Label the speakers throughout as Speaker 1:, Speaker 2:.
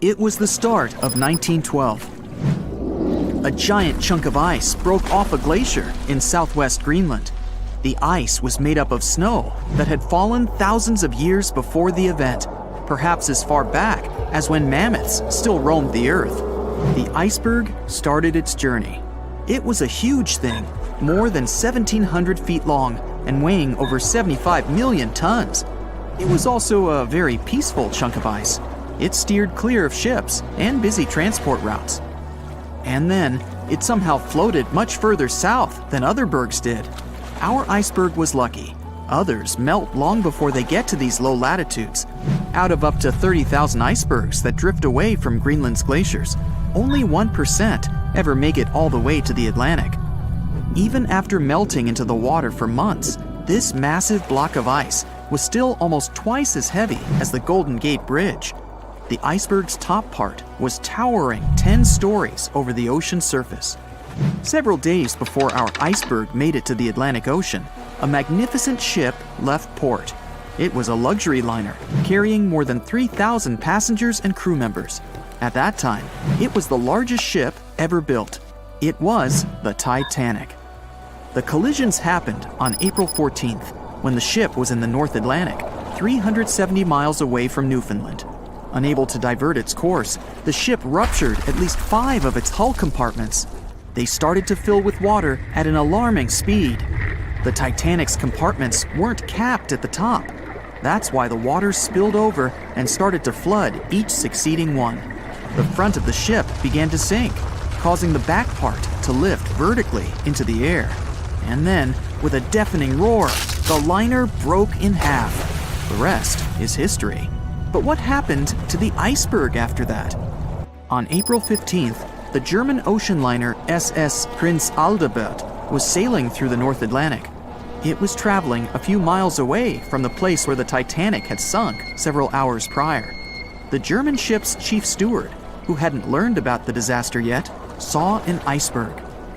Speaker 1: It was the start of 1912. A giant chunk of ice broke off a glacier in southwest Greenland. The ice was made up of snow that had fallen thousands of years before the event, perhaps as far back as when mammoths still roamed the earth. The iceberg started its journey. It was a huge thing, more than 1,700 feet long and weighing over 75 million tons. It was also a very peaceful chunk of ice. It steered clear of ships and busy transport routes. And then, it somehow floated much further south than other bergs did. Our iceberg was lucky. Others melt long before they get to these low latitudes. Out of up to 30,000 icebergs that drift away from Greenland's glaciers, only 1% ever make it all the way to the Atlantic. Even after melting into the water for months, this massive block of ice was still almost twice as heavy as the Golden Gate Bridge. The iceberg's top part was towering 10 stories over the ocean surface. Several days before our iceberg made it to the Atlantic Ocean, a magnificent ship left port. It was a luxury liner carrying more than 3,000 passengers and crew members. At that time, it was the largest ship ever built. It was the Titanic. The collisions happened on April 14th, when the ship was in the North Atlantic, 370 miles away from Newfoundland. Unable to divert its course, the ship ruptured at least 5 of its hull compartments. They started to fill with water at an alarming speed. The Titanic's compartments weren't capped at the top. That's why the water spilled over and started to flood each succeeding one. The front of the ship began to sink, causing the back part to lift vertically into the air. And then, with a deafening roar, the liner broke in half. The rest is history. But what happened to the iceberg after that? On April 15th, the German ocean liner SS Prinz Adalbert was sailing through the North Atlantic. It was traveling a few miles away from the place where the Titanic had sunk several hours prior. The German ship's chief steward, who hadn't learned about the disaster yet, saw an iceberg.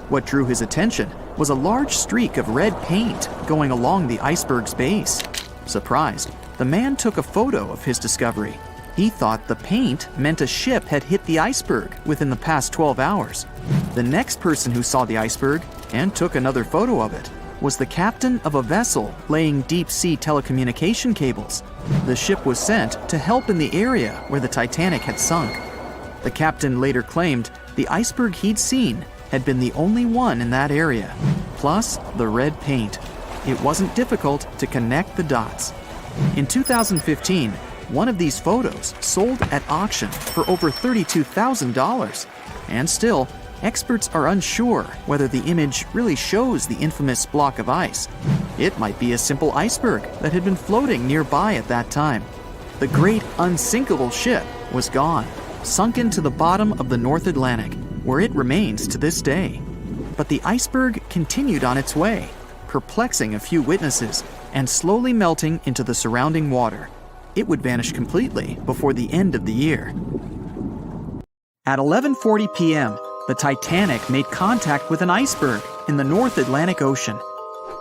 Speaker 1: What drew his attention was a large streak of red paint going along the iceberg's base. Surprised, the man took a photo of his discovery. He thought the paint meant a ship had hit the iceberg within the past 12 hours. The next person who saw the iceberg and took another photo of it was the captain of a vessel laying deep-sea telecommunication cables. The ship was sent to help in the area where the Titanic had sunk. The captain later claimed the iceberg he'd seen had been the only one in that area, plus the red paint. It wasn't difficult to connect the dots. In 2015, one of these photos sold at auction for over $32,000. And still, experts are unsure whether the image really shows the infamous block of ice. It might be a simple iceberg that had been floating nearby at that time. The great unsinkable ship was gone, sunken to the bottom of the North Atlantic, where it remains to this day. But the iceberg continued on its way, perplexing a few witnesses and slowly melting into the surrounding water. It would vanish completely before the end of the year. At 11:40 p.m., the Titanic made contact with an iceberg in the North Atlantic Ocean.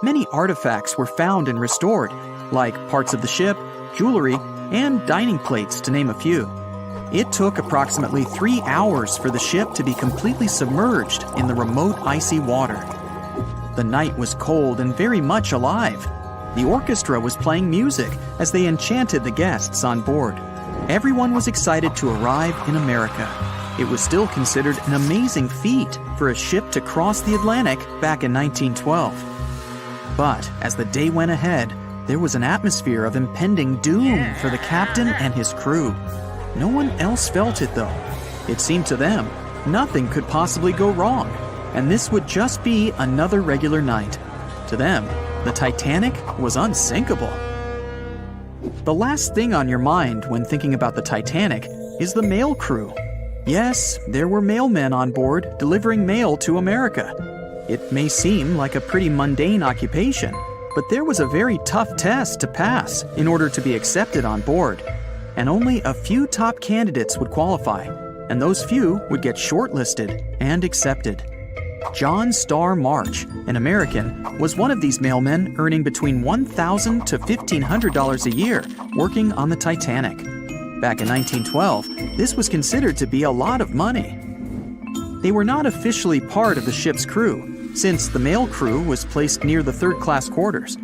Speaker 1: Many artifacts were found and restored, like parts of the ship, jewelry, and dining plates, to name a few. It took approximately 3 hours for the ship to be completely submerged in the remote icy water. The night was cold and very much alive. The orchestra was playing music as they enchanted the guests on board. Everyone was excited to arrive in America. It was still considered an amazing feat for a ship to cross the Atlantic back in 1912. But as the day went ahead, there was an atmosphere of impending doom for the captain and his crew. No one else felt it, though. It seemed to them nothing could possibly go wrong, and this would just be another regular night. To them, the Titanic was unsinkable. The last thing on your mind when thinking about the Titanic is the mail crew. Yes, there were mailmen on board delivering mail to America. It may seem like a pretty mundane occupation, but there was a very tough test to pass in order to be accepted on board. And only a few top candidates would qualify, and those few would get shortlisted and accepted. John Starr March, an American, was one of these mailmen earning between $1,000 to $1,500 a year working on the Titanic. Back in 1912, this was considered to be a lot of money. They were not officially part of the ship's crew, since the male crew was placed near the third-class quarters.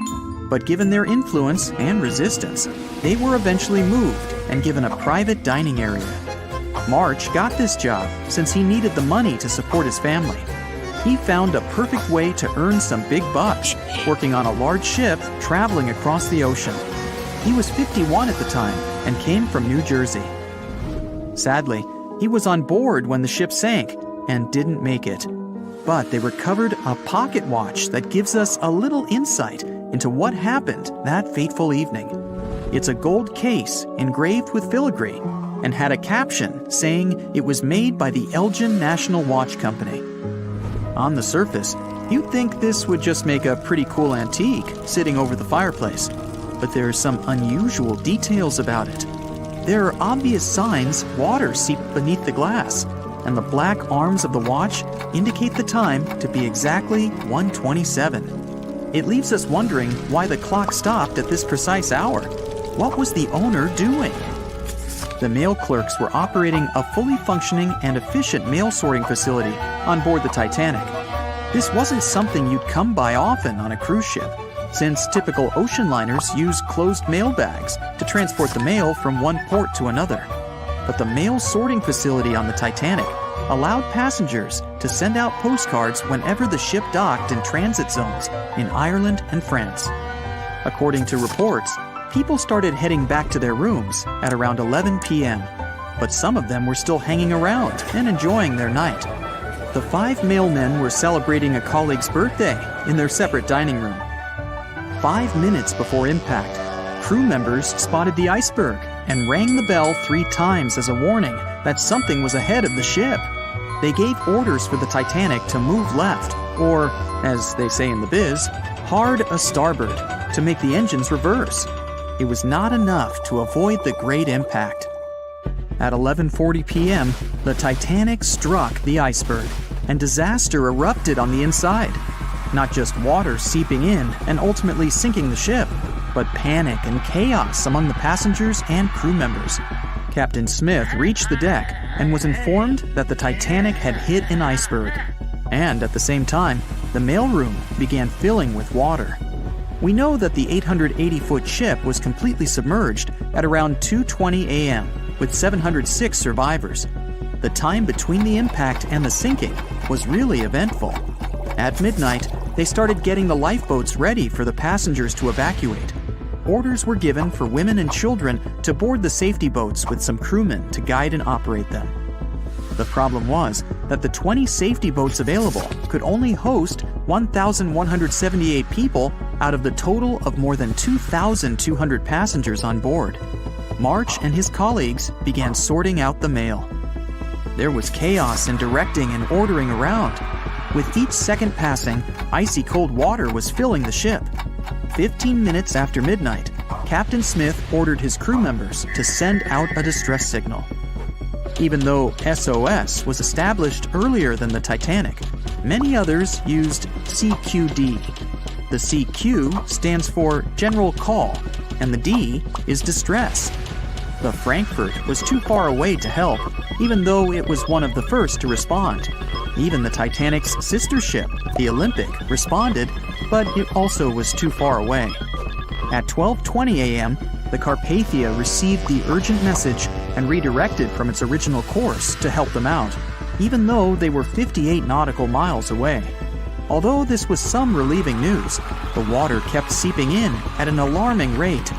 Speaker 1: But given their influence and resistance, they were eventually moved and given a private dining area. March got this job since he needed the money to support his family. He found a perfect way to earn some big bucks, working on a large ship traveling across the ocean. He was 51 at the time and came from New Jersey. Sadly, he was on board when the ship sank and didn't make it. But they recovered a pocket watch that gives us a little insight into what happened that fateful evening. It's a gold case engraved with filigree and had a caption saying it was made by the Elgin National Watch Company. On the surface, you'd think this would just make a pretty cool antique sitting over the fireplace, but there are some unusual details about it. There are obvious signs water seeped beneath the glass, and the black arms of the watch indicate the time to be exactly 1:27. It leaves us wondering why the clock stopped at this precise hour. What was the owner doing? The mail clerks were operating a fully functioning and efficient mail sorting facility on board the Titanic. This wasn't something you'd come by often on a cruise ship, since typical ocean liners use closed mail bags to transport the mail from one port to another. But the mail sorting facility on the Titanic allowed passengers to send out postcards whenever the ship docked in transit zones in Ireland and France. According to reports, people started heading back to their rooms at around 11 p.m., but some of them were still hanging around and enjoying their night. The 5 mailmen were celebrating a colleague's birthday in their separate dining room. 5 minutes before impact, crew members spotted the iceberg and rang the bell 3 times as a warning that something was ahead of the ship. They gave orders for the Titanic to move left, or, as they say in the biz, hard a starboard, to make the engines reverse. It was not enough to avoid the great impact. At 11:40 p.m., the Titanic struck the iceberg, and disaster erupted on the inside. Not just water seeping in and ultimately sinking the ship, but panic and chaos among the passengers and crew members. Captain Smith reached the deck and was informed that the Titanic had hit an iceberg. And at the same time, the mailroom began filling with water. We know that the 880-foot ship was completely submerged at around 2:20 a.m., with 706 survivors. The time between the impact and the sinking was really eventful. At midnight, they started getting the lifeboats ready for the passengers to evacuate. Orders were given for women and children to board the safety boats with some crewmen to guide and operate them. The problem was that the 20 safety boats available could only host 1,178 people out of the total of more than 2,200 passengers on board. March and his colleagues began sorting out the mail. There was chaos in directing and ordering around. With each second passing, icy cold water was filling the ship. 15 minutes after midnight, Captain Smith ordered his crew members to send out a distress signal. Even though SOS was established earlier than the Titanic, many others used CQD. The CQ stands for General Call, and the D is Distress. The Frankfurt was too far away to help, even though it was one of the first to respond. Even the Titanic's sister ship, the Olympic, responded, but it also was too far away. At 12:20 a.m., the Carpathia received the urgent message and redirected from its original course to help them out, even though they were 58 nautical miles away. Although this was some relieving news, the water kept seeping in at an alarming rate.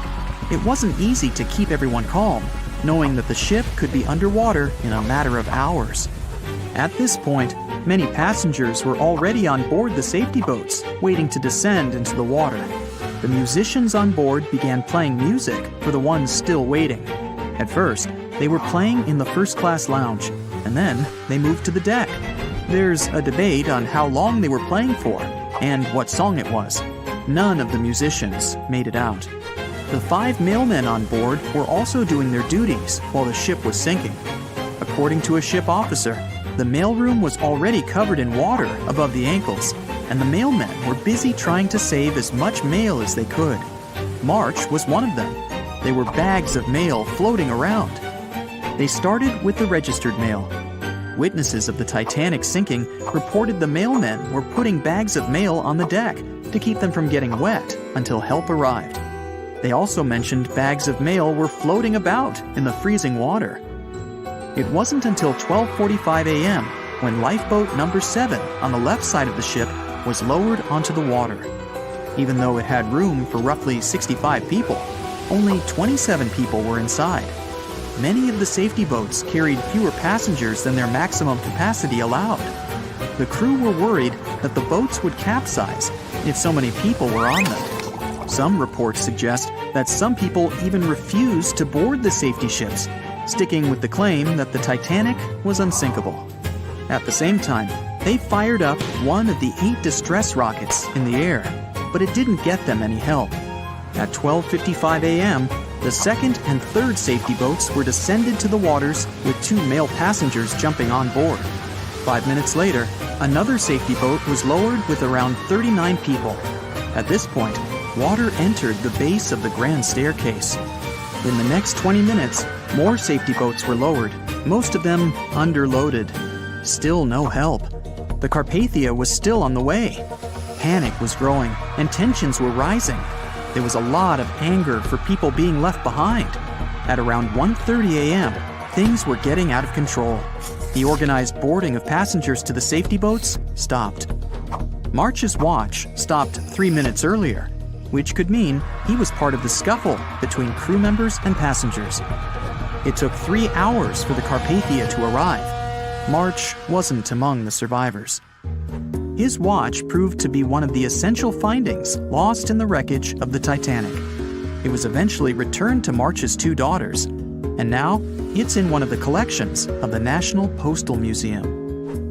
Speaker 1: It wasn't easy to keep everyone calm, knowing that the ship could be underwater in a matter of hours. At this point, many passengers were already on board the safety boats, waiting to descend into the water. The musicians on board began playing music for the ones still waiting. At first, they were playing in the first-class lounge, and then they moved to the deck. There's a debate on how long they were playing for and what song it was. None of the musicians made it out. The 5 mailmen on board were also doing their duties while the ship was sinking. According to a ship officer, the mailroom was already covered in water above the ankles, and the mailmen were busy trying to save as much mail as they could. March was one of them. There were bags of mail floating around, They started with the registered mail. Witnesses of the Titanic sinking reported the mailmen were putting bags of mail on the deck to keep them from getting wet until help arrived. They also mentioned bags of mail were floating about in the freezing water. It wasn't until 12:45 a.m. when lifeboat number 7 on the left side of the ship was lowered onto the water. Even though it had room for roughly 65 people, only 27 people were inside. Many of the safety boats carried fewer passengers than their maximum capacity allowed. The crew were worried that the boats would capsize if so many people were on them. Some reports suggest that some people even refused to board the safety ships, sticking with the claim that the Titanic was unsinkable. At the same time, they fired up one of the 8 distress rockets in the air, but it didn't get them any help. At 12:55 a.m., the second and third safety boats were descended to the waters with 2 male passengers jumping on board. 5 minutes later, another safety boat was lowered with around 39 people. At this point, water entered the base of the grand staircase. In the next 20 minutes, more safety boats were lowered, most of them underloaded. Still no help. The Carpathia was still on the way. Panic was growing and tensions were rising. There was a lot of anger for people being left behind. At around 1:30 a.m., things were getting out of control. The organized boarding of passengers to the safety boats stopped. March's watch stopped 3 minutes earlier, which could mean he was part of the scuffle between crew members and passengers. It took 3 hours for the Carpathia to arrive. March wasn't among the survivors. His watch proved to be one of the essential findings lost in the wreckage of the Titanic. It was eventually returned to March's 2 daughters, and now it's in one of the collections of the National Postal Museum.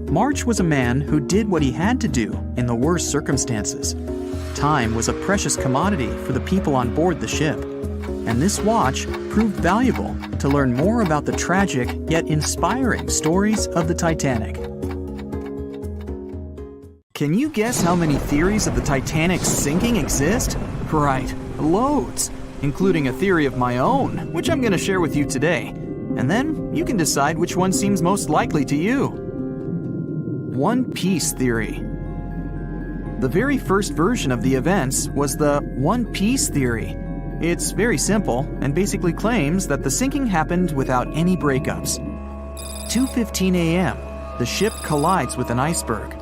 Speaker 1: March was a man who did what he had to do in the worst circumstances. Time was a precious commodity for the people on board the ship, and this watch proved valuable to learn more about the tragic yet inspiring stories of the Titanic. Can you guess how many theories of the Titanic's sinking exist? Right, loads, including a theory of my own, which I'm going to share with you today. And then you can decide which one seems most likely to you. One Piece theory. The very first version of the events was the One Piece theory. It's very simple and basically claims that the sinking happened without any breakups. 2:15 a.m., the ship collides with an iceberg.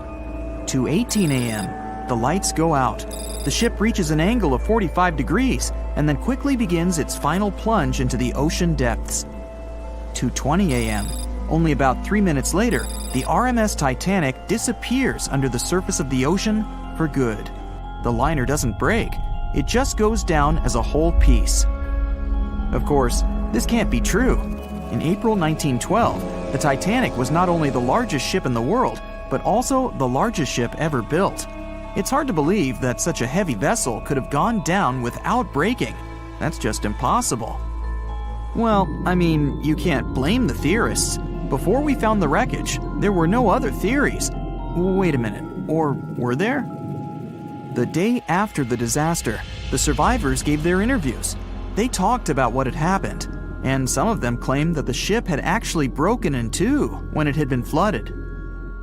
Speaker 1: 2:18 a.m., the lights go out. The ship reaches an angle of 45 degrees and then quickly begins its final plunge into the ocean depths. 2:20 a.m., only about 3 minutes later, the RMS Titanic disappears under the surface of the ocean for good. The liner doesn't break, it just goes down as a whole piece. Of course, this can't be true. In April 1912, the Titanic was not only the largest ship in the world, but also the largest ship ever built. It's hard to believe that such a heavy vessel could have gone down without breaking. That's just impossible. Well, I mean, you can't blame the theorists. Before we found the wreckage, there were no other theories. Wait a minute, or were there? The day after the disaster, the survivors gave their interviews. They talked about what had happened, and some of them claimed that the ship had actually broken in two when it had been flooded.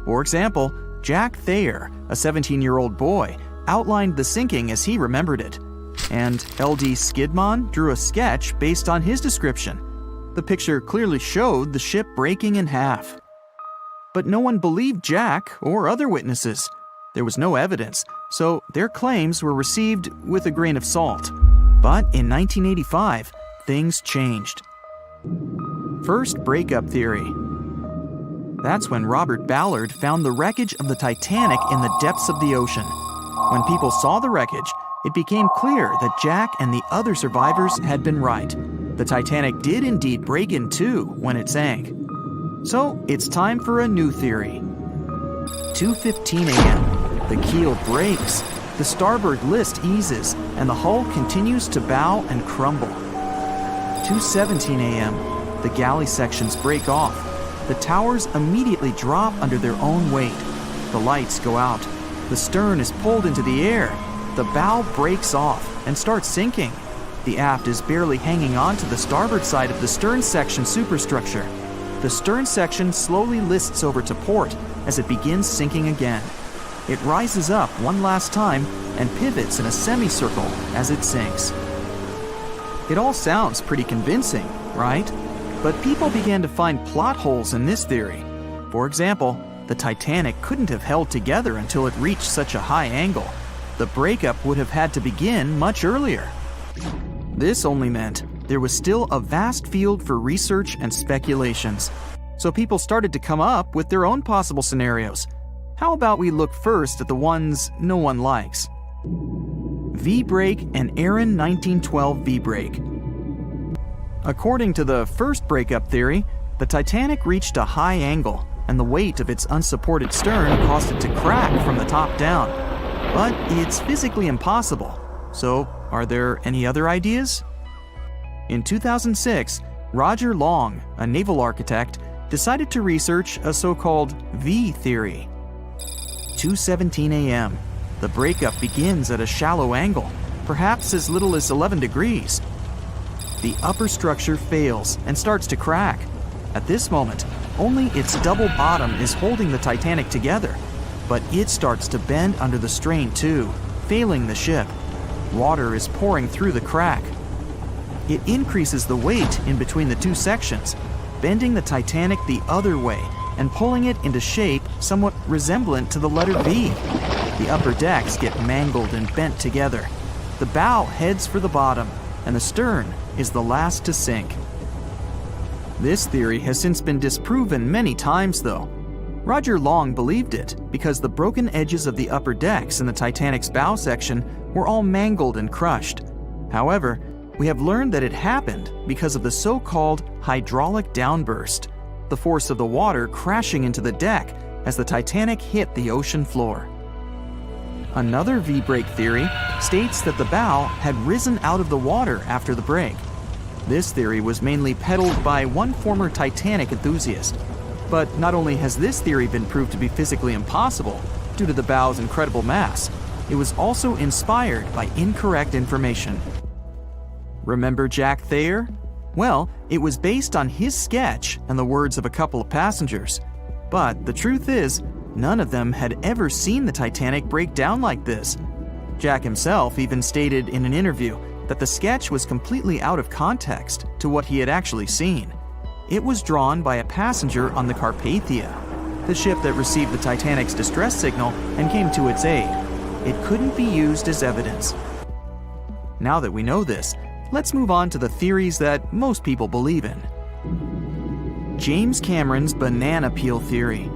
Speaker 1: For example, Jack Thayer, a 17-year-old boy, outlined the sinking as he remembered it, and L.D. Skidmon drew a sketch based on his description. The picture clearly showed the ship breaking in half. But no one believed Jack or other witnesses. There was no evidence, so their claims were received with a grain of salt. But in 1985, things changed. First, breakup theory. That's when Robert Ballard found the wreckage of the Titanic in the depths of the ocean. When people saw the wreckage, it became clear that Jack and the other survivors had been right. The Titanic did indeed break in two when it sank. So it's time for a new theory. 2:15 a.m. The keel breaks, the starboard list eases, and the hull continues to bow and crumble. 2:17 a.m. The galley sections break off. The towers immediately drop under their own weight. The lights go out. The stern is pulled into the air. The bow breaks off and starts sinking. The aft is barely hanging on to the starboard side of the stern section superstructure. The stern section slowly lists over to port as it begins sinking again. It rises up one last time and pivots in a semicircle as it sinks. It all sounds pretty convincing, right? But people began to find plot holes in this theory. For example, the Titanic couldn't have held together until it reached such a high angle. The breakup would have had to begin much earlier. This only meant there was still a vast field for research and speculations. So people started to come up with their own possible scenarios. How about we look first at the ones no one likes? V-break and Aaron 1912 V-break. According to the first breakup theory, the Titanic reached a high angle, and the weight of its unsupported stern caused it to crack from the top down. But it's physically impossible. So, are there any other ideas? In 2006, Roger Long, a naval architect, decided to research a so-called V theory. 2:17 a.m. The breakup begins at a shallow angle, perhaps as little as 11 degrees. The upper structure fails and starts to crack. At this moment, only its double bottom is holding the Titanic together, but it starts to bend under the strain too, failing the ship. Water is pouring through the crack. It increases the weight in between the two sections, bending the Titanic the other way and pulling it into shape somewhat resemblant to the letter V. The upper decks get mangled and bent together. The bow heads for the bottom, and the stern is the last to sink. This theory has since been disproven many times, though. Roger Long believed it because the broken edges of the upper decks in the Titanic's bow section were all mangled and crushed. However, we have learned that it happened because of the so-called hydraulic downburst, the force of the water crashing into the deck as the Titanic hit the ocean floor. Another V-break theory states that the bow had risen out of the water after the break. This theory was mainly peddled by one former Titanic enthusiast. But not only has this theory been proved to be physically impossible due to the bow's incredible mass, it was also inspired by incorrect information. Remember Jack Thayer? Well, it was based on his sketch and the words of a couple of passengers. But the truth is, none of them had ever seen the Titanic break down like this. Jack himself even stated in an interview that the sketch was completely out of context to what he had actually seen. It was drawn by a passenger on the Carpathia, the ship that received the Titanic's distress signal and came to its aid. It couldn't be used as evidence. Now that we know this, let's move on to the theories that most people believe in. James Cameron's banana peel theory.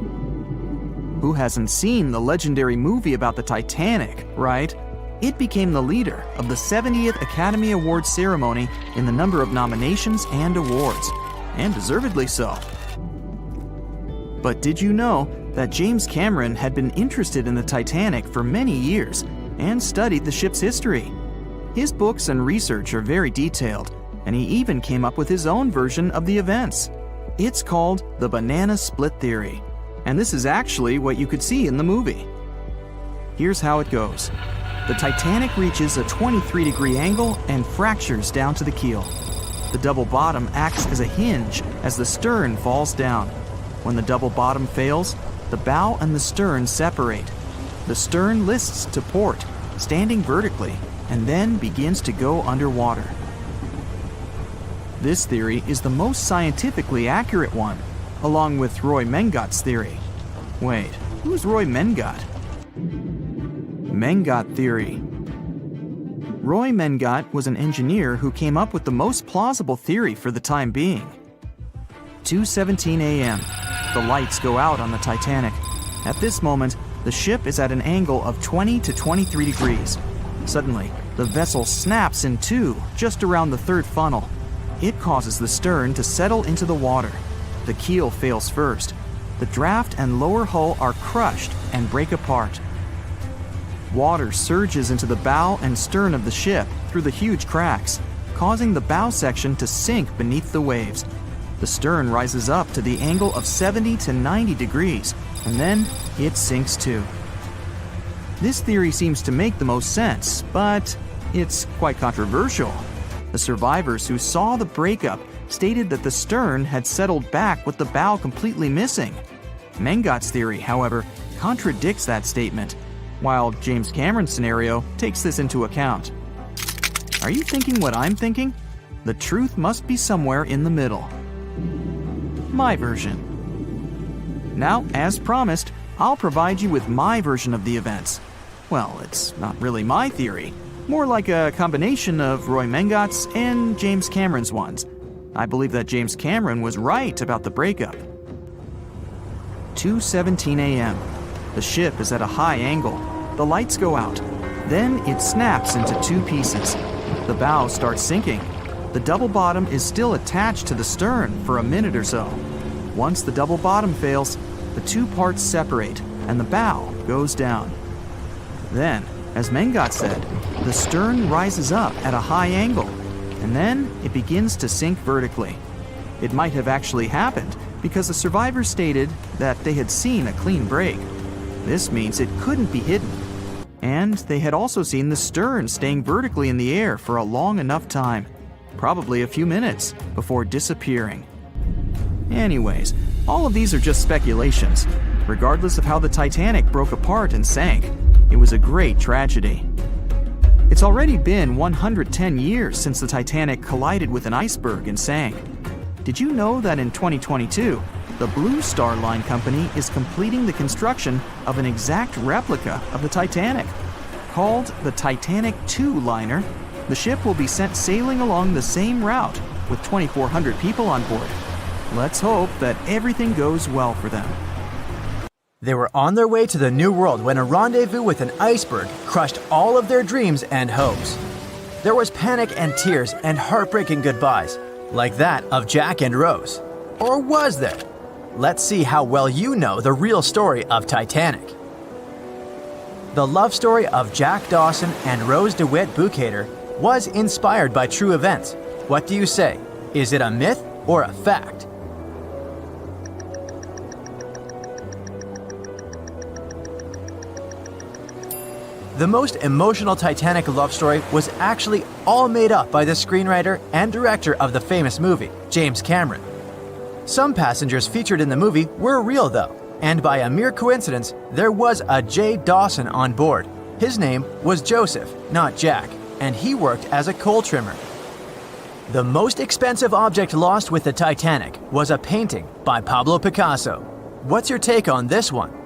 Speaker 1: Who hasn't seen the legendary movie about the Titanic, right? It became the leader of the 70th Academy Awards ceremony in the number of nominations and awards, and deservedly so. But did you know that James Cameron had been interested in the Titanic for many years and studied the ship's history? His books and research are very detailed, and he even came up with his own version of the events. It's called the banana split theory, and this is actually what you could see in the movie. Here's how it goes. The Titanic reaches a 23-degree angle and fractures down to the keel. The double bottom acts as a hinge as the stern falls down. When the double bottom fails, the bow and the stern separate. The stern lists to port, standing vertically, and then begins to go underwater. This theory is the most scientifically accurate one, along with Roy Mengat's theory. Wait, who's Roy Mengat? Mengat theory. Roy Mengat was an engineer who came up with the most plausible theory for the time being. 2:17 a.m. The lights go out on the Titanic. At this moment, the ship is at an angle of 20 to 23 degrees. Suddenly, the vessel snaps in two just around the third funnel. It causes the stern to settle into the water. The keel fails first. The draft and lower hull are crushed and break apart. Water surges into the bow and stern of the ship through the huge cracks, causing the bow section to sink beneath the waves. The stern rises up to the angle of 70 to 90 degrees, and then it sinks too. This theory seems to make the most sense, but it's quite controversial. The survivors who saw the breakup stated that the stern had settled back with the bow completely missing. Mengat's theory, however, contradicts that statement, while James Cameron's scenario takes this into account. Are you thinking what I'm thinking? The truth must be somewhere in the middle. My version. Now, as promised, I'll provide you with my version of the events. Well, it's not really my theory, more like a combination of Roy Mengat's and James Cameron's ones. I believe that James Cameron was right about the breakup. 2:17 a.m. The ship is at a high angle. The lights go out. Then it snaps into two pieces. The bow starts sinking. The double bottom is still attached to the stern for a minute or so. Once the double bottom fails, the two parts separate and the bow goes down. Then, as Mengat said, the stern rises up at a high angle, and then it begins to sink vertically. It might have actually happened because the survivors stated that they had seen a clean break. This means it couldn't be hidden. And they had also seen the stern staying vertically in the air for a long enough time, probably a few minutes, before disappearing. Anyways, all of these are just speculations. Regardless of how the Titanic broke apart and sank, it was a great tragedy. It's already been 110 years since the Titanic collided with an iceberg and sank. Did you know that in 2022, the Blue Star Line Company is completing the construction of an exact replica of the Titanic? Called the Titanic II liner, the ship will be sent sailing along the same route with 2,400 people on board. Let's hope that everything goes well for them.
Speaker 2: They were on their way to the New World when a rendezvous with an iceberg crushed all of their dreams and hopes. There was panic and tears and heartbreaking goodbyes, like that of Jack and Rose. Or was there? Let's see how well you know the real story of Titanic. The love story of Jack Dawson and Rose DeWitt Bukater was inspired by true events. What do you say? Is it a myth or a fact? The most emotional Titanic love story was actually all made up by the screenwriter and director of the famous movie, James Cameron. Some passengers featured in the movie were real though, and by a mere coincidence, there was a J. Dawson on board. His name was Joseph, not Jack, and he worked as a coal trimmer. The most expensive object lost with the Titanic was a painting by Pablo Picasso. What's your take on this one?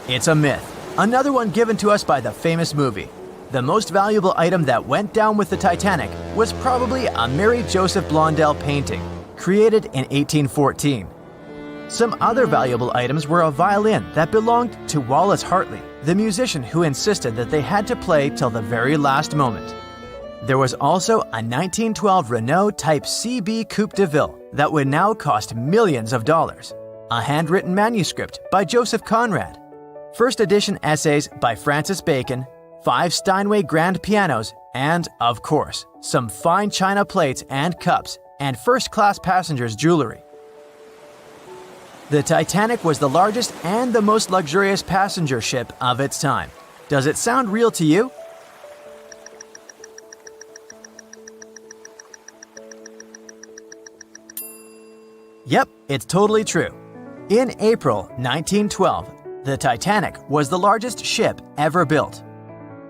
Speaker 2: It's a myth. Another one given to us by the famous movie. The most valuable item that went down with the Titanic was probably a Mary Joseph Blondell painting, created in 1814. Some other valuable items were a violin that belonged to Wallace Hartley, the musician who insisted that they had to play till the very last moment. There was also a 1912 Renault Type CB Coupe de Ville that would now cost millions of dollars, a handwritten manuscript by Joseph Conrad, first edition essays by Francis Bacon, 5 Steinway grand pianos, and, of course, some fine china plates and cups, and first-class passengers' jewelry. The Titanic was the largest and the most luxurious passenger ship of its time. Does it sound real to you? Yep, it's totally true. In April 1912, the Titanic was the largest ship ever built.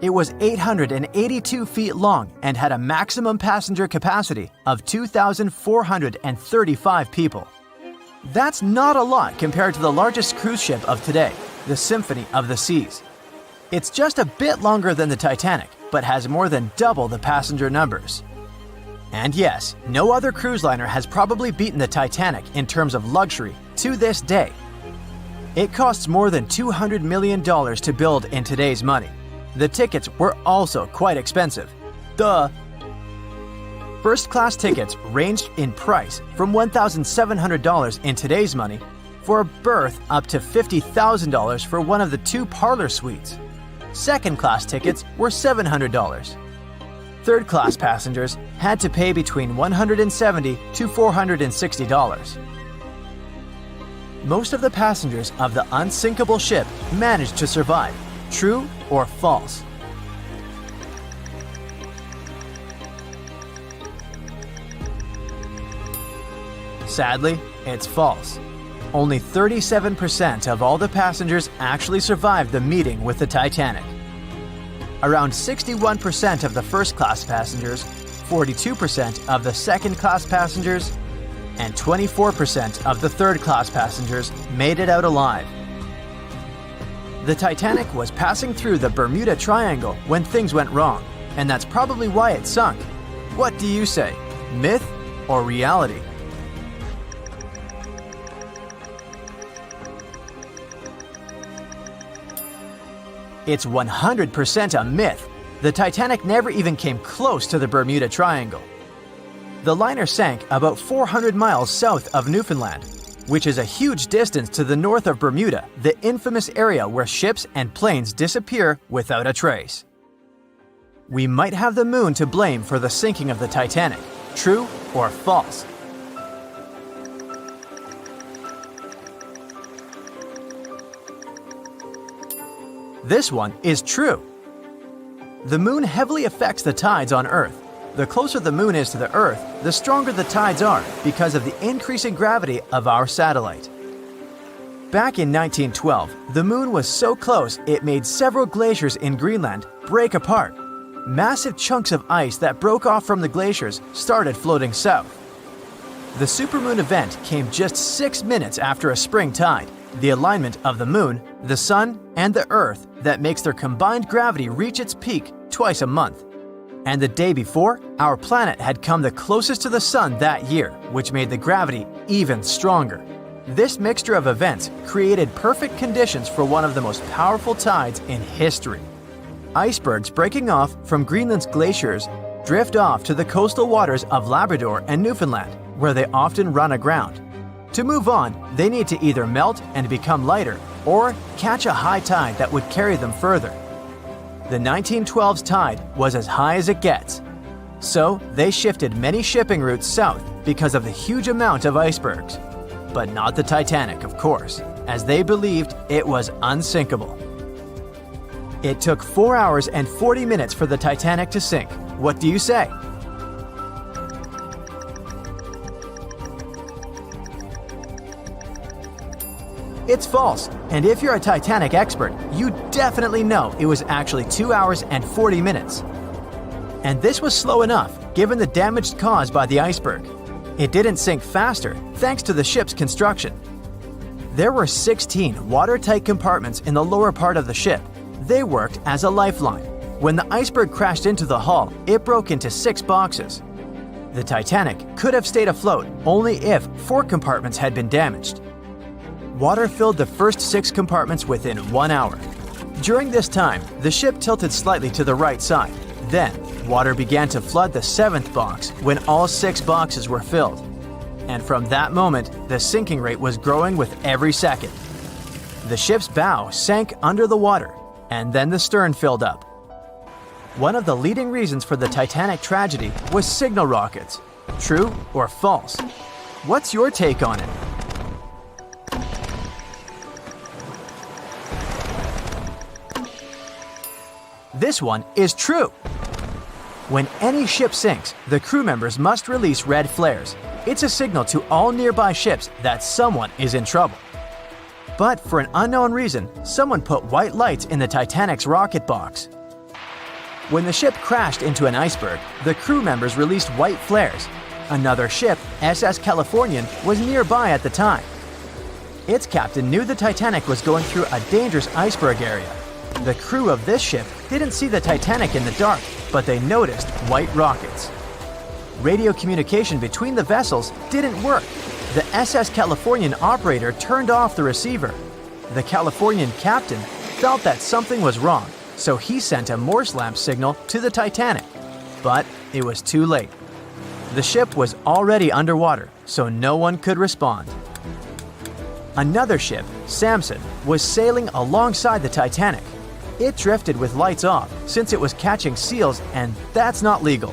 Speaker 2: It was 882 feet long and had a maximum passenger capacity of 2,435 people. That's not a lot compared to the largest cruise ship of today, the Symphony of the Seas. It's just a bit longer than the Titanic, but has more than double the passenger numbers. And yes, no other cruise liner has probably beaten the Titanic in terms of luxury to this day. It costs more than $200 million to build in today's money. The tickets were also quite expensive. Duh! First-class tickets ranged in price from $1,700 in today's money for a berth up to $50,000 for one of the 2 parlor suites. Second-class tickets were $700. Third-class passengers had to pay between $170 to $460. Most of the passengers of the unsinkable ship managed to survive, True or false? Sadly, it's false. Only 37% of all the passengers actually survived the meeting with the Titanic. Around 61% of the first-class passengers, 42% of the second-class passengers, and 24% of the third-class passengers made it out alive. The Titanic was passing through the Bermuda Triangle when things went wrong, and that's probably why it sunk. What do you say? Myth or reality? It's 100% a myth. The Titanic never even came close to the Bermuda Triangle. The liner sank about 400 miles south of Newfoundland, which is a huge distance to the north of Bermuda, the infamous area where ships and planes disappear without a trace. We might have the moon to blame for the sinking of the Titanic. True or false? This one is true. The moon heavily affects the tides on Earth. The closer the moon is to the Earth, the stronger the tides are because of the increasing gravity of our satellite. Back in 1912, the moon was so close it made several glaciers in Greenland break apart. Massive chunks of ice that broke off from the glaciers started floating south. The supermoon event came just 6 minutes after a spring tide, the alignment of the moon, the sun, and the Earth that makes their combined gravity reach its peak twice a month. And the day before, our planet had come the closest to the sun that year, which made the gravity even stronger. This mixture of events created perfect conditions for one of the most powerful tides in history. Icebergs breaking off from Greenland's glaciers drift off to the coastal waters of Labrador and Newfoundland, where they often run aground. To move on, they need to either melt and become lighter or catch a high tide that would carry them further. The 1912's tide was as high as it gets. So they shifted many shipping routes south because of the huge amount of icebergs. But not the Titanic, of course, as they believed it was unsinkable. It took 4 hours and 40 minutes for the Titanic to sink. What do you say? It's false, and if you're a Titanic expert, you definitely know it was actually 2 hours and 40 minutes. And this was slow enough, given the damage caused by the iceberg. It didn't sink faster, thanks to the ship's construction. There were 16 watertight compartments in the lower part of the ship. They worked as a lifeline. When the iceberg crashed into the hull, it broke into 6 boxes. The Titanic could have stayed afloat only if 4 compartments had been damaged. Water filled the first 6 compartments within 1 hour. During this time, the ship tilted slightly to the right side. Then, water began to flood the 7th box when all 6 boxes were filled. And from that moment, the sinking rate was growing with every second. The ship's bow sank under the water, and then the stern filled up. One of the leading reasons for the Titanic tragedy was signal rockets. True or false? What's your take on it? This one is true. When any ship sinks, the crew members must release red flares. It's a signal to all nearby ships that someone is in trouble. But for an unknown reason, someone put white lights in the Titanic's rocket box. When the ship crashed into an iceberg, the crew members released white flares. Another ship, SS Californian, was nearby at the time. Its captain knew the Titanic was going through a dangerous iceberg area. The crew of this ship didn't see the Titanic in the dark, but they noticed white rockets. Radio communication between the vessels didn't work. The SS Californian operator turned off the receiver. The Californian captain felt that something was wrong, so he sent a Morse lamp signal to the Titanic. But it was too late. The ship was already underwater, so no one could respond. Another ship, Samson, was sailing alongside the Titanic. It drifted with lights off since it was catching seals, and that's not legal.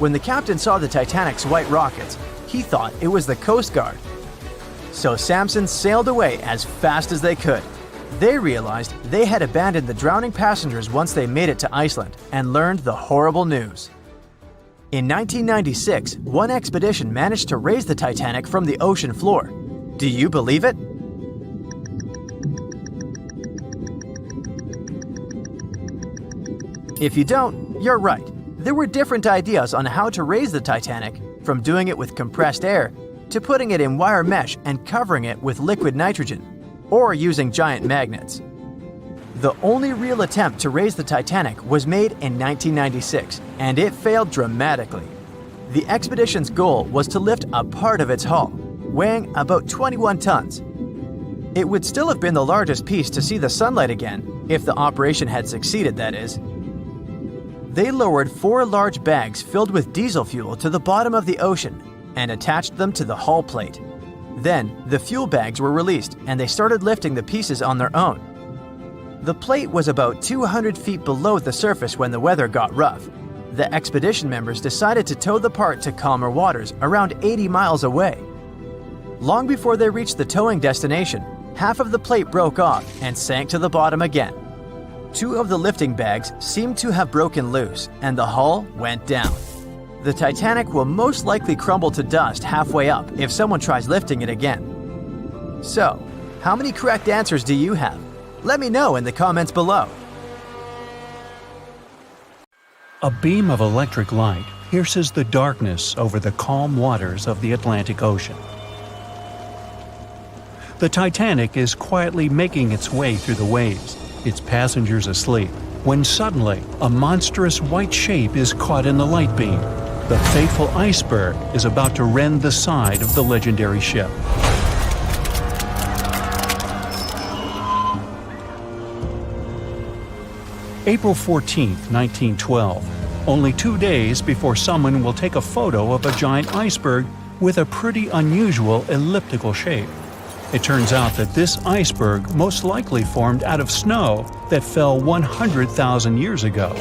Speaker 2: When the captain saw the Titanic's white rockets, he thought it was the Coast Guard. So Samson sailed away as fast as they could. They realized they had abandoned the drowning passengers once they made it to Iceland and learned the horrible news. In 1996, one expedition managed to raise the Titanic from the ocean floor. Do you believe it? If you don't, you're right. There were different ideas on how to raise the Titanic, from doing it with compressed air to putting it in wire mesh and covering it with liquid nitrogen, or using giant magnets. The only real attempt to raise the Titanic was made in 1996, and it failed dramatically. The expedition's goal was to lift a part of its hull, weighing about 21 tons. It would still have been the largest piece to see the sunlight again, if the operation had succeeded, that is. They lowered 4 large bags filled with diesel fuel to the bottom of the ocean and attached them to the hull plate. Then, the fuel bags were released and they started lifting the pieces on their own. The plate was about 200 feet below the surface when the weather got rough. The expedition members decided to tow the part to calmer waters around 80 miles away. Long before they reached the towing destination, half of the plate broke off and sank to the bottom again. 2 of the lifting bags seemed to have broken loose and the hull went down. The Titanic will most likely crumble to dust halfway up if someone tries lifting it again. So, how many correct answers do you have? Let me know in the comments below.
Speaker 3: A beam of electric light pierces the darkness over the calm waters of the Atlantic Ocean. The Titanic is quietly making its way through the waves, its passengers asleep, when suddenly a monstrous white shape is caught in the light beam. The fateful iceberg is about to rend the side of the legendary ship. April 14, 1912, only 2 days before someone will take a photo of a giant iceberg with a pretty unusual elliptical shape. It turns out that this iceberg most likely formed out of snow that fell 100,000 years ago.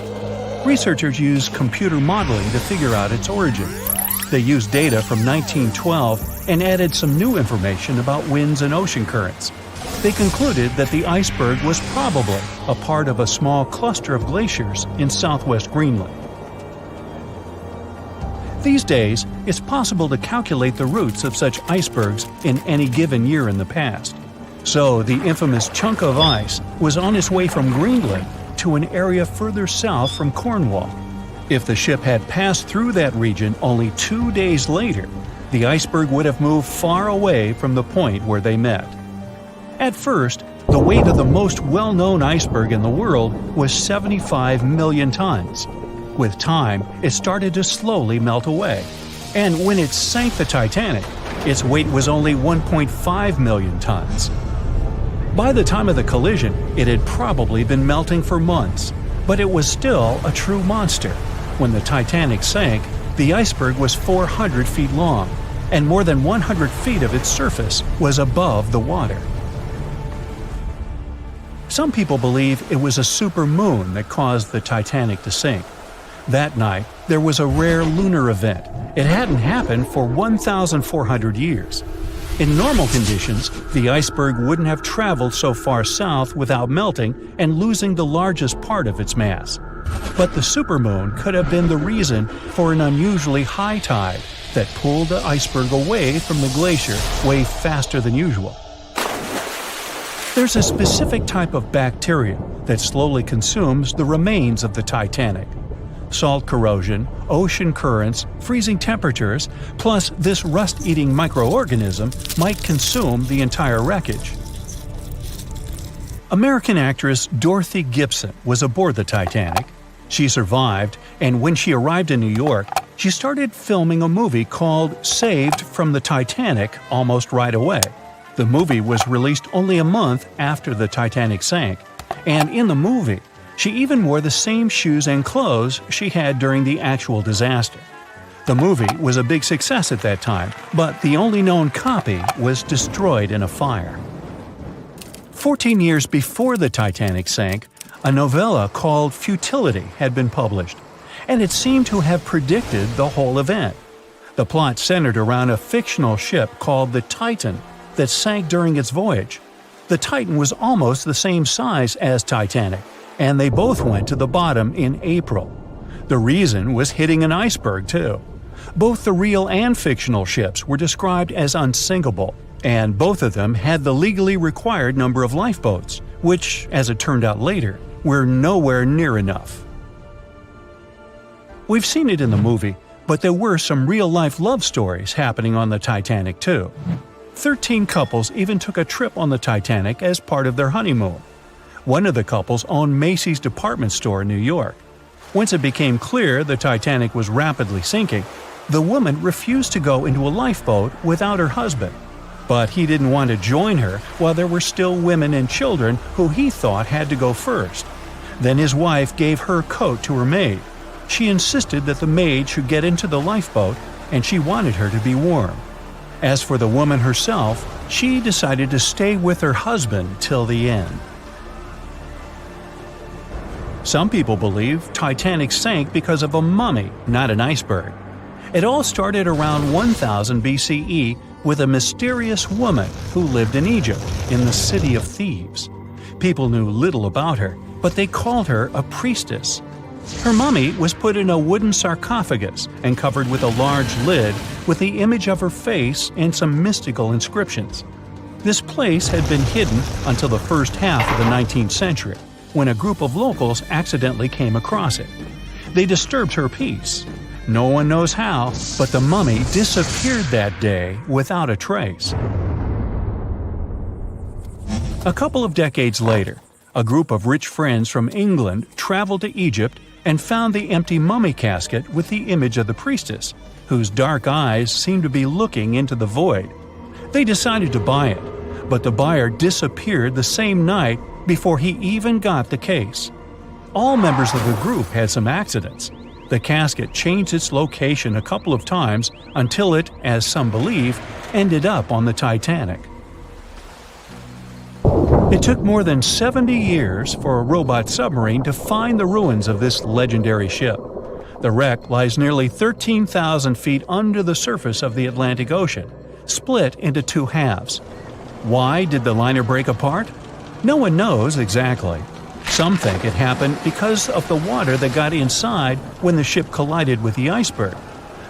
Speaker 3: Researchers used computer modeling to figure out its origin. They used data from 1912 and added some new information about winds and ocean currents. They concluded that the iceberg was probably a part of a small cluster of glaciers in southwest Greenland. These days, it's possible to calculate the routes of such icebergs in any given year in the past. So the infamous chunk of ice was on its way from Greenland to an area further south from Cornwall. If the ship had passed through that region only 2 days later, the iceberg would have moved far away from the point where they met. At first, the weight of the most well-known iceberg in the world was 75 million tons. With time, it started to slowly melt away. And when it sank the Titanic, its weight was only 1.5 million tons. By the time of the collision, it had probably been melting for months, but it was still a true monster. When the Titanic sank, the iceberg was 400 feet long, and more than 100 feet of its surface was above the water. Some people believe it was a supermoon that caused the Titanic to sink. That night, there was a rare lunar event. It hadn't happened for 1,400 years. In normal conditions, the iceberg wouldn't have traveled so far south without melting and losing the largest part of its mass. But the supermoon could have been the reason for an unusually high tide that pulled the iceberg away from the glacier way faster than usual. There's a specific type of bacteria that slowly consumes the remains of the Titanic. Salt corrosion, ocean currents, freezing temperatures, plus this rust-eating microorganism might consume the entire wreckage. American actress Dorothy Gibson was aboard the Titanic. She survived, and when she arrived in New York, she started filming a movie called Saved from the Titanic almost right away. The movie was released only a month after the Titanic sank, and in the movie, she even wore the same shoes and clothes she had during the actual disaster. The movie was a big success at that time, but the only known copy was destroyed in a fire. 14 years before the Titanic sank, a novella called Futility had been published, and it seemed to have predicted the whole event. The plot centered around a fictional ship called the Titan that sank during its voyage. The Titan was almost the same size as Titanic, and they both went to the bottom in April. The reason was hitting an iceberg, too. Both the real and fictional ships were described as unsinkable, and both of them had the legally required number of lifeboats, which, as it turned out later, were nowhere near enough. We've seen it in the movie, but there were some real-life love stories happening on the Titanic, too. 13 couples even took a trip on the Titanic as part of their honeymoon. One of the couples owned Macy's department store in New York. Once it became clear the Titanic was rapidly sinking, the woman refused to go into a lifeboat without her husband. But he didn't want to join her while there were still women and children who he thought had to go first. Then his wife gave her coat to her maid. She insisted that the maid should get into the lifeboat, and she wanted her to be warm. As for the woman herself, she decided to stay with her husband till the end. Some people believe Titanic sank because of a mummy, not an iceberg. It all started around 1000 BCE with a mysterious woman who lived in Egypt, in the City of Thieves. People knew little about her, but they called her a priestess. Her mummy was put in a wooden sarcophagus and covered with a large lid with the image of her face and some mystical inscriptions. This place had been hidden until the first half of the 19th century, when a group of locals accidentally came across it. They disturbed her peace. No one knows how, but the mummy disappeared that day without a trace. A couple of decades later, a group of rich friends from England traveled to Egypt and found the empty mummy casket with the image of the priestess, whose dark eyes seemed to be looking into the void. They decided to buy it, but the buyer disappeared the same night before he even got the case. All members of the group had some accidents. The casket changed its location a couple of times until it, as some believe, ended up on the Titanic. It took more than 70 years for a robot submarine to find the ruins of this legendary ship. The wreck lies nearly 13,000 feet under the surface of the Atlantic Ocean, split into two halves. Why did the liner break apart? No one knows exactly. Some think it happened because of the water that got inside when the ship collided with the iceberg.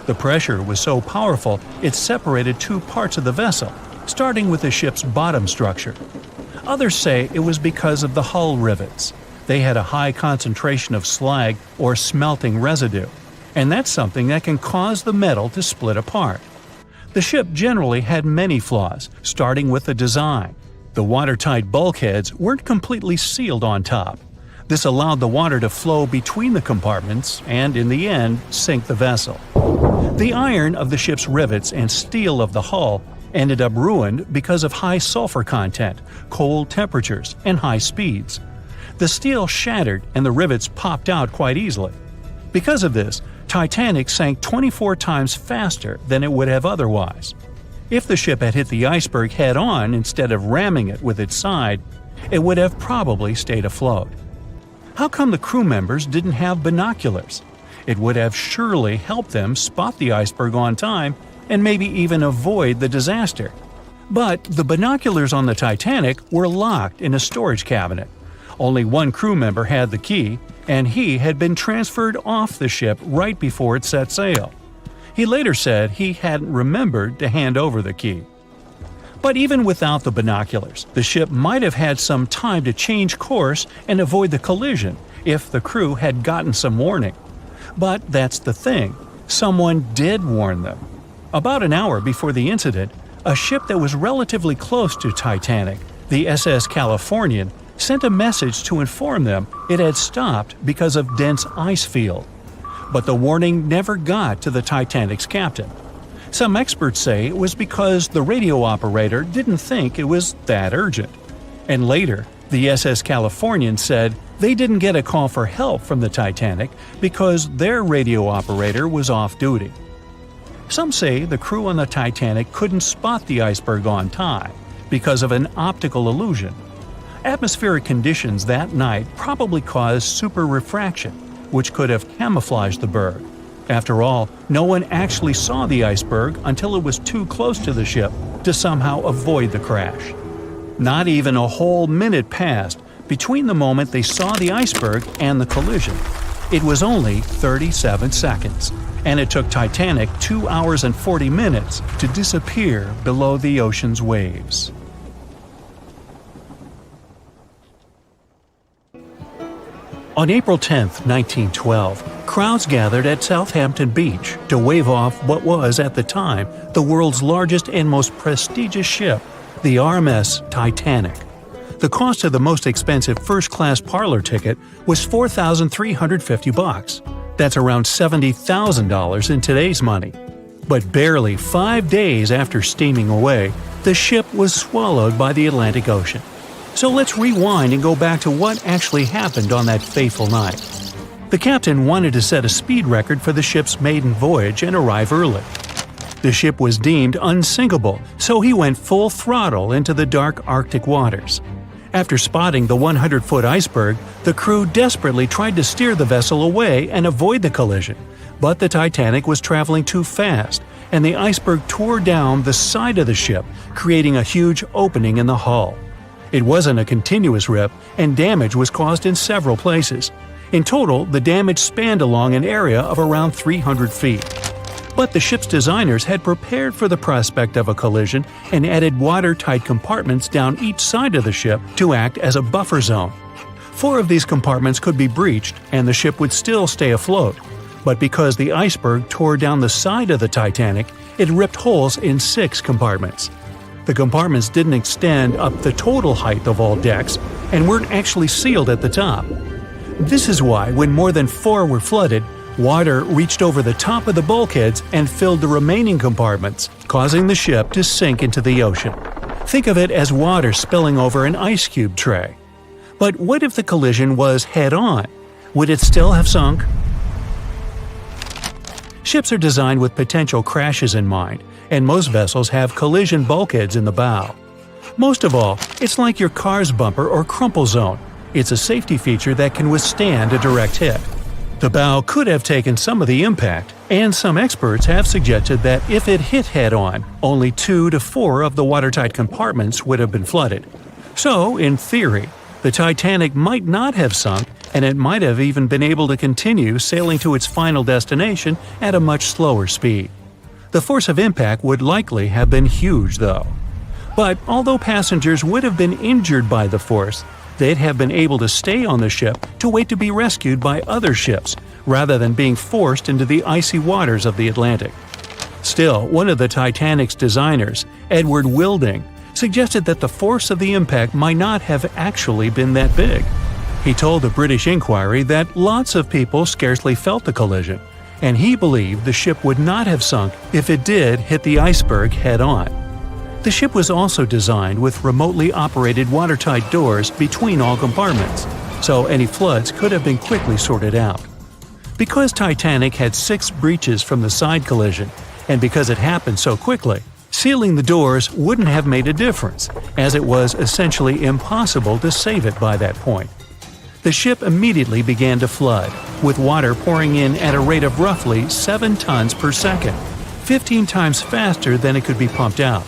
Speaker 3: The pressure was so powerful it separated two parts of the vessel, starting with the ship's bottom structure. Others say it was because of the hull rivets. They had a high concentration of slag or smelting residue, and that's something that can cause the metal to split apart. The ship generally had many flaws, starting with the design. The watertight bulkheads weren't completely sealed on top. This allowed the water to flow between the compartments and, in the end, sink the vessel. The iron of the ship's rivets and steel of the hull ended up ruined because of high sulfur content, cold temperatures, and high speeds. The steel shattered and the rivets popped out quite easily. Because of this, Titanic sank 24 times faster than it would have otherwise. If the ship had hit the iceberg head-on instead of ramming it with its side, it would have probably stayed afloat. How come the crew members didn't have binoculars? It would have surely helped them spot the iceberg on time and maybe even avoid the disaster. But the binoculars on the Titanic were locked in a storage cabinet. Only one crew member had the key, and he had been transferred off the ship right before it set sail. He later said he hadn't remembered to hand over the key. But even without the binoculars, the ship might have had some time to change course and avoid the collision if the crew had gotten some warning. But that's the thing, someone did warn them. About an hour before the incident, a ship that was relatively close to Titanic, the SS Californian, sent a message to inform them it had stopped because of dense ice field. But the warning never got to the Titanic's captain. Some experts say it was because the radio operator didn't think it was that urgent. And later, the SS Californian said they didn't get a call for help from the Titanic because their radio operator was off duty. Some say the crew on the Titanic couldn't spot the iceberg on time because of an optical illusion. Atmospheric conditions that night probably caused super refraction, which could have camouflaged the berg. After all, no one actually saw the iceberg until it was too close to the ship to somehow avoid the crash. Not even a whole minute passed between the moment they saw the iceberg and the collision. It was only 37 seconds, and it took Titanic 2 hours and 40 minutes to disappear below the ocean's waves. On April 10, 1912, crowds gathered at Southampton Beach to wave off what was, at the time, the world's largest and most prestigious ship, the RMS Titanic. The cost of the most expensive first-class parlor ticket was $4,350. That's around $70,000 in today's money. But barely 5 days after steaming away, the ship was swallowed by the Atlantic Ocean. So let's rewind and go back to what actually happened on that fateful night. The captain wanted to set a speed record for the ship's maiden voyage and arrive early. The ship was deemed unsinkable, so he went full throttle into the dark Arctic waters. After spotting the 100-foot iceberg, the crew desperately tried to steer the vessel away and avoid the collision, but the Titanic was traveling too fast, and the iceberg tore down the side of the ship, creating a huge opening in the hull. It wasn't a continuous rip, and damage was caused in several places. In total, the damage spanned along an area of around 300 feet. But the ship's designers had prepared for the prospect of a collision and added watertight compartments down each side of the ship to act as a buffer zone. 4 of these compartments could be breached and the ship would still stay afloat. But because the iceberg tore down the side of the Titanic, it ripped holes in 6 compartments. The compartments didn't extend up the total height of all decks and weren't actually sealed at the top. This is why, when more than 4 were flooded, water reached over the top of the bulkheads and filled the remaining compartments, causing the ship to sink into the ocean. Think of it as water spilling over an ice cube tray. But what if the collision was head-on? Would it still have sunk? Ships are designed with potential crashes in mind, and most vessels have collision bulkheads in the bow. Most of all, it's like your car's bumper or crumple zone. It's a safety feature that can withstand a direct hit. The bow could have taken some of the impact, and some experts have suggested that if it hit head-on, only 2 to 4 of the watertight compartments would have been flooded. So, in theory, the Titanic might not have sunk, and it might have even been able to continue sailing to its final destination at a much slower speed. The force of impact would likely have been huge, though. But although passengers would have been injured by the force, they'd have been able to stay on the ship to wait to be rescued by other ships, rather than being forced into the icy waters of the Atlantic. Still, one of the Titanic's designers, Edward Wilding, suggested that the force of the impact might not have actually been that big. He told the British Inquiry that lots of people scarcely felt the collision, and he believed the ship would not have sunk if it did hit the iceberg head-on. The ship was also designed with remotely operated watertight doors between all compartments, so any floods could have been quickly sorted out. Because Titanic had 6 breaches from the side collision, and because it happened so quickly, sealing the doors wouldn't have made a difference, as it was essentially impossible to save it by that point. The ship immediately began to flood, with water pouring in at a rate of roughly 7 tons per second, 15 times faster than it could be pumped out.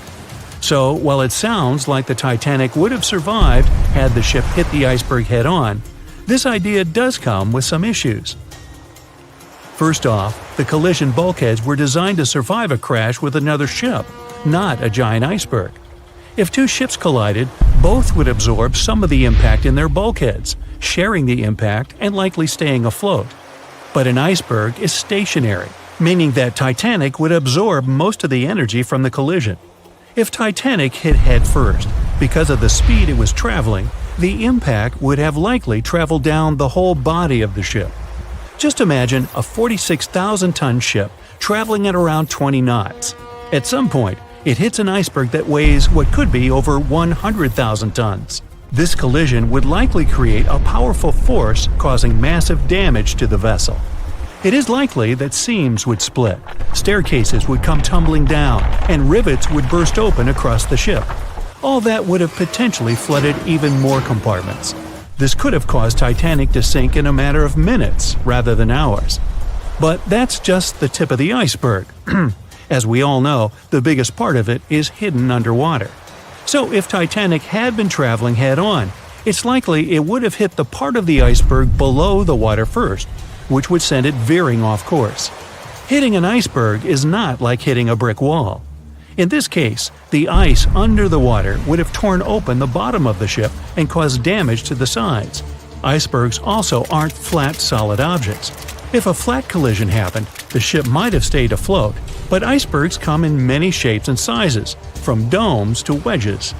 Speaker 3: So, while it sounds like the Titanic would have survived had the ship hit the iceberg head-on, this idea does come with some issues. First off, the collision bulkheads were designed to survive a crash with another ship, not a giant iceberg. If 2 ships collided, both would absorb some of the impact in their bulkheads, sharing the impact and likely staying afloat. But an iceberg is stationary, meaning that Titanic would absorb most of the energy from the collision. If Titanic hit head first, because of the speed it was traveling, the impact would have likely traveled down the whole body of the ship. Just imagine a 46,000-ton ship traveling at around 20 knots. At some point, it hits an iceberg that weighs what could be over 100,000 tons. This collision would likely create a powerful force causing massive damage to the vessel. It is likely that seams would split, staircases would come tumbling down, and rivets would burst open across the ship. All that would have potentially flooded even more compartments. This could have caused Titanic to sink in a matter of minutes rather than hours. But that's just the tip of the iceberg. As we all know, the biggest part of it is hidden underwater. So if Titanic had been traveling head-on, it's likely it would have hit the part of the iceberg below the water first, which would send it veering off course. Hitting an iceberg is not like hitting a brick wall. In this case, the ice under the water would have torn open the bottom of the ship and caused damage to the sides. Icebergs also aren't flat, solid objects. If a flat collision happened, the ship might have stayed afloat, but icebergs come in many shapes and sizes, from domes to wedges.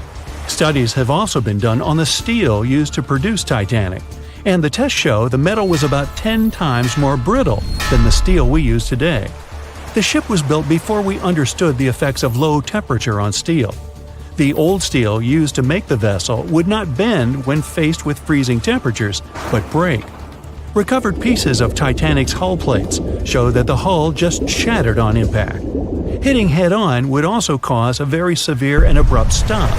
Speaker 3: Studies have also been done on the steel used to produce Titanic, and the tests show the metal was about 10 times more brittle than the steel we use today. The ship was built before we understood the effects of low temperature on steel. The old steel used to make the vessel would not bend when faced with freezing temperatures, but break. Recovered pieces of Titanic's hull plates show that the hull just shattered on impact. Hitting head-on would also cause a very severe and abrupt stop,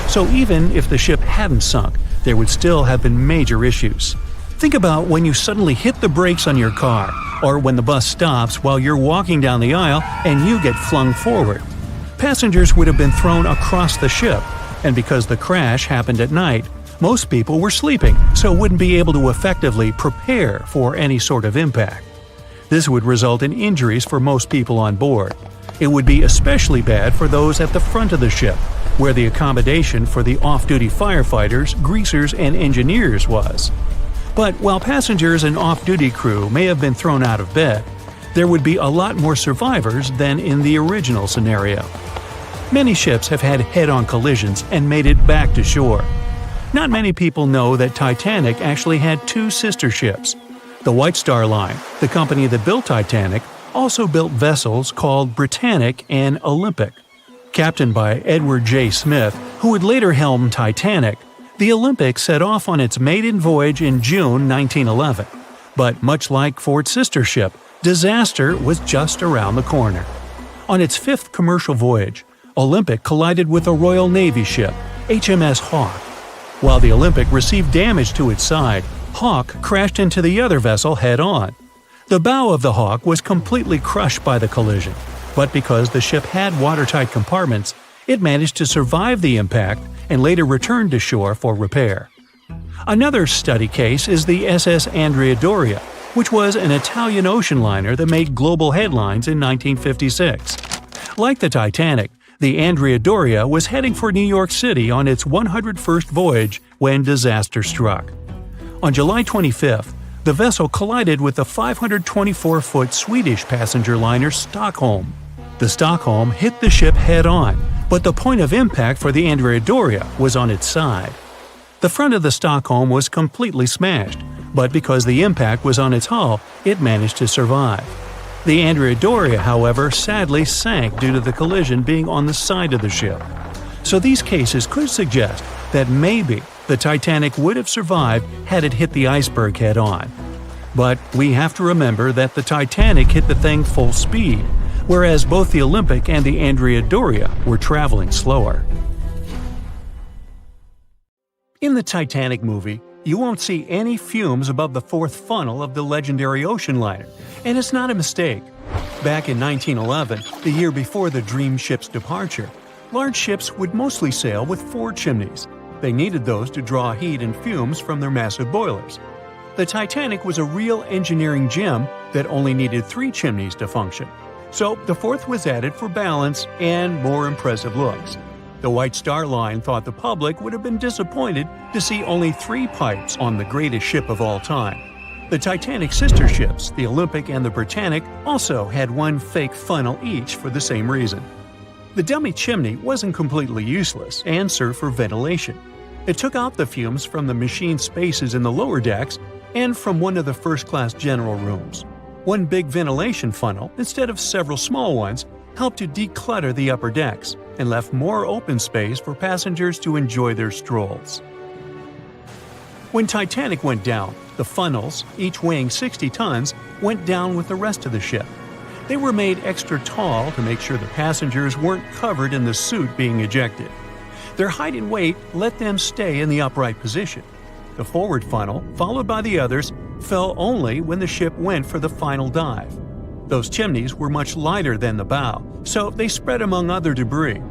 Speaker 3: so even if the ship hadn't sunk, there would still have been major issues. Think about when you suddenly hit the brakes on your car, or when the bus stops while you're walking down the aisle and you get flung forward. Passengers would have been thrown across the ship, and because the crash happened at night, most people were sleeping, so wouldn't be able to effectively prepare for any sort of impact. This would result in injuries for most people on board. It would be especially bad for those at the front of the ship, where the accommodation for the off-duty firefighters, greasers, and engineers was. But while passengers and off-duty crew may have been thrown out of bed, there would be a lot more survivors than in the original scenario. Many ships have had head-on collisions and made it back to shore. Not many people know that Titanic actually had two sister ships. The White Star Line, the company that built Titanic, also built vessels called Britannic and Olympic. Captained by Edward J. Smith, who would later helm Titanic, the Olympic set off on its maiden voyage in June 1911. But much like Ford's sister ship, disaster was just around the corner. On its fifth commercial voyage, Olympic collided with a Royal Navy ship, HMS Hawke. While the Olympic received damage to its side, Hawke crashed into the other vessel head-on. The bow of the Hawke was completely crushed by the collision, but because the ship had watertight compartments, it managed to survive the impact and later returned to shore for repair. Another study case is the SS Andrea Doria, which was an Italian ocean liner that made global headlines in 1956. Like the Titanic, the Andrea Doria was heading for New York City on its 101st voyage when disaster struck. On July 25th, the vessel collided with the 524-foot Swedish passenger liner Stockholm. The Stockholm hit the ship head-on, but the point of impact for the Andrea Doria was on its side. The front of the Stockholm was completely smashed, but because the impact was on its hull, it managed to survive. The Andrea Doria, however, sadly sank due to the collision being on the side of the ship. So these cases could suggest that maybe the Titanic would have survived had it hit the iceberg head-on. But we have to remember that the Titanic hit the thing full speed, whereas both the Olympic and the Andrea Doria were traveling slower. In the Titanic movie, you won't see any fumes above the fourth funnel of the legendary ocean liner, and it's not a mistake. Back in 1911, the year before the Dream ship's departure, large ships would mostly sail with 4 chimneys. They needed those to draw heat and fumes from their massive boilers. The Titanic was a real engineering gem that only needed 3 chimneys to function. So the fourth was added for balance and more impressive looks. The White Star Line thought the public would have been disappointed to see only 3 pipes on the greatest ship of all time. The Titanic's sister ships, the Olympic and the Britannic, also had 1 fake funnel each for the same reason. The dummy chimney wasn't completely useless and served for ventilation. It took out the fumes from the machine spaces in the lower decks and from one of the first-class general rooms. 1 big ventilation funnel, instead of several small ones, helped to declutter the upper decks and left more open space for passengers to enjoy their strolls. When Titanic went down, the funnels, each weighing 60 tons, went down with the rest of the ship. They were made extra tall to make sure the passengers weren't covered in the soot being ejected. Their height and weight let them stay in the upright position. The forward funnel, followed by the others, fell only when the ship went for the final dive. Those chimneys were much lighter than the bow, so they spread among other debris.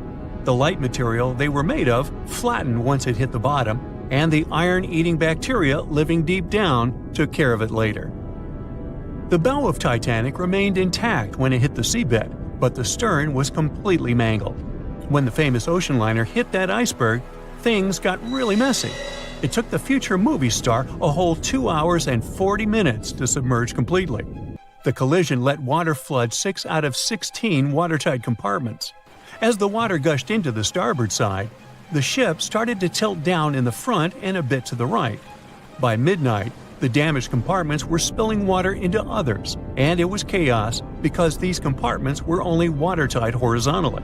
Speaker 3: The light material they were made of flattened once it hit the bottom, and the iron-eating bacteria living deep down took care of it later. The bow of Titanic remained intact when it hit the seabed, but the stern was completely mangled. When the famous ocean liner hit that iceberg, things got really messy. It took the future movie star a whole 2 hours and 40 minutes to submerge completely. The collision let water flood 6 out of 16 watertight compartments. As the water gushed into the starboard side, the ship started to tilt down in the front and a bit to the right. By midnight, the damaged compartments were spilling water into others, and it was chaos because these compartments were only watertight horizontally.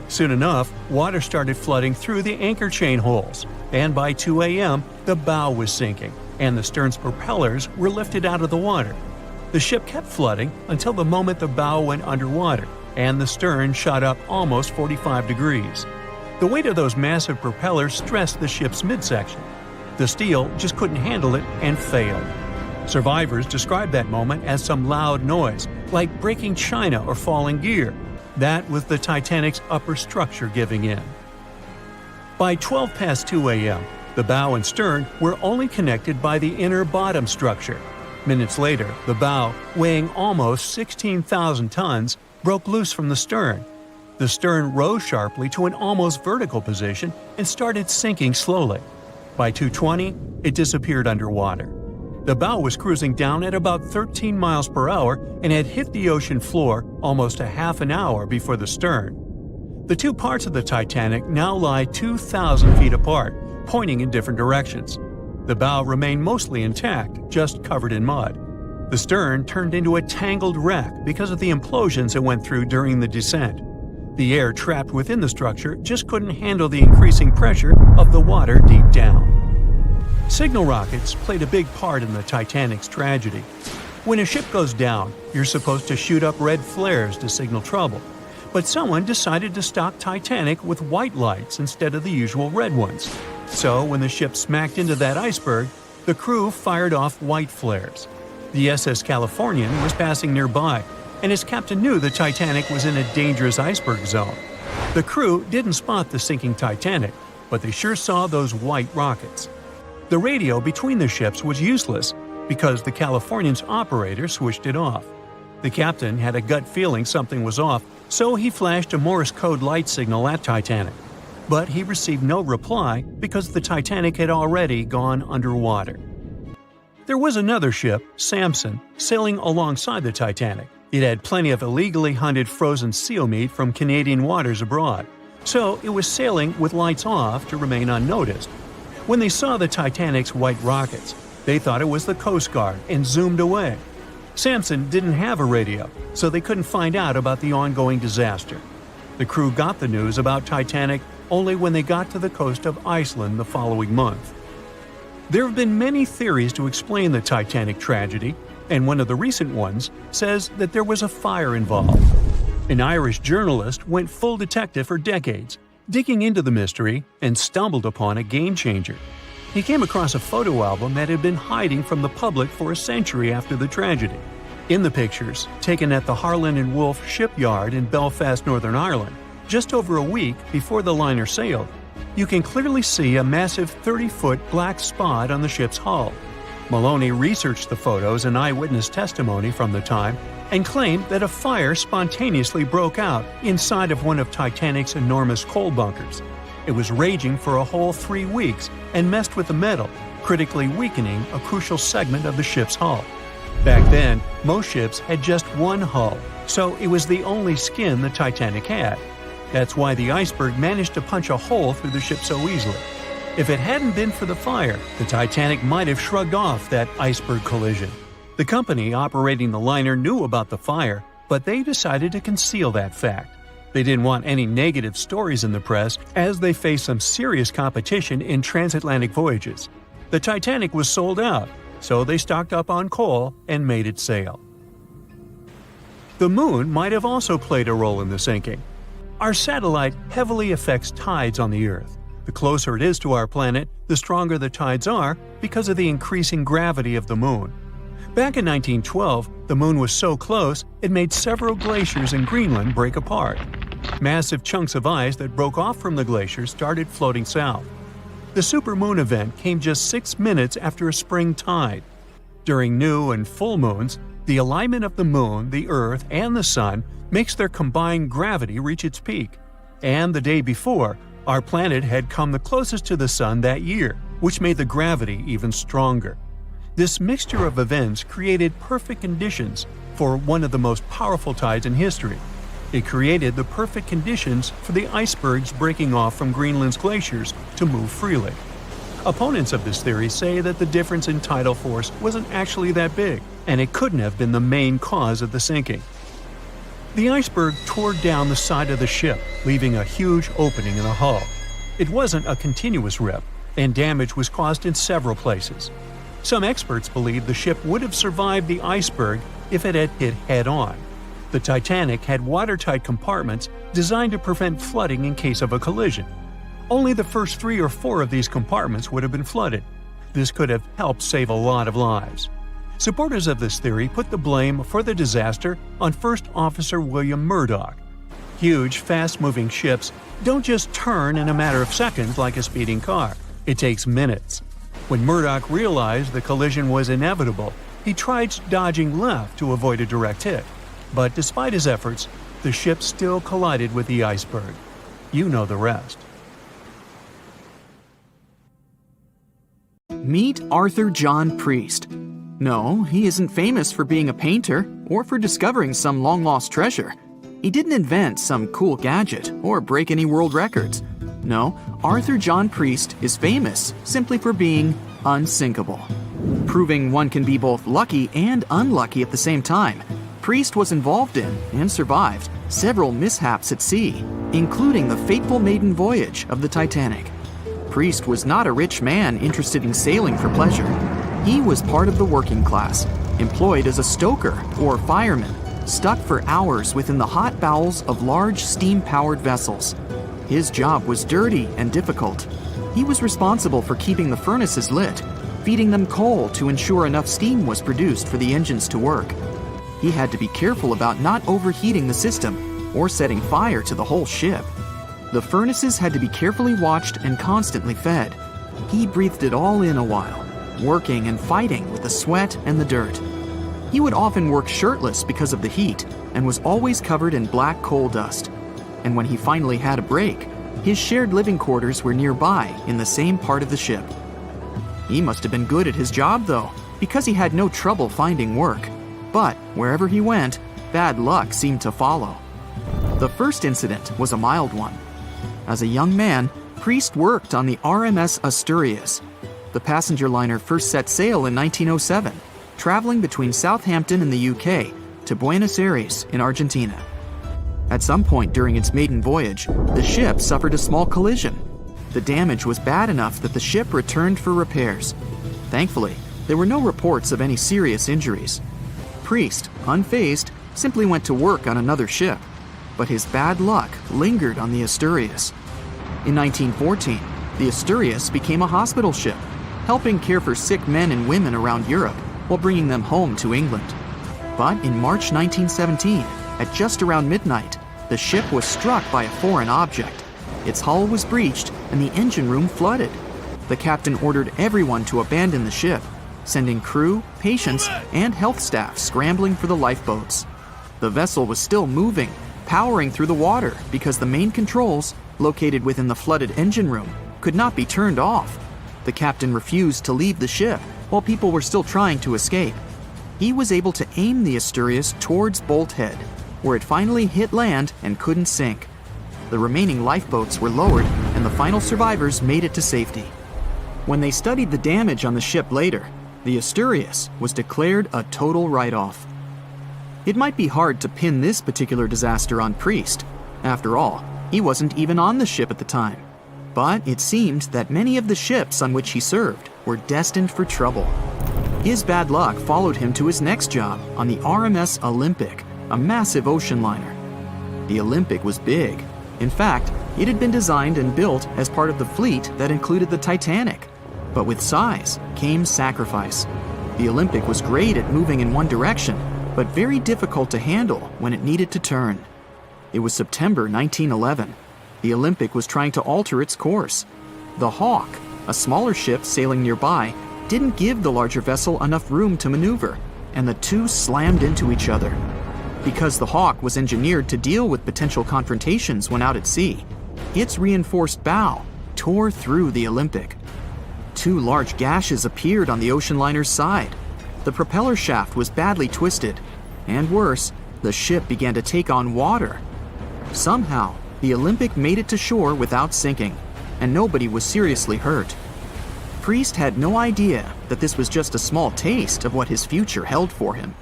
Speaker 3: Soon enough, water started flooding through the anchor chain holes, and by 2 a.m., the bow was sinking, and the stern's propellers were lifted out of the water. The ship kept flooding until the moment the bow went underwater, and the stern shot up almost 45 degrees. The weight of those massive propellers stressed the ship's midsection. The steel just couldn't handle it and failed. Survivors described that moment as some loud noise, like breaking china or falling gear. That was the Titanic's upper structure giving in. By 12 past 2 a.m., the bow and stern were only connected by the inner bottom structure. Minutes later, the bow, weighing almost 16,000 tons, broke loose from the stern. The stern rose sharply to an almost vertical position and started sinking slowly. By 2:20, it disappeared underwater. The bow was cruising down at about 13 miles per hour and had hit the ocean floor almost a half an hour before the stern. The two parts of the Titanic now lie 2,000 feet apart, pointing in different directions. The bow remained mostly intact, just covered in mud. The stern turned into a tangled wreck because of the implosions it went through during the descent. The air trapped within the structure just couldn't handle the increasing pressure of the water deep down. Signal rockets played a big part in the Titanic's tragedy. When a ship goes down, you're supposed to shoot up red flares to signal trouble. But someone decided to stock Titanic with white lights instead of the usual red ones. So when the ship smacked into that iceberg, the crew fired off white flares. The SS Californian was passing nearby, and his captain knew the Titanic was in a dangerous iceberg zone. The crew didn't spot the sinking Titanic, but they sure saw those white rockets. The radio between the ships was useless because the Californian's operator switched it off. The captain had a gut feeling something was off, so he flashed a Morse code light signal at Titanic. But he received no reply because the Titanic had already gone underwater. There was another ship, Samson, sailing alongside the Titanic. It had plenty of illegally hunted frozen seal meat from Canadian waters abroad, so it was sailing with lights off to remain unnoticed. When they saw the Titanic's white rockets, they thought it was the Coast Guard and zoomed away. Samson didn't have a radio, so they couldn't find out about the ongoing disaster. The crew got the news about Titanic only when they got to the coast of Iceland the following month. There have been many theories to explain the Titanic tragedy, and one of the recent ones says that there was a fire involved. An Irish journalist went full detective for decades, digging into the mystery, and stumbled upon a game-changer. He came across a photo album that had been hiding from the public for a century after the tragedy. In the pictures, taken at the Harland and Wolff shipyard in Belfast, Northern Ireland, just over a week before the liner sailed, you can clearly see a massive 30-foot black spot on the ship's hull. Maloney researched the photos and eyewitness testimony from the time and claimed that a fire spontaneously broke out inside of one of Titanic's enormous coal bunkers. It was raging for a whole 3 weeks and messed with the metal, critically weakening a crucial segment of the ship's hull. Back then, most ships had just one hull, so it was the only skin the Titanic had. That's why the Iceberg managed to punch a hole through the ship so easily. If it hadn't been for the fire, the Titanic might have shrugged off that iceberg collision. The company operating the liner knew about the fire, but they decided to conceal that fact. They didn't want any negative stories in the press as they faced some serious competition in transatlantic voyages. The Titanic was sold out, so they stocked up on coal and made it sail. The moon might have also played a role in the sinking. Our satellite heavily affects tides on the Earth. The closer it is to our planet, the stronger the tides are because of the increasing gravity of the moon. Back in 1912, the moon was so close it made several glaciers in Greenland break apart. Massive chunks of ice that broke off from the glacier started floating south. The supermoon event came just 6 minutes after a spring tide. During new and full moons, the alignment of the moon, the Earth, and the Sun makes their combined gravity reach its peak. And the day before, our planet had come the closest to the Sun that year, which made the gravity even stronger. This mixture of events created perfect conditions for one of the most powerful tides in history. It created the perfect conditions for the icebergs breaking off from Greenland's glaciers to move freely. Opponents of this theory say that the difference in tidal force wasn't actually that big, and it couldn't have been the main cause of the sinking. The iceberg tore down the side of the ship, leaving a huge opening in the hull. It wasn't a continuous rip, and damage was caused in several places. Some experts believe the ship would have survived the iceberg if it had hit head-on. The Titanic had watertight compartments designed to prevent flooding in case of a collision. Only the first 3 or 4 of these compartments would have been flooded. This could have helped save a lot of lives. Supporters of this theory put the blame for the disaster on First Officer William Murdoch. Huge, fast-moving ships don't just turn in a matter of seconds like a speeding car. It takes minutes. When Murdoch realized the collision was inevitable, he tried dodging left to avoid a direct hit. But despite his efforts, the ship still collided with the iceberg. You know the rest.
Speaker 1: Meet Arthur John Priest. No, he isn't famous for being a painter or for discovering some long-lost treasure. He didn't invent some cool gadget or break any world records. No, Arthur John Priest is famous simply for being unsinkable. Proving one can be both lucky and unlucky at the same time, Priest was involved in and survived several mishaps at sea, including the fateful maiden voyage of the Titanic. Priest was not a rich man interested in sailing for pleasure. He was part of the working class, employed as a stoker or fireman, stuck for hours within the hot bowels of large steam-powered vessels. His job was dirty and difficult. He was responsible for keeping the furnaces lit, feeding them coal to ensure enough steam was produced for the engines to work. He had to be careful about not overheating the system or setting fire to the whole ship. The furnaces had to be carefully watched and constantly fed. He breathed it all in a while, working and fighting with the sweat and the dirt. He would often work shirtless because of the heat and was always covered in black coal dust. And when he finally had a break, his shared living quarters were nearby in the same part of the ship. He must have been good at his job though, because he had no trouble finding work. But wherever he went, bad luck seemed to follow. The first incident was a mild one. As a young man, Priest worked on the RMS Asturias. The passenger liner first set sail in 1907, traveling between Southampton in the UK to Buenos Aires in Argentina. At some point during its maiden voyage, the ship suffered a small collision. The damage was bad enough that the ship returned for repairs. Thankfully, there were no reports of any serious injuries. Priest, unfazed, simply went to work on another ship, but his bad luck lingered on the Asturias. In 1914, the Asturias became a hospital ship, helping care for sick men and women around Europe while bringing them home to England. But in March 1917, at just around midnight, the ship was struck by a foreign object. Its hull was breached and the engine room flooded. The captain ordered everyone to abandon the ship, sending crew, patients, and health staff scrambling for the lifeboats. The vessel was still moving, powering through the water because the main controls, located within the flooded engine room, could not be turned off. The captain refused to leave the ship while people were still trying to escape. He was able to aim the Asturias towards Bolt Head, where it finally hit land and couldn't sink. The remaining lifeboats were lowered and the final survivors made it to safety. When they studied the damage on the ship later, the Asturias was declared a total write-off. It might be hard to pin this particular disaster on Priest. After all, he wasn't even on the ship at the time. But it seemed that many of the ships on which he served were destined for trouble. His bad luck followed him to his next job on the RMS Olympic, a massive ocean liner. The Olympic was big. In fact, it had been designed and built as part of the fleet that included the Titanic. But with size came sacrifice. The Olympic was great at moving in one direction, but very difficult to handle when it needed to turn. It was September 1911. The Olympic was trying to alter its course. The Hawk, a smaller ship sailing nearby, didn't give the larger vessel enough room to maneuver, and the two slammed into each other. Because the Hawk was engineered to deal with potential confrontations when out at sea, its reinforced bow tore through the Olympic. Two large gashes appeared on the ocean liner's side. The propeller shaft was badly twisted, and worse, the ship began to take on water. Somehow, the Olympic made it to shore without sinking, and nobody was seriously hurt. Priest had no idea that this was just a small taste of what his future held for him.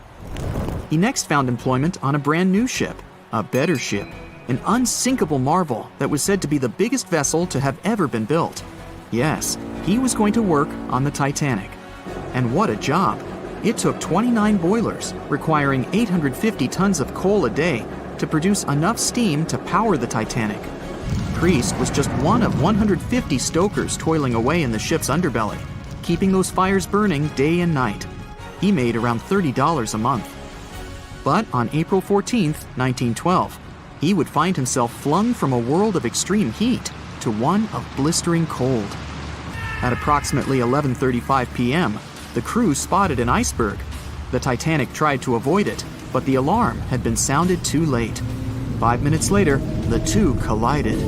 Speaker 1: He next found employment on a brand new ship, a better ship, an unsinkable marvel that was said to be the biggest vessel to have ever been built. Yes, he was going to work on the Titanic. And what a job! It took 29 boilers, requiring 850 tons of coal a day to produce enough steam to power the Titanic. Priest was just one of 150 stokers toiling away in the ship's underbelly, keeping those fires burning day and night. He made around $30 a month. But on April 14, 1912, he would find himself flung from a world of extreme heat to one of blistering cold. At approximately 11:35 p.m., the crew spotted an iceberg. The Titanic tried to avoid it, but the alarm had been sounded too late. 5 minutes later, the two collided.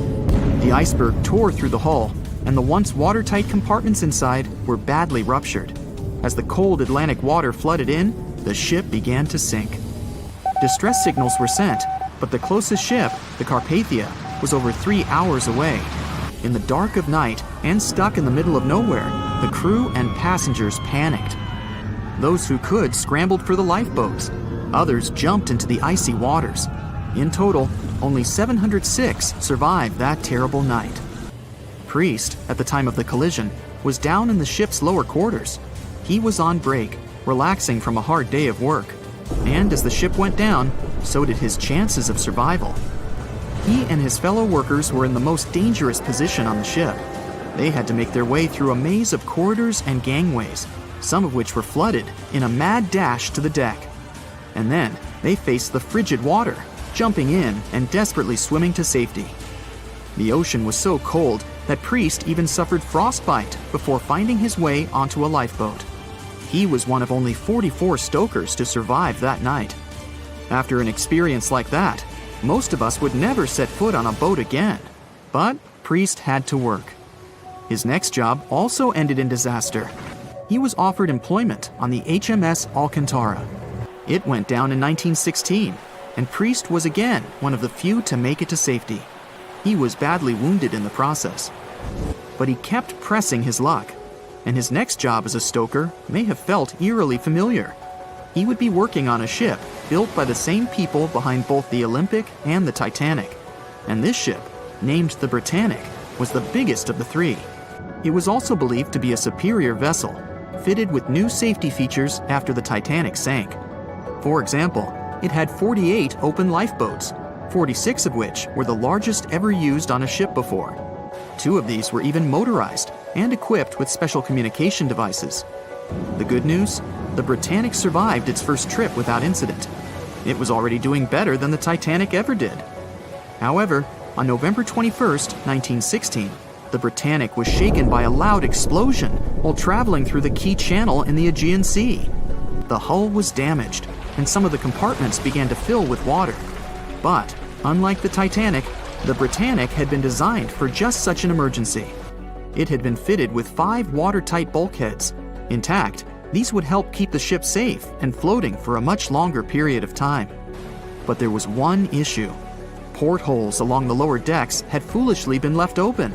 Speaker 1: The iceberg tore through the hull, and the once watertight compartments inside were badly ruptured. As the cold Atlantic water flooded in, the ship began to sink. Distress signals were sent, but the closest ship, the Carpathia, was over 3 hours away. In the dark of night and stuck in the middle of nowhere, the crew and passengers panicked. Those who could scrambled for the lifeboats. Others jumped into the icy waters. In total, only 706 survived that terrible night. Priest, at the time of the collision, was down in the ship's lower quarters. He was on break, relaxing from a hard day of work. And as the ship went down, so did his chances of survival. He and his fellow workers were in the most dangerous position on the ship. They had to make their way through a maze of corridors and gangways, some of which were flooded, in a mad dash to the deck. And then they faced the frigid water, jumping in and desperately swimming to safety. The ocean was so cold that Priest even suffered frostbite before finding his way onto a lifeboat. He was one of only 44 stokers to survive that night. After an experience like that, most of us would never set foot on a boat again. But Priest had to work. His next job also ended in disaster. He was offered employment on the HMS Alcantara. It went down in 1916, and Priest was again one of the few to make it to safety. He was badly wounded in the process. But he kept pressing his luck, and his next job as a stoker may have felt eerily familiar. He would be working on a ship built by the same people behind both the Olympic and the Titanic. And this ship, named the Britannic, was the biggest of the three. It was also believed to be a superior vessel, fitted with new safety features after the Titanic sank. For example, it had 48 open lifeboats, 46 of which were the largest ever used on a ship before. 2 of these were even motorized and equipped with special communication devices. The good news? The Britannic survived its first trip without incident. It was already doing better than the Titanic ever did. However, on November 21st, 1916, the Britannic was shaken by a loud explosion while traveling through the key channel in the Aegean Sea. The hull was damaged, and some of the compartments began to fill with water. But, unlike the Titanic, the Britannic had been designed for just such an emergency. It had been fitted with 5 watertight bulkheads. Intact, these would help keep the ship safe and floating for a much longer period of time. But there was one issue. Portholes along the lower decks had foolishly been left open.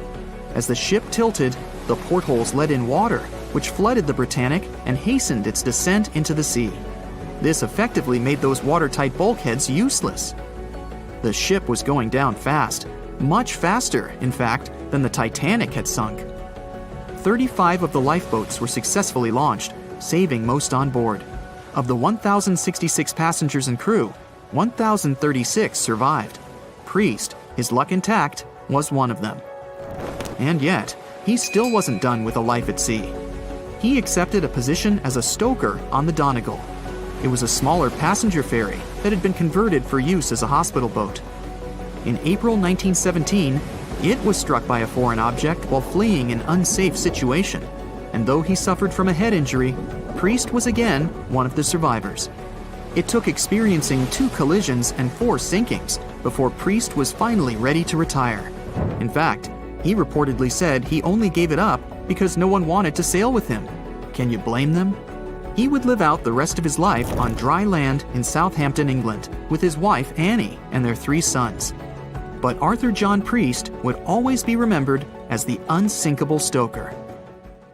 Speaker 1: As the ship tilted, the portholes let in water, which flooded the Britannic and hastened its descent into the sea. This effectively made those watertight bulkheads useless. The ship was going down fast, much faster, in fact, than the Titanic had sunk. 35 of the lifeboats were successfully launched, saving most on board. Of the 1,066 passengers and crew, 1,036 survived. Priest, his luck intact, was one of them. And yet, he still wasn't done with a life at sea. He accepted a position as a stoker on the Donegal. It was a smaller passenger ferry that had been converted for use as a hospital boat. In April 1917, it was struck by a foreign object while fleeing an unsafe situation, and though he suffered from a head injury, Priest was again one of the survivors. It took experiencing 2 collisions and 4 sinkings before Priest was finally ready to retire. In fact, he reportedly said he only gave it up because no one wanted to sail with him. Can you blame them? He would live out the rest of his life on dry land in Southampton, England, with his wife Annie and their 3 sons. But Arthur John Priest would always be remembered as the unsinkable stoker.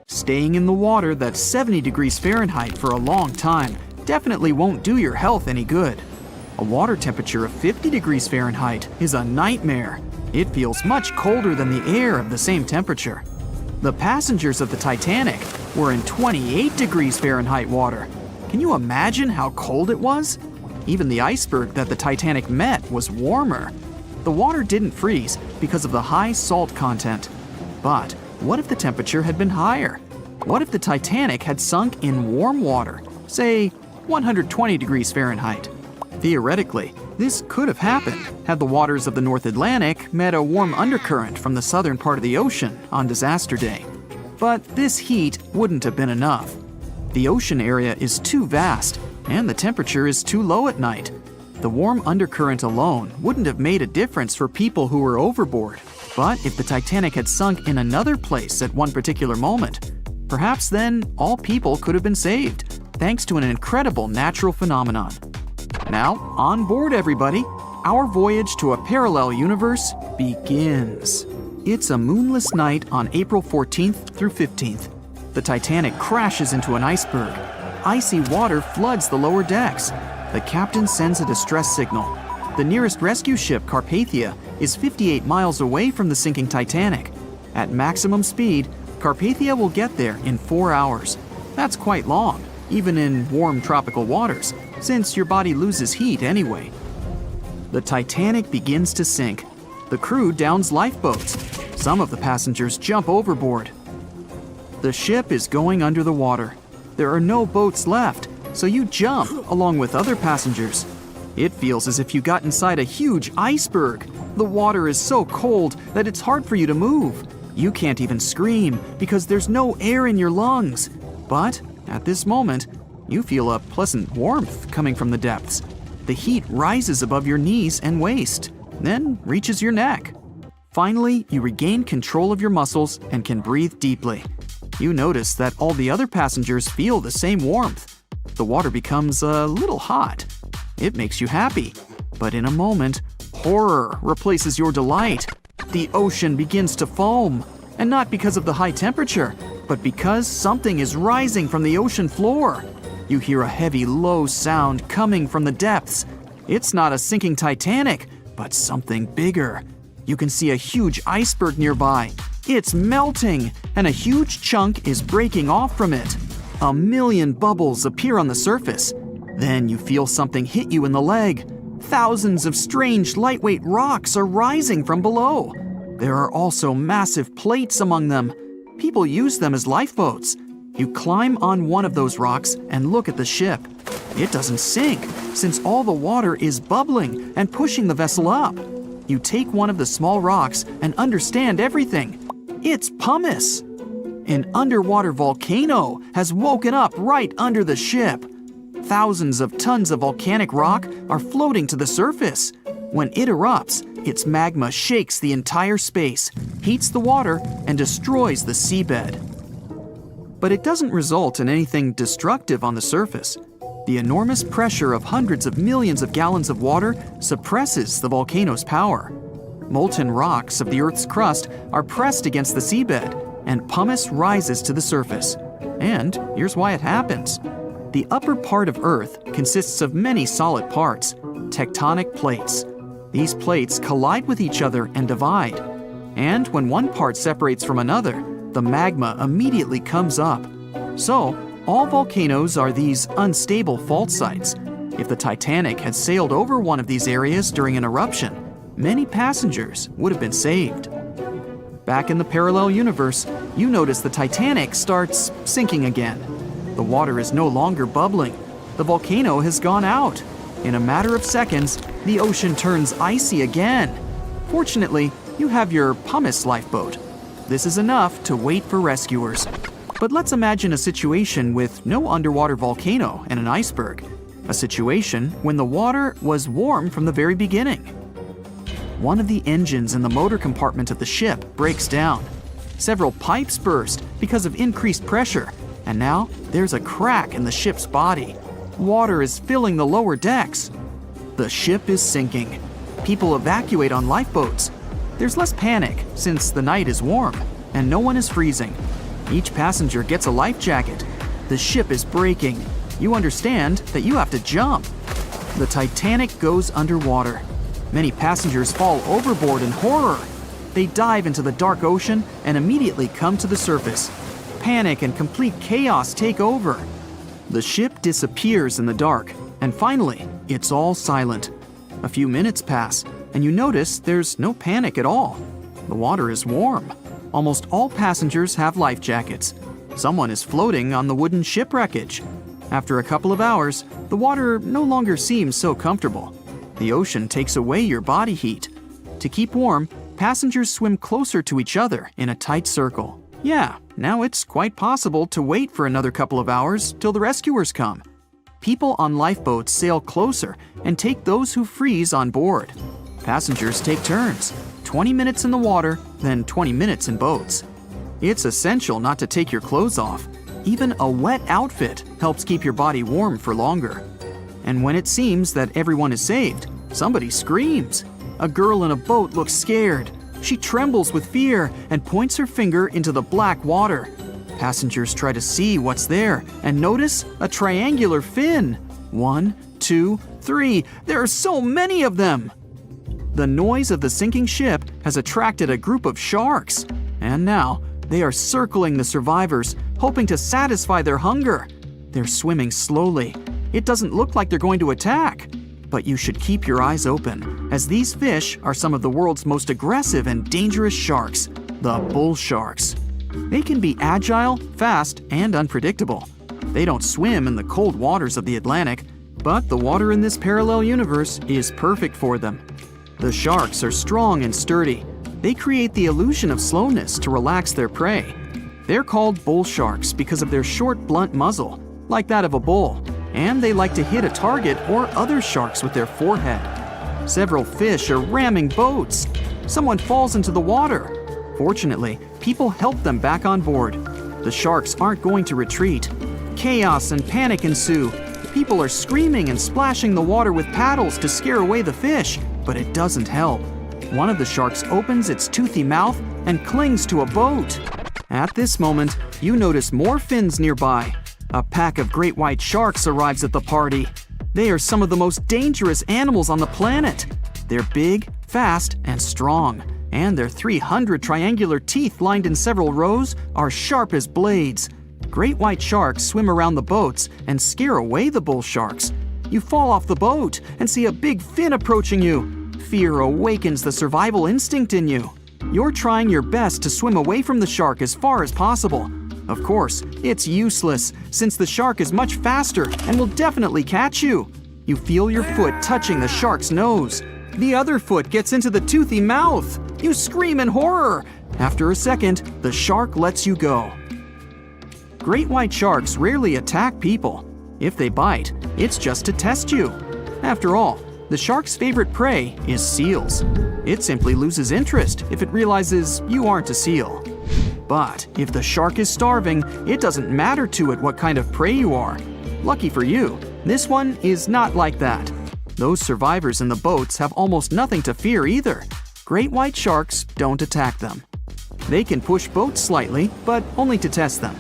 Speaker 1: Staying in the water that's 70 degrees Fahrenheit for a long time definitely won't do your health any good. A water temperature of 50 degrees Fahrenheit is a nightmare. It feels much colder than the air of the same temperature. The passengers of the Titanic were in 28 degrees Fahrenheit water. Can you imagine how cold it was? Even the iceberg that the Titanic met was warmer. The water didn't freeze because of the high salt content. But what if the temperature had been higher? What if the Titanic had sunk in warm water, say 120 degrees Fahrenheit? Theoretically, this could have happened had the waters of the North Atlantic met a warm undercurrent from the southern part of the ocean on disaster day. But this heat wouldn't have been enough. The ocean area is too vast, and the temperature is too low at night. The warm undercurrent alone wouldn't have made a difference for people who were overboard. But if the Titanic had sunk in another place at one particular moment, perhaps then all people could have been saved, thanks to an incredible natural phenomenon. Now, on board everybody, our voyage to a parallel universe begins. It's a moonless night on April 14th through 15th. The Titanic crashes into an iceberg. Icy water floods the lower decks. The captain sends a distress signal. The nearest rescue ship, Carpathia, is 58 miles away from the sinking Titanic. At maximum speed, Carpathia will get there in 4 hours. That's quite long, even in warm tropical waters, since your body loses heat anyway. The Titanic begins to sink. The crew downs lifeboats. Some of the passengers jump overboard. The ship is going under the water. There are no boats left, so you jump along with other passengers. It feels as if you got inside a huge iceberg. The water is so cold that it's hard for you to move. You can't even scream because there's no air in your lungs. But at this moment, you feel a pleasant warmth coming from the depths. The heat rises above your knees and waist, then reaches your neck. Finally, you regain control of your muscles and can breathe deeply. You notice that all the other passengers feel the same warmth. The water becomes a little hot. It makes you happy. But in a moment, horror replaces your delight. The ocean begins to foam. And not because of the high temperature, but because something is rising from the ocean floor. You hear a heavy, low sound coming from the depths. It's not a sinking Titanic, but something bigger. You can see a huge iceberg nearby. It's melting, and a huge chunk is breaking off from it. 1,000,000 bubbles appear on the surface. Then you feel something hit you in the leg. Thousands of strange lightweight rocks are rising from below. There are also massive plates among them. People use them as lifeboats. You climb on one of those rocks and look at the ship. It doesn't sink, since all the water is bubbling and pushing the vessel up. You take one of the small rocks and understand everything. It's pumice. An underwater volcano has woken up right under the ship. Thousands of tons of volcanic rock are floating to the surface. When it erupts, its magma shakes the entire space, heats the water, and destroys the seabed. But it doesn't result in anything destructive on the surface. The enormous pressure of hundreds of millions of gallons of water suppresses the volcano's power. Molten rocks of the Earth's crust are pressed against the seabed, and pumice rises to the surface. And here's why it happens. The upper part of Earth consists of many solid parts, tectonic plates. These plates collide with each other and divide. And when one part separates from another, the magma immediately comes up. So, all volcanoes are these unstable fault sites. If the Titanic had sailed over one of these areas during an eruption, many passengers would have been saved. Back in the parallel universe, you notice the Titanic starts sinking again. The water is no longer bubbling. The volcano has gone out. In a matter of seconds, the ocean turns icy again. Fortunately, you have your pumice lifeboat. This is enough to wait for rescuers. But let's imagine a situation with no underwater volcano and an iceberg. A situation when the water was warm from the very beginning. One of the engines in the motor compartment of the ship breaks down. Several pipes burst because of increased pressure, and now there's a crack in the ship's body. Water is filling the lower decks. The ship is sinking. People evacuate on lifeboats. There's less panic since the night is warm and no one is freezing. Each passenger gets a life jacket. The ship is breaking. You understand that you have to jump. The Titanic goes underwater. Many passengers fall overboard in horror. They dive into the dark ocean and immediately come to the surface. Panic and complete chaos take over. The ship disappears in the dark, and finally, it's all silent. A few minutes pass, and you notice there's no panic at all. The water is warm. Almost all passengers have life jackets. Someone is floating on the wooden ship wreckage. After a couple of hours, the water no longer seems so comfortable. The ocean takes away your body heat. To keep warm, passengers swim closer to each other in a tight circle. Yeah, now it's quite possible to wait for another couple of hours till the rescuers come. People on lifeboats sail closer and take those who freeze on board. Passengers take turns, 20 minutes in the water, then 20 minutes in boats. It's essential not to take your clothes off. Even a wet outfit helps keep your body warm for longer. And when it seems that everyone is saved, somebody screams. A girl in a boat looks scared. She trembles with fear and points her finger into the black water. Passengers try to see what's there and notice a triangular fin. 1, 2, 3. There are so many of them! The noise of the sinking ship has attracted a group of sharks. And now, they are circling the survivors, hoping to satisfy their hunger. They're swimming slowly. It doesn't look like they're going to attack. But you should keep your eyes open, as these fish are some of the world's most aggressive and dangerous sharks, the bull sharks. They can be agile, fast, and unpredictable. They don't swim in the cold waters of the Atlantic, but the water in this parallel universe is perfect for them. The sharks are strong and sturdy. They create the illusion of slowness to relax their prey. They're called bull sharks because of their short, blunt muzzle, like that of a bull, and they like to hit a target or other sharks with their forehead. Several fish are ramming boats. Someone falls into the water. Fortunately, people help them back on board. The sharks aren't going to retreat. Chaos and panic ensue. People are screaming and splashing the water with paddles to scare away the fish, but it doesn't help. One of the sharks opens its toothy mouth and clings to a boat. At this moment, you notice more fins nearby. A pack of great white sharks arrives at the party. They are some of the most dangerous animals on the planet. They're big, fast, and strong, and their 300 triangular teeth lined in several rows are sharp as blades. Great white sharks swim around the boats and scare away the bull sharks. You fall off the boat and see a big fin approaching you. Fear awakens the survival instinct in you. You're trying your best to swim away from the shark as far as possible. Of course, it's useless, since the shark is much faster and will definitely catch you. You feel your foot touching the shark's nose. The other foot gets into the toothy mouth. You scream in horror. After a second, the shark lets you go. Great white sharks rarely attack people. If they bite, it's just to test you. After all, the shark's favorite prey is seals. It simply loses interest if it realizes you aren't a seal. But if the shark is starving, it doesn't matter to it what kind of prey you are. Lucky for you, this one is not like that. Those survivors in the boats have almost nothing to fear either. Great white sharks don't attack them. They can push boats slightly, but only to test them.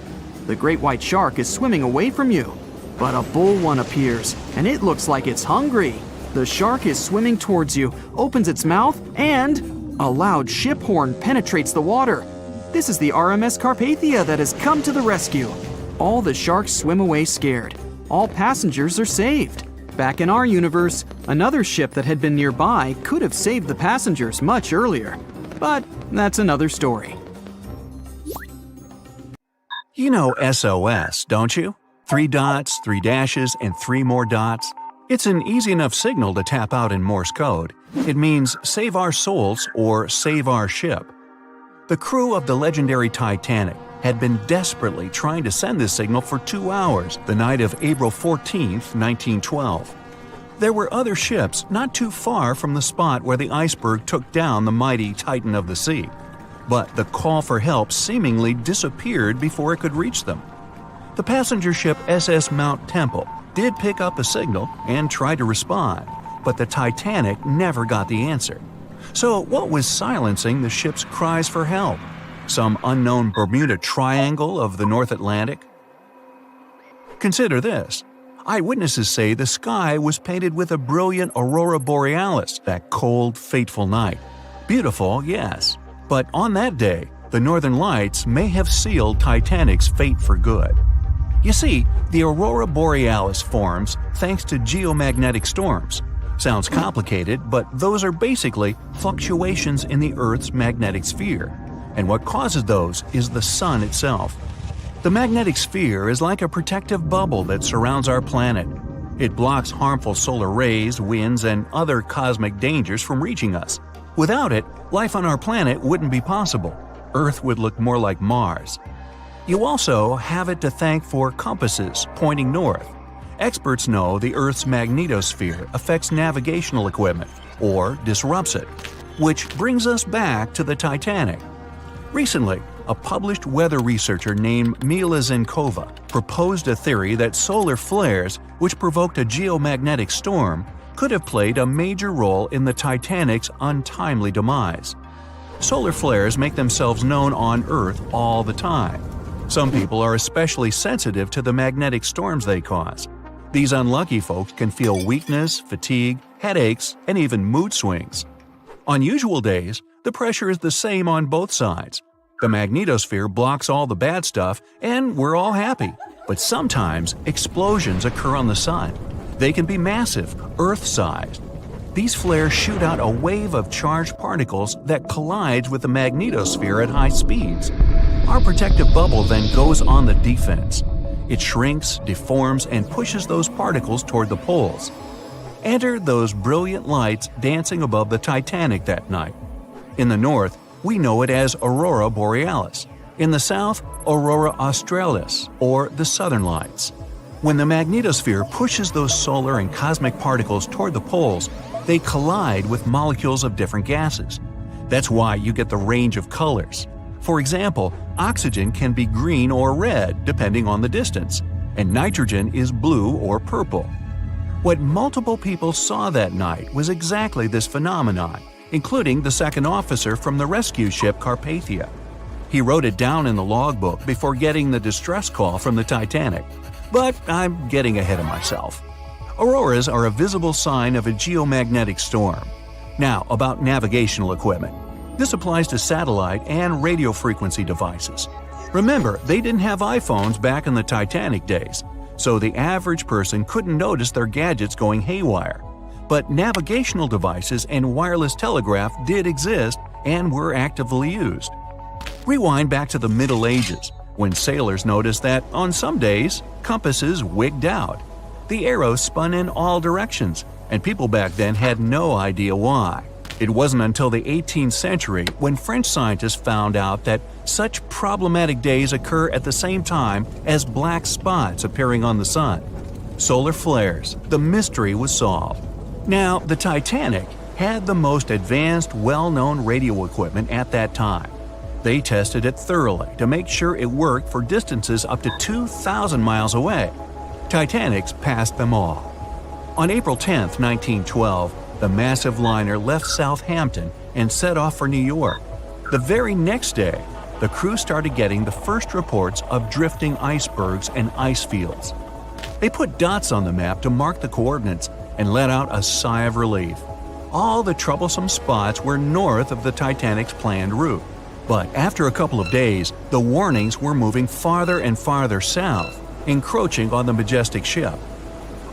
Speaker 1: The great white shark is swimming away from you. But a bull one appears, and it looks like it's hungry. The shark is swimming towards you, opens its mouth, and a loud ship horn penetrates the water. This is the RMS Carpathia that has come to the rescue. All the sharks swim away scared. All passengers are saved. Back in our universe, another ship that had been nearby could have saved the passengers much earlier. But that's another story.
Speaker 3: You know SOS, don't you? 3 dots, 3 dashes, and 3 more dots. It's an easy enough signal to tap out in Morse code, It means save our souls or save our ship. The crew of the legendary Titanic had been desperately trying to send this signal for 2 hours the night of April 14, 1912. There were other ships not too far from the spot where the iceberg took down the mighty Titan of the sea, but the call for help seemingly disappeared before it could reach them. The passenger ship SS Mount Temple did pick up a signal and try to respond, but the Titanic never got the answer. So what was silencing the ship's cries for help? Some unknown Bermuda Triangle of the North Atlantic? Consider this. Eyewitnesses say the sky was painted with a brilliant aurora borealis that cold, fateful night. Beautiful, yes, but on that day, the northern lights may have sealed Titanic's fate for good. You see, the aurora borealis forms thanks to geomagnetic storms. Sounds complicated, but those are basically fluctuations in the Earth's magnetic sphere, and what causes those is the sun itself. The magnetic sphere is like a protective bubble that surrounds our planet. It blocks harmful solar rays, winds, and other cosmic dangers from reaching us. Without it, life on our planet wouldn't be possible. Earth would look more like Mars. You also have it to thank for compasses pointing north. Experts know the Earth's magnetosphere affects navigational equipment, or disrupts it. Which brings us back to the Titanic. Recently, a published weather researcher named Mila Zenkova proposed a theory that solar flares, which provoked a geomagnetic storm, could have played a major role in the Titanic's untimely demise. Solar flares make themselves known on Earth all the time. Some people are especially sensitive to the magnetic storms they cause. These unlucky folks can feel weakness, fatigue, headaches, and even mood swings. On usual days, the pressure is the same on both sides. The magnetosphere blocks all the bad stuff, and we're all happy. But sometimes, explosions occur on the sun. They can be massive, Earth-sized. These flares shoot out a wave of charged particles that collides with the magnetosphere at high speeds. Our protective bubble then goes on the defense. It shrinks, deforms, and pushes those particles toward the poles. Enter those brilliant lights dancing above the Titanic that night. In the north, we know it as Aurora Borealis. In the south, Aurora Australis, or the Southern Lights. When the magnetosphere pushes those solar and cosmic particles toward the poles, they collide with molecules of different gases. That's why you get the range of colors. For example, oxygen can be green or red depending on the distance, and nitrogen is blue or purple. What multiple people saw that night was exactly this phenomenon, including the second officer from the rescue ship Carpathia. He wrote it down in the logbook before getting the distress call from the Titanic. But I'm getting ahead of myself. Auroras are a visible sign of a geomagnetic storm. Now, about navigational equipment. This applies to satellite and radio frequency devices. Remember, they didn't have iPhones back in the Titanic days, so the average person couldn't notice their gadgets going haywire. But navigational devices and wireless telegraph did exist and were actively used. Rewind back to the Middle Ages, when sailors noticed that, on some days, compasses wigged out. The arrows spun in all directions, and people back then had no idea why. It wasn't until the 18th century when French scientists found out that such problematic days occur at the same time as black spots appearing on the sun. Solar flares, the mystery was solved. Now, the Titanic had the most advanced, well-known radio equipment at that time. They tested it thoroughly to make sure it worked for distances up to 2,000 miles away. Titanics passed them all. On April 10, 1912, the massive liner left Southampton and set off for New York. The very next day, the crew started getting the first reports of drifting icebergs and ice fields. They put dots on the map to mark the coordinates and let out a sigh of relief. All the troublesome spots were north of the Titanic's planned route. But after a couple of days, the warnings were moving farther and farther south, encroaching on the majestic ship.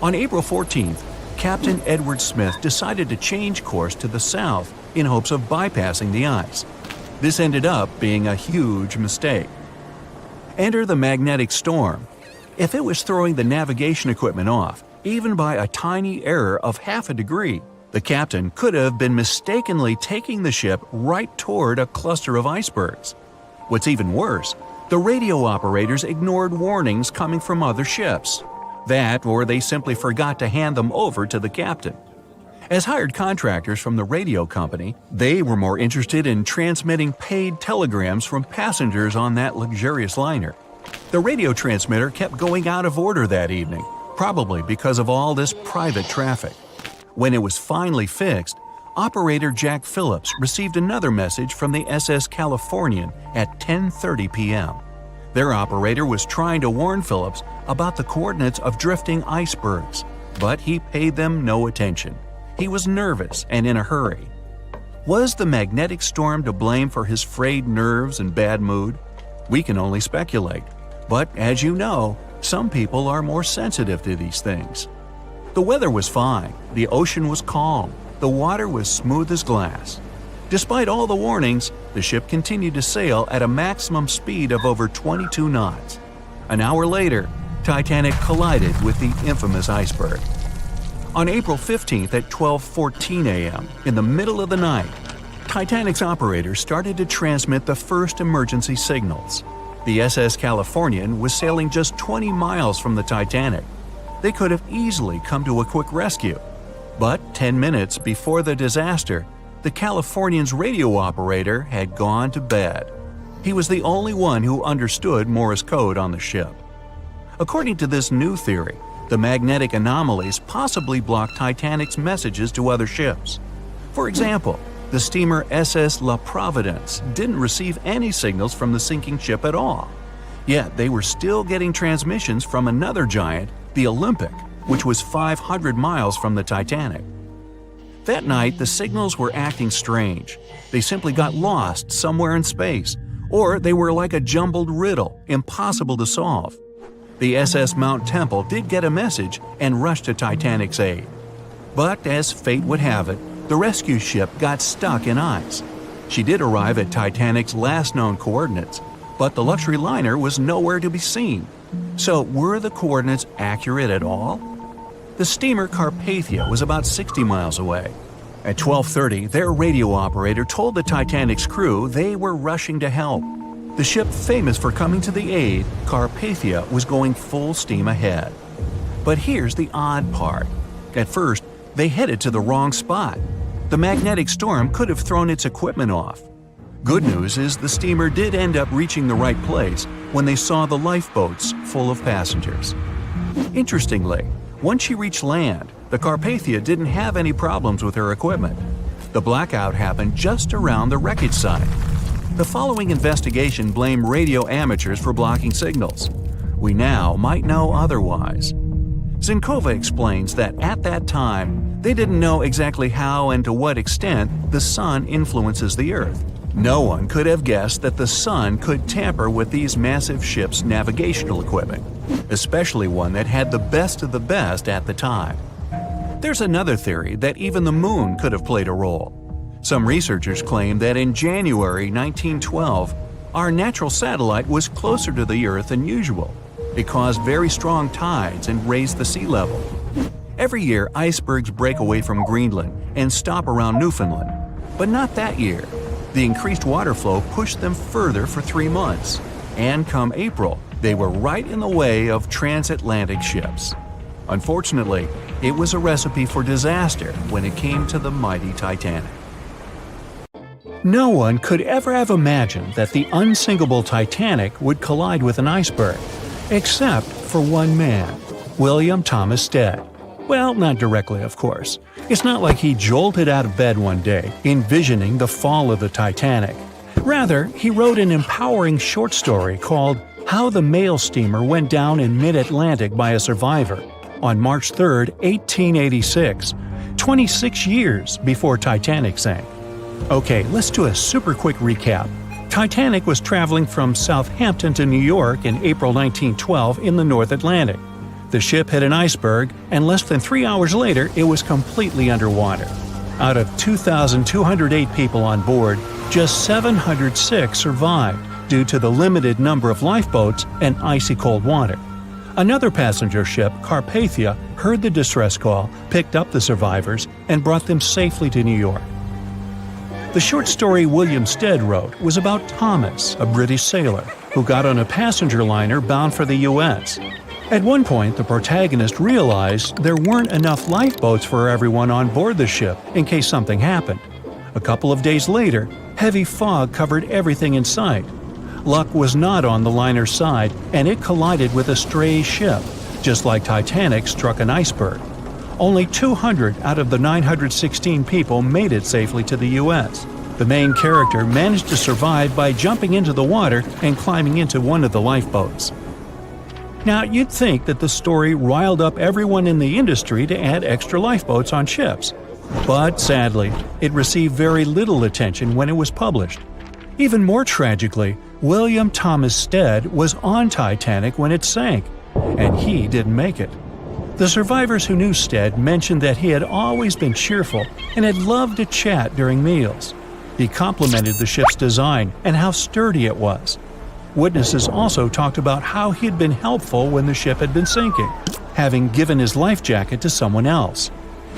Speaker 3: On April 14th, Captain Edward Smith decided to change course to the south in hopes of bypassing the ice. This ended up being a huge mistake. Enter the magnetic storm. If it was throwing the navigation equipment off, even by a tiny error of half a degree, The captain could have been mistakenly taking the ship right toward a cluster of icebergs. What's even worse, the radio operators ignored warnings coming from other ships. That, or they simply forgot to hand them over to the captain. As hired contractors from the radio company, they were more interested in transmitting paid telegrams from passengers on that luxurious liner. The radio transmitter kept going out of order that evening, probably because of all this private traffic. When it was finally fixed, operator Jack Phillips received another message from the SS Californian at 10:30 p.m. Their operator was trying to warn Phillips about the coordinates of drifting icebergs, but he paid them no attention. He was nervous and in a hurry. Was the magnetic storm to blame for his frayed nerves and bad mood? We can only speculate. But as you know, some people are more sensitive to these things. The weather was fine, the ocean was calm, the water was smooth as glass. Despite all the warnings, the ship continued to sail at a maximum speed of over 22 knots. An hour later, Titanic collided with the infamous iceberg. On April 15th at 12:14 a.m., in the middle of the night, Titanic's operators started to transmit the first emergency signals. The SS Californian was sailing just 20 miles from the Titanic. They could have easily come to a quick rescue. But 10 minutes before the disaster, the Californian's radio operator had gone to bed. He was the only one who understood Morse code on the ship. According to this new theory, the magnetic anomalies possibly blocked Titanic's messages to other ships. For example, the steamer SS La Providence didn't receive any signals from the sinking ship at all. Yet they were still getting transmissions from another giant, the Olympic, which was 500 miles from the Titanic. That night, the signals were acting strange. They simply got lost somewhere in space, or they were like a jumbled riddle, impossible to solve. The SS Mount Temple did get a message and rushed to Titanic's aid. But as fate would have it, the rescue ship got stuck in ice. She did arrive at Titanic's last known coordinates, but the luxury liner was nowhere to be seen. So were the coordinates accurate at all? The steamer Carpathia was about 60 miles away. At 12:30, their radio operator told the Titanic's crew they were rushing to help. The ship famous for coming to the aid, Carpathia, was going full steam ahead. But here's the odd part. At first, they headed to the wrong spot. The magnetic storm could have thrown its equipment off. Good news is the steamer did end up reaching the right place when they saw the lifeboats full of passengers. Interestingly, once she reached land, the Carpathia didn't have any problems with her equipment. The blackout happened just around the wreckage site. The following investigation blamed radio amateurs for blocking signals. We now might know otherwise. Zinkova explains that at that time, they didn't know exactly how and to what extent the sun influences the Earth. No one could have guessed that the sun could tamper with these massive ships' navigational equipment, especially one that had the best of the best at the time. There's another theory that even the moon could have played a role. Some researchers claim that in January 1912, our natural satellite was closer to the Earth than usual. It caused very strong tides and raised the sea level. Every year, icebergs break away from Greenland and stop around Newfoundland. But not that year. The increased water flow pushed them further for 3 months. And come April, they were right in the way of transatlantic ships. Unfortunately, it was a recipe for disaster when it came to the mighty Titanic. No one could ever have imagined that the unsinkable Titanic would collide with an iceberg, except for one man, William Thomas Stead. Well, not directly, of course. It's not like he jolted out of bed one day, envisioning the fall of the Titanic. Rather, he wrote an empowering short story called How the Mail Steamer Went Down in Mid-Atlantic by a Survivor on March 3, 1886, 26 years before Titanic sank. Okay, let's do a super quick recap. Titanic was traveling from Southampton to New York in April 1912 in the North Atlantic. The ship hit an iceberg, and less than 3 hours later, it was completely underwater. Out of 2,208 people on board, just 706 survived due to the limited number of lifeboats and icy cold water. Another passenger ship, Carpathia, heard the distress call, picked up the survivors, and brought them safely to New York. The short story William Stead wrote was about Thomas, a British sailor, who got on a passenger liner bound for the U.S. At one point, the protagonist realized there weren't enough lifeboats for everyone on board the ship in case something happened. A couple of days later, heavy fog covered everything in sight. Luck was not on the liner's side, and it collided with a stray ship, just like Titanic struck an iceberg. Only 200 out of the 916 people made it safely to the U.S. The main character managed to survive by jumping into the water and climbing into one of the lifeboats. Now, you'd think that the story riled up everyone in the industry to add extra lifeboats on ships. But sadly, it received very little attention when it was published. Even more tragically, William Thomas Stead was on Titanic when it sank, and he didn't make it. The survivors who knew Stead mentioned that he had always been cheerful and had loved to chat during meals. He complimented the ship's design and how sturdy it was. Witnesses also talked about how he had been helpful when the ship had been sinking, having given his life jacket to someone else.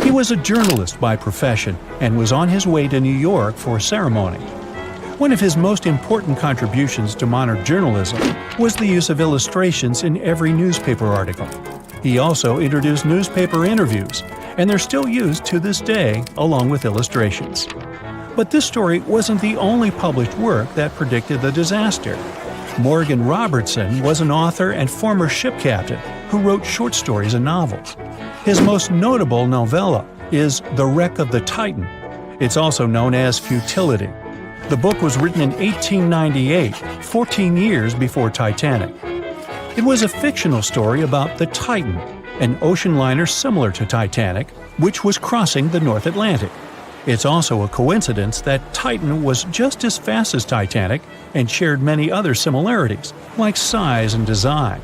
Speaker 3: He was a journalist by profession and was on his way to New York for a ceremony. One of his most important contributions to modern journalism was the use of illustrations in every newspaper article. He also introduced newspaper interviews, and they're still used to this day along with illustrations. But this story wasn't the only published work that predicted the disaster. Morgan Robertson was an author and former ship captain who wrote short stories and novels. His most notable novella is The Wreck of the Titan. It's also known as Futility. The book was written in 1898, 14 years before Titanic. It was a fictional story about the Titan, an ocean liner similar to Titanic, which was crossing the North Atlantic. It's also a coincidence that Titan was just as fast as Titanic and shared many other similarities, like size and design.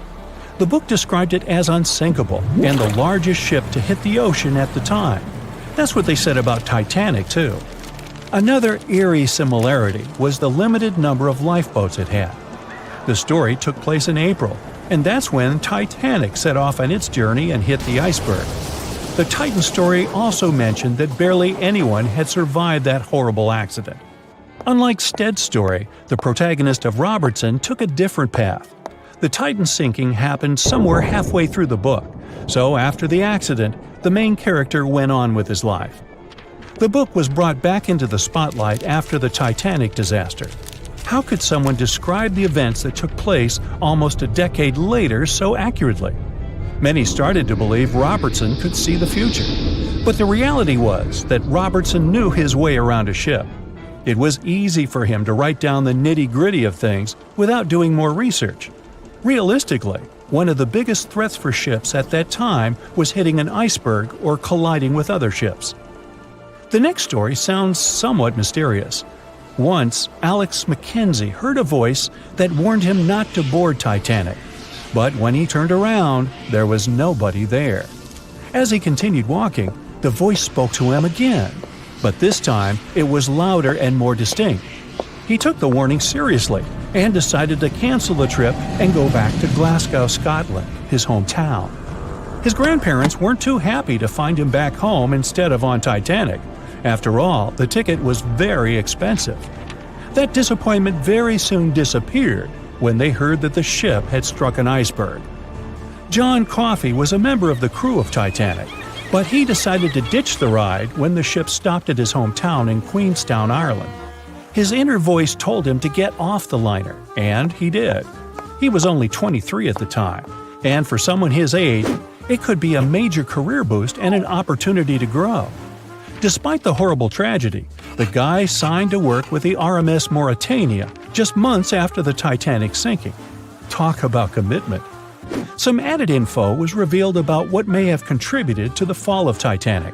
Speaker 3: The book described it as unsinkable and the largest ship to hit the ocean at the time. That's what they said about Titanic, too. Another eerie similarity was the limited number of lifeboats it had. The story took place in April, and that's when Titanic set off on its journey and hit the iceberg. The Titan story also mentioned that barely anyone had survived that horrible accident. Unlike Stead's story, the protagonist of Robertson took a different path. The Titan sinking happened somewhere halfway through the book, so after the accident, the main character went on with his life. The book was brought back into the spotlight after the Titanic disaster. How could someone describe the events that took place almost a decade later so accurately? Many started to believe Robertson could see the future. But the reality was that Robertson knew his way around a ship. It was easy for him to write down the nitty-gritty of things without doing more research. Realistically, one of the biggest threats for ships at that time was hitting an iceberg or colliding with other ships. The next story sounds somewhat mysterious. Once, Alex Mackenzie heard a voice that warned him not to board Titanic. But when he turned around, there was nobody there. As he continued walking, the voice spoke to him again. But this time, it was louder and more distinct. He took the warning seriously and decided to cancel the trip and go back to Glasgow, Scotland, his hometown. His grandparents weren't too happy to find him back home instead of on Titanic. After all, the ticket was very expensive. That disappointment very soon disappeared when they heard that the ship had struck an iceberg. John Coffey was a member of the crew of Titanic, but he decided to ditch the ride when the ship stopped at his hometown in Queenstown, Ireland. His inner voice told him to get off the liner, and he did. He was only 23 at the time, and for someone his age, it could be a major career boost and an opportunity to grow. Despite the horrible tragedy, the guy signed to work with the RMS Mauritania just months after the Titanic sinking. Talk about commitment. Some added info was revealed about what may have contributed to the fall of Titanic.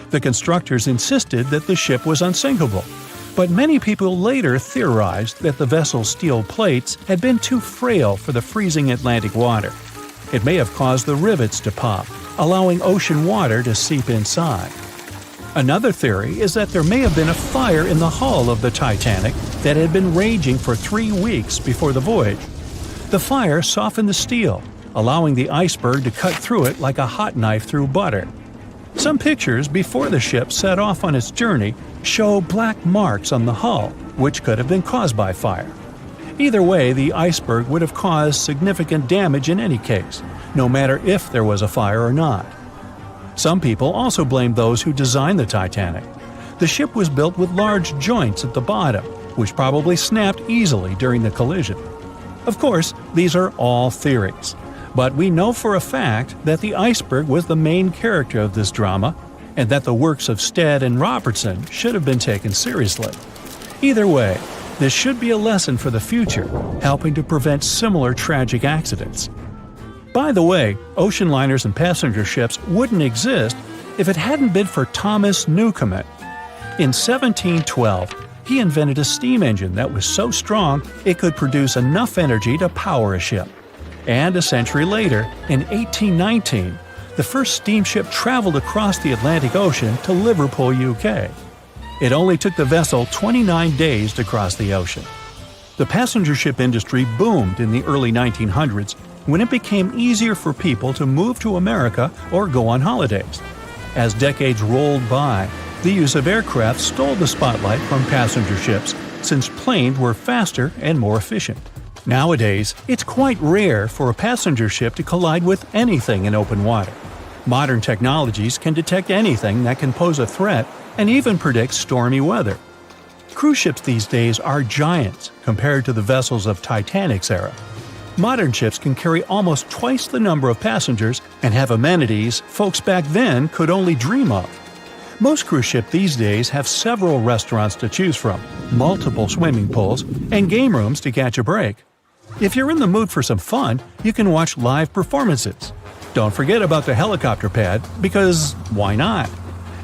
Speaker 3: The constructors insisted that the ship was unsinkable, but many people later theorized that the vessel's steel plates had been too frail for the freezing Atlantic water. It may have caused the rivets to pop, allowing ocean water to seep inside. Another theory is that there may have been a fire in the hull of the Titanic that had been raging for 3 weeks before the voyage. The fire softened the steel, allowing the iceberg to cut through it like a hot knife through butter. Some pictures before the ship set off on its journey show black marks on the hull, which could have been caused by fire. Either way, the iceberg would have caused significant damage in any case, no matter if there was a fire or not. Some people also blame those who designed the Titanic. The ship was built with large joints at the bottom, which probably snapped easily during the collision. Of course, these are all theories, but we know for a fact that the iceberg was the main character of this drama, and that the works of Stead and Robertson should have been taken seriously. Either way, this should be a lesson for the future, helping to prevent similar tragic accidents. By the way, ocean liners and passenger ships wouldn't exist if it hadn't been for Thomas Newcomen. In 1712, he invented a steam engine that was so strong it could produce enough energy to power a ship. And a century later, in 1819, the first steamship traveled across the Atlantic Ocean to Liverpool, UK. It only took the vessel 29 days to cross the ocean. The passenger ship industry boomed in the early 1900s when it became easier for people to move to America or go on holidays. As decades rolled by, the use of aircraft stole the spotlight from passenger ships, since planes were faster and more efficient. Nowadays, it's quite rare for a passenger ship to collide with anything in open water. Modern technologies can detect anything that can pose a threat and even predict stormy weather. Cruise ships these days are giants compared to the vessels of Titanic's era. Modern ships can carry almost twice the number of passengers and have amenities folks back then could only dream of. Most cruise ships these days have several restaurants to choose from, multiple swimming pools, and game rooms to catch a break. If you're in the mood for some fun, you can watch live performances. Don't forget about the helicopter pad, because why not?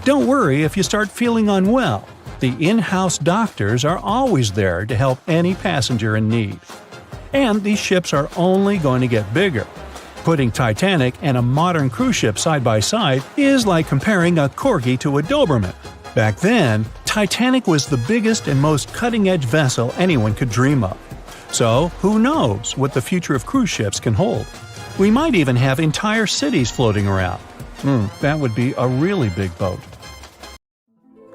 Speaker 3: Don't worry if you start feeling unwell. The in-house doctors are always there to help any passenger in need. And these ships are only going to get bigger. Putting Titanic and a modern cruise ship side by side is like comparing a Corgi to a Doberman. Back then, Titanic was the biggest and most cutting-edge vessel anyone could dream of. So, who knows what the future of cruise ships can hold? We might even have entire cities floating around. That would be a really big boat.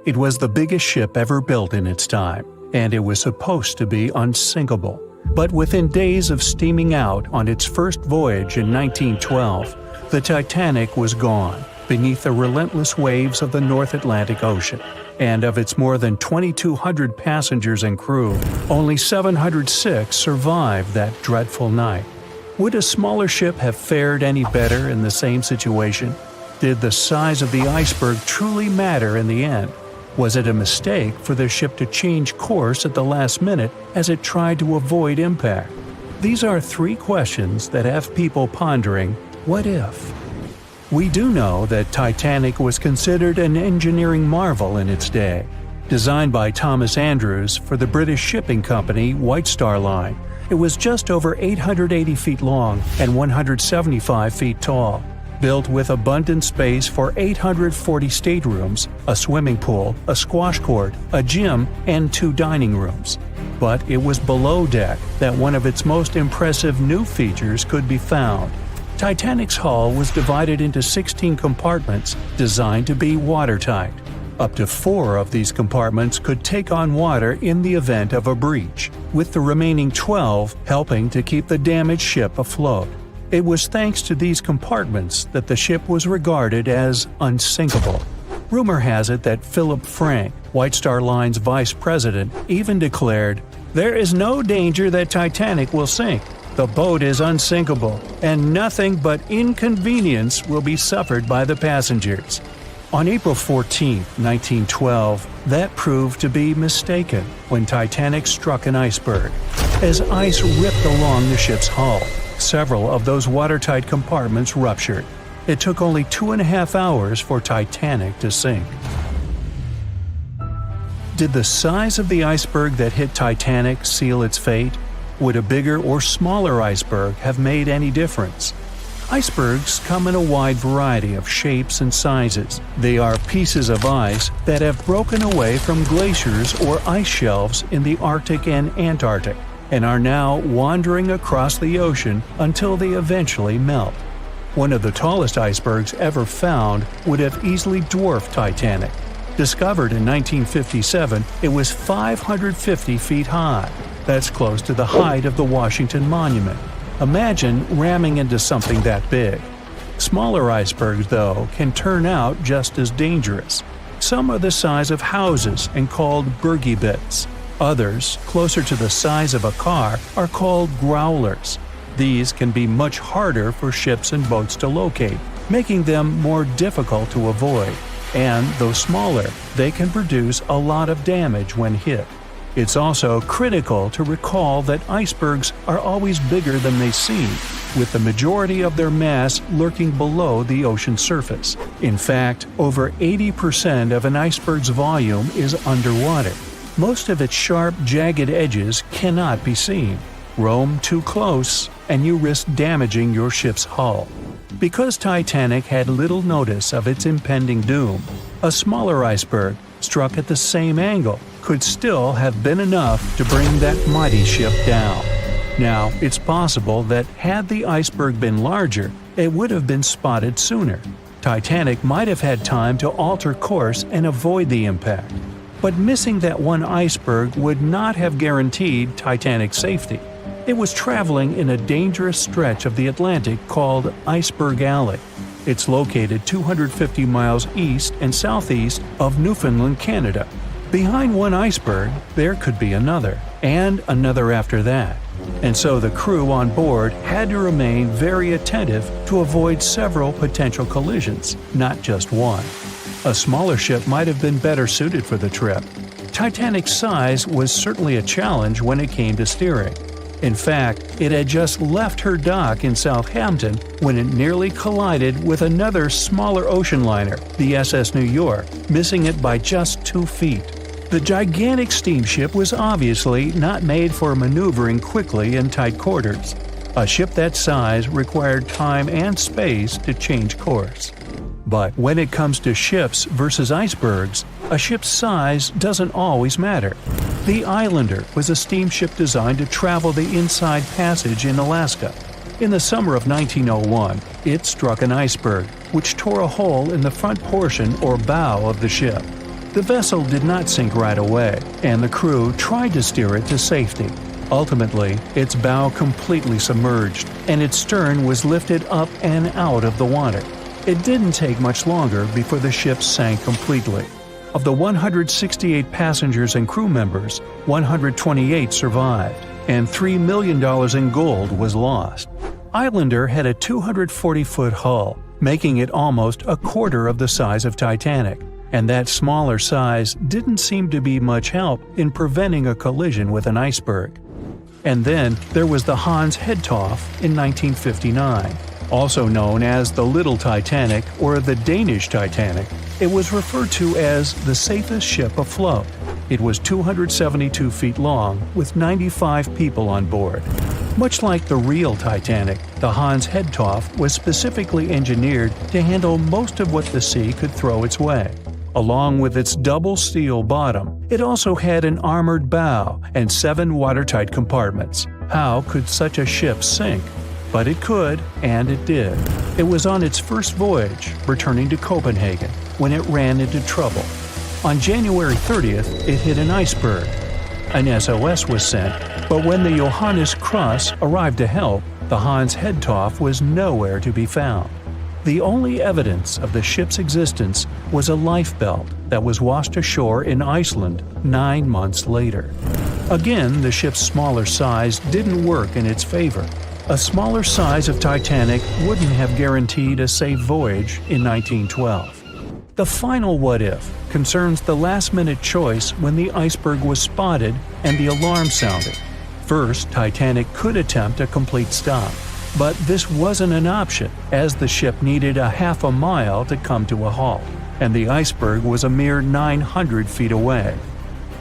Speaker 3: It was the biggest ship ever built in its time, and it was supposed to be unsinkable. But within days of steaming out on its first voyage in 1912, the Titanic was gone beneath the relentless waves of the North Atlantic Ocean. And of its more than 2,200 passengers and crew, only 706 survived that dreadful night. Would a smaller ship have fared any better in the same situation? Did the size of the iceberg truly matter in the end? Was it a mistake for the ship to change course at the last minute as it tried to avoid impact? These are three questions that have people pondering, what if? We do know that Titanic was considered an engineering marvel in its day. Designed by Thomas Andrews for the British shipping company White Star Line, it was just over 880 feet long and 175 feet tall. Built with abundant space for 840 staterooms, a swimming pool, a squash court, a gym, and 2 dining rooms. But it was below deck that one of its most impressive new features could be found. Titanic's hull was divided into 16 compartments designed to be watertight. Up to 4 of these compartments could take on water in the event of a breach, with the remaining 12 helping to keep the damaged ship afloat. It was thanks to these compartments that the ship was regarded as unsinkable. Rumor has it that Philip Frank, White Star Line's vice president, even declared, "There is no danger that Titanic will sink. The boat is unsinkable, and nothing but inconvenience will be suffered by the passengers." On April 14, 1912, that proved to be mistaken when Titanic struck an iceberg. As ice ripped along the ship's hull, several of those watertight compartments ruptured. It took only 2.5 hours for Titanic to sink. Did the size of the iceberg that hit Titanic seal its fate? Would a bigger or smaller iceberg have made any difference? Icebergs come in a wide variety of shapes and sizes. They are pieces of ice that have broken away from glaciers or ice shelves in the Arctic and Antarctic. and are now wandering across the ocean until they eventually melt. One of the tallest icebergs ever found would have easily dwarfed Titanic. Discovered in 1957, it was 550 feet high. That's close to the height of the Washington Monument. Imagine ramming into something that big. Smaller icebergs, though, can turn out just as dangerous. Some are the size of houses and called bergy bits. Others, closer to the size of a car, are called growlers. These can be much harder for ships and boats to locate, making them more difficult to avoid. And though smaller, they can produce a lot of damage when hit. It's also critical to recall that icebergs are always bigger than they seem, with the majority of their mass lurking below the ocean surface. In fact, over 80% of an iceberg's volume is underwater. Most of its sharp, jagged edges cannot be seen. Roam too close, and you risk damaging your ship's hull. Because Titanic had little notice of its impending doom, a smaller iceberg, struck at the same angle, could still have been enough to bring that mighty ship down. Now, it's possible that had the iceberg been larger, it would have been spotted sooner. Titanic might have had time to alter course and avoid the impact. But missing that one iceberg would not have guaranteed Titanic's safety. It was traveling in a dangerous stretch of the Atlantic called Iceberg Alley. It's located 250 miles east and southeast of Newfoundland, Canada. Behind one iceberg, there could be another, and another after that. And so the crew on board had to remain very attentive to avoid several potential collisions, not just one. A smaller ship might have been better suited for the trip. Titanic's size was certainly a challenge when it came to steering. In fact, it had just left her dock in Southampton when it nearly collided with another smaller ocean liner, the SS New York, missing it by just 2 feet. The gigantic steamship was obviously not made for maneuvering quickly in tight quarters. A ship that size required time and space to change course. But when it comes to ships versus icebergs, a ship's size doesn't always matter. The Islander was a steamship designed to travel the Inside Passage in Alaska. In the summer of 1901, it struck an iceberg, which tore a hole in the front portion or bow of the ship. The vessel did not sink right away, and the crew tried to steer it to safety. Ultimately, its bow completely submerged, and its stern was lifted up and out of the water. It didn't take much longer before the ship sank completely. Of the 168 passengers and crew members, 128 survived, and $3 million in gold was lost. Islander had a 240-foot hull, making it almost a quarter of the size of Titanic, and that smaller size didn't seem to be much help in preventing a collision with an iceberg. And then there was the Hans Hedtoft in 1959. Also known as the Little Titanic or the Danish Titanic, it was referred to as the safest ship afloat. It was 272 feet long with 95 people on board. Much like the real Titanic, the Hans Hedtoft was specifically engineered to handle most of what the sea could throw its way. Along with its double steel bottom, it also had an armored bow and 7 watertight compartments. How could such a ship sink? But it could, and it did. It was on its first voyage, returning to Copenhagen, when it ran into trouble. On January 30th, it hit an iceberg. An SOS was sent, but when the Johannes Cross arrived to help, the Hans Hedtoft was nowhere to be found. The only evidence of the ship's existence was a lifebelt that was washed ashore in Iceland 9 months later. Again, the ship's smaller size didn't work in its favor. A smaller size of Titanic wouldn't have guaranteed a safe voyage in 1912. The final what-if concerns the last-minute choice when the iceberg was spotted and the alarm sounded. First, Titanic could attempt a complete stop, but this wasn't an option as the ship needed a half a mile to come to a halt, and the iceberg was a mere 900 feet away.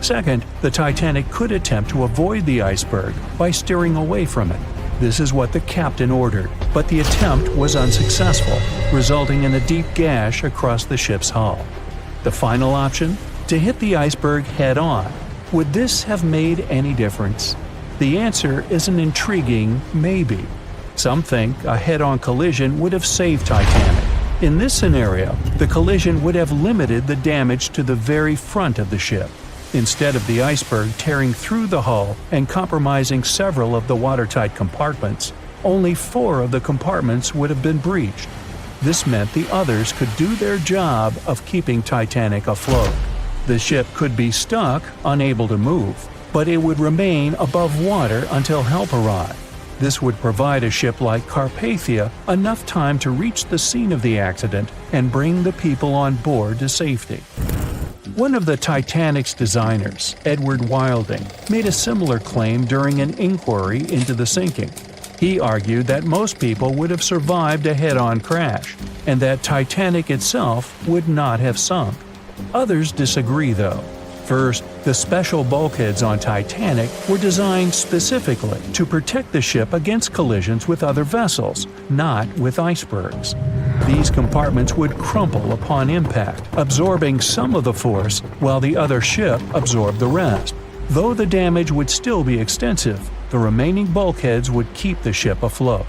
Speaker 3: Second, the Titanic could attempt to avoid the iceberg by steering away from it. This is what the captain ordered, but the attempt was unsuccessful, resulting in a deep gash across the ship's hull. The final option? To hit the iceberg head-on. Would this have made any difference? The answer is an intriguing maybe. Some think a head-on collision would have saved Titanic. In this scenario, the collision would have limited the damage to the very front of the ship. Instead of the iceberg tearing through the hull and compromising several of the watertight compartments, only 4 of the compartments would have been breached. This meant the others could do their job of keeping Titanic afloat. The ship could be stuck, unable to move, but it would remain above water until help arrived. This would provide a ship like Carpathia enough time to reach the scene of the accident and bring the people on board to safety. One of the Titanic's designers, Edward Wilding, made a similar claim during an inquiry into the sinking. He argued that most people would have survived a head-on crash, and that Titanic itself would not have sunk. Others disagree, though. First, the special bulkheads on Titanic were designed specifically to protect the ship against collisions with other vessels, not with icebergs. These compartments would crumple upon impact, absorbing some of the force while the other ship absorbed the rest. Though the damage would still be extensive, the remaining bulkheads would keep the ship afloat.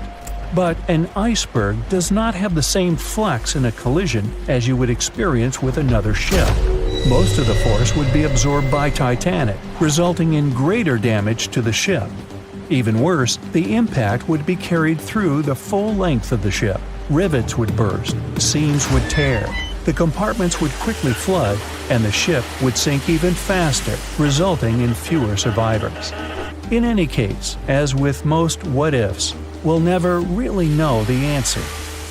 Speaker 3: But an iceberg does not have the same flex in a collision as you would experience with another ship. Most of the force would be absorbed by Titanic, resulting in greater damage to the ship. Even worse, the impact would be carried through the full length of the ship. Rivets would burst, seams would tear, the compartments would quickly flood, and the ship would sink even faster, resulting in fewer survivors. In any case, as with most what-ifs, we'll never really know the answer.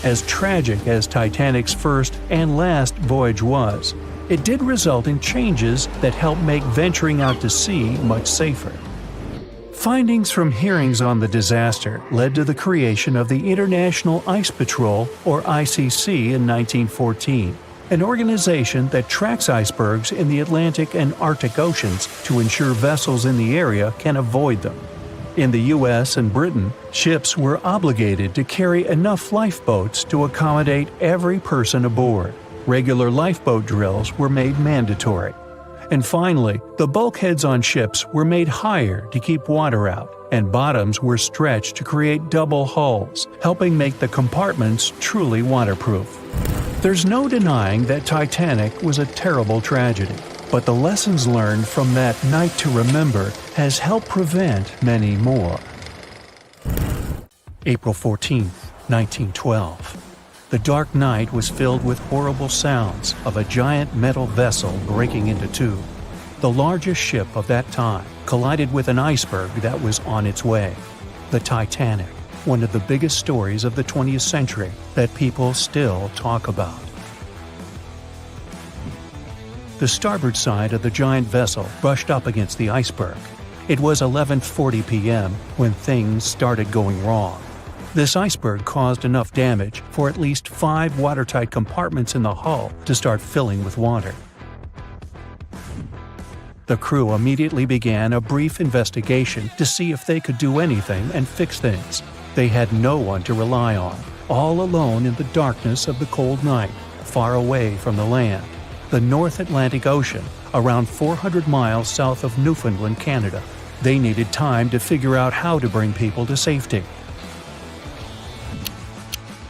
Speaker 3: As tragic as Titanic's first and last voyage was, it did result in changes that helped make venturing out to sea much safer. Findings from hearings on the disaster led to the creation of the International Ice Patrol, or ICC, in 1914, an organization that tracks icebergs in the Atlantic and Arctic Oceans to ensure vessels in the area can avoid them. In the US and Britain, ships were obligated to carry enough lifeboats to accommodate every person aboard. Regular lifeboat drills were made mandatory. And finally, the bulkheads on ships were made higher to keep water out, and bottoms were stretched to create double hulls, helping make the compartments truly waterproof. There's no denying that Titanic was a terrible tragedy, but the lessons learned from that night to remember has helped prevent many more. April 14, 1912. The dark night was filled with horrible sounds of a giant metal vessel breaking into two. The largest ship of that time collided with an iceberg that was on its way. The Titanic, one of the biggest stories of the 20th century that people still talk about. The starboard side of the giant vessel brushed up against the iceberg. It was 11:40 p.m. when things started going wrong. This iceberg caused enough damage for at least 5 watertight compartments in the hull to start filling with water. The crew immediately began a brief investigation to see if they could do anything and fix things. They had no one to rely on, all alone in the darkness of the cold night, far away from the land. The North Atlantic Ocean, around 400 miles south of Newfoundland, Canada. They needed time to figure out how to bring people to safety.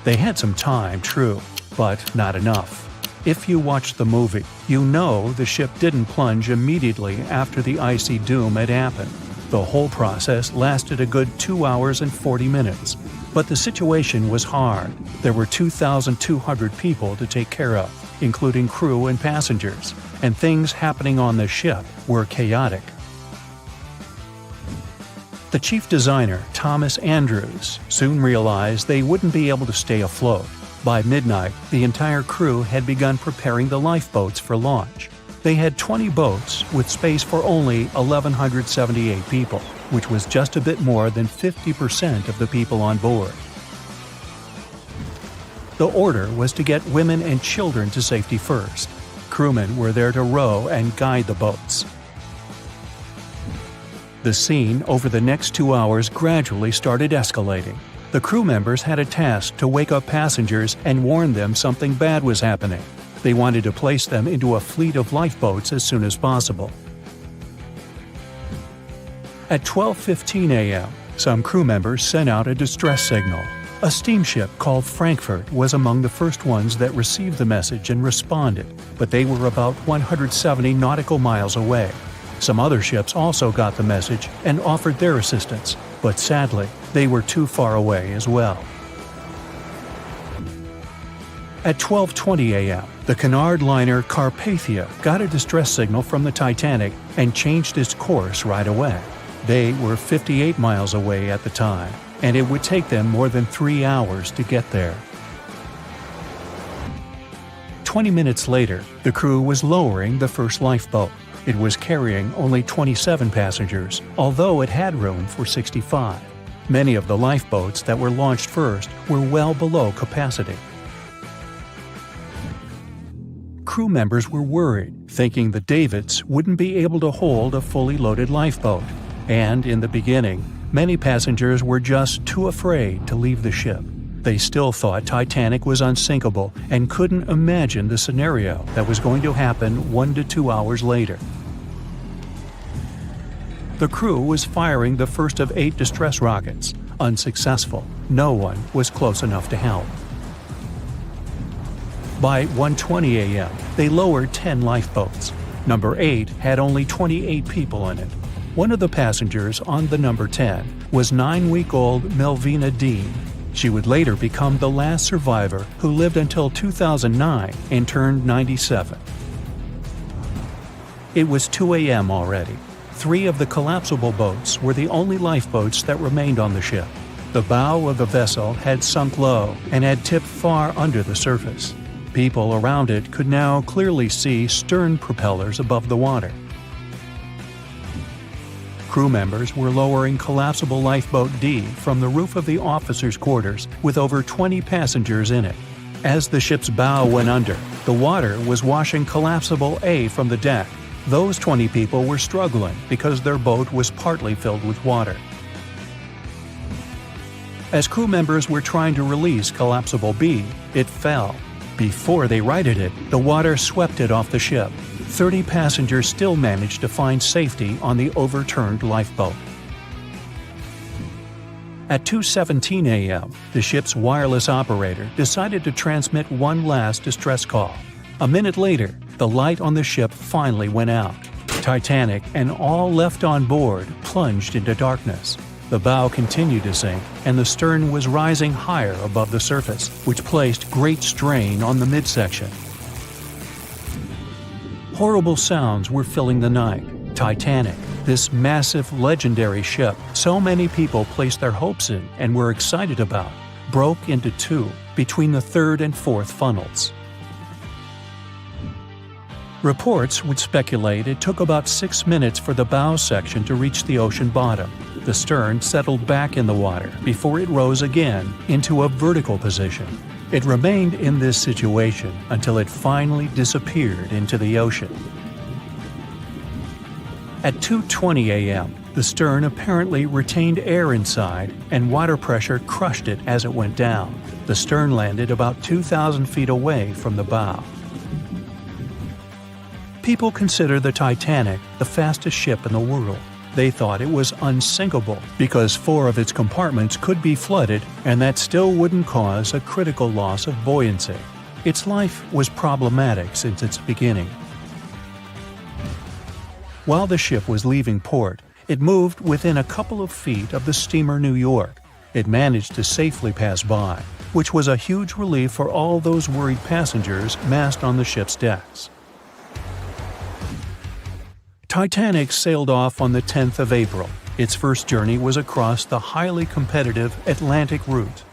Speaker 3: They had some time, true, but not enough. If you watched the movie, you know the ship didn't plunge immediately after the icy doom had happened. The whole process lasted a good 2 hours and 40 minutes. But the situation was hard. There were 2,200 people to take care of, including crew and passengers, and things happening on the ship were chaotic. The chief designer, Thomas Andrews, soon realized they wouldn't be able to stay afloat. By midnight, the entire crew had begun preparing the lifeboats for launch. They had 20 boats with space for only 1,178 people, which was just a bit more than 50% of the people on board. The order was to get women and children to safety first. Crewmen were there to row and guide the boats. The scene over the next 2 hours gradually started escalating. The crew members had a task to wake up passengers and warn them something bad was happening. They wanted to place them into a fleet of lifeboats as soon as possible. At 12:15 a.m., some crew members sent out a distress signal. A steamship called Frankfurt was among the first ones that received the message and responded, but they were about 170 nautical miles away. Some other ships also got the message and offered their assistance, but sadly, they were too far away as well. At 12:20 a.m., the Cunard liner Carpathia got a distress signal from the Titanic and changed its course right away. They were 58 miles away at the time, and it would take them more than 3 hours to get there. 20 minutes later, the crew was lowering the first lifeboat. It was carrying only 27 passengers, although it had room for 65. Many of the lifeboats that were launched first were well below capacity. Crew members were worried, thinking the Davids wouldn't be able to hold a fully loaded lifeboat. And in the beginning, many passengers were just too afraid to leave the ship. They still thought Titanic was unsinkable and couldn't imagine the scenario that was going to happen 1 to 2 hours later. The crew was firing the first of 8 distress rockets. Unsuccessful. No one was close enough to help. By 1:20 a.m., they lowered 10 lifeboats. Number 8 had only 28 people in it. One of the passengers on the number 10 was 9-week-old Melvina Dean. She would later become the last survivor who lived until 2009 and turned 97. It was 2 a.m. already. 3 of the collapsible boats were the only lifeboats that remained on the ship. The bow of the vessel had sunk low and had tipped far under the surface. People around it could now clearly see stern propellers above the water. Crew members were lowering collapsible lifeboat D from the roof of the officers' quarters with over 20 passengers in it. As the ship's bow went under, the water was washing collapsible A from the deck. Those 20 people were struggling because their boat was partly filled with water. As crew members were trying to release collapsible B, it fell. Before they righted it, the water swept it off the ship. 30 passengers still managed to find safety on the overturned lifeboat. At 2:17 a.m., the ship's wireless operator decided to transmit one last distress call. A minute later, the light on the ship finally went out. Titanic and all left on board plunged into darkness. The bow continued to sink, and the stern was rising higher above the surface, which placed great strain on the midsection. Horrible sounds were filling the night. Titanic, this massive, legendary ship so many people placed their hopes in and were excited about, broke into 2 between the 3rd and 4th funnels. Reports would speculate it took about 6 minutes for the bow section to reach the ocean bottom. The stern settled back in the water before it rose again into a vertical position. It remained in this situation until it finally disappeared into the ocean. At 2:20 a.m., the stern apparently retained air inside, and water pressure crushed it as it went down. The stern landed about 2,000 feet away from the bow. People consider the Titanic the fastest ship in the world. They thought it was unsinkable because 4 of its compartments could be flooded, and that still wouldn't cause a critical loss of buoyancy. Its life was problematic since its beginning. While the ship was leaving port, it moved within a couple of feet of the steamer New York. It managed to safely pass by, which was a huge relief for all those worried passengers massed on the ship's decks. Titanic sailed off on the 10th of April. Its first journey was across the highly competitive Atlantic route.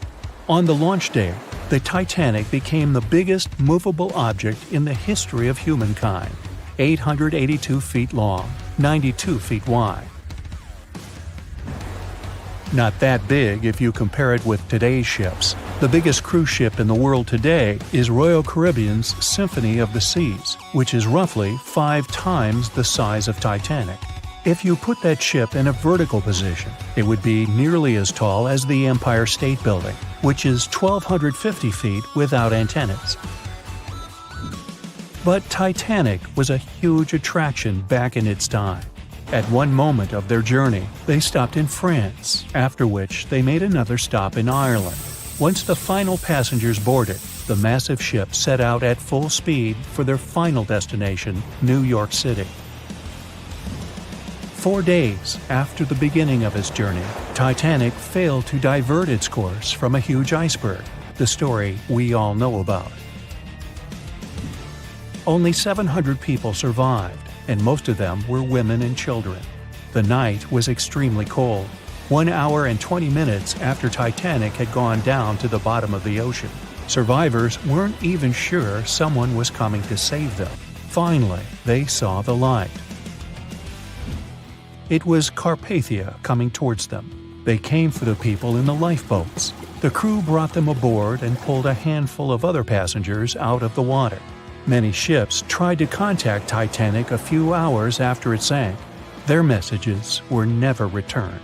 Speaker 3: On the launch day, the Titanic became the biggest movable object in the history of humankind, 882 feet long, 92 feet wide. Not that big if you compare it with today's ships. The biggest cruise ship in the world today is Royal Caribbean's Symphony of the Seas, which is roughly 5 times the size of Titanic. If you put that ship in a vertical position, it would be nearly as tall as the Empire State Building, which is 1,250 feet without antennas. But Titanic was a huge attraction back in its time. At one moment of their journey, they stopped in France, after which they made another stop in Ireland. Once the final passengers boarded, the massive ship set out at full speed for their final destination, New York City. 4 days after the beginning of its journey, Titanic failed to divert its course from a huge iceberg, the story we all know about. Only 700 people survived, and most of them were women and children. The night was extremely cold, 1 hour and 20 minutes after Titanic had gone down to the bottom of the ocean. Survivors weren't even sure someone was coming to save them. Finally, they saw the light. It was Carpathia coming towards them. They came for the people in the lifeboats. The crew brought them aboard and pulled a handful of other passengers out of the water. Many ships tried to contact Titanic a few hours after it sank. Their messages were never returned.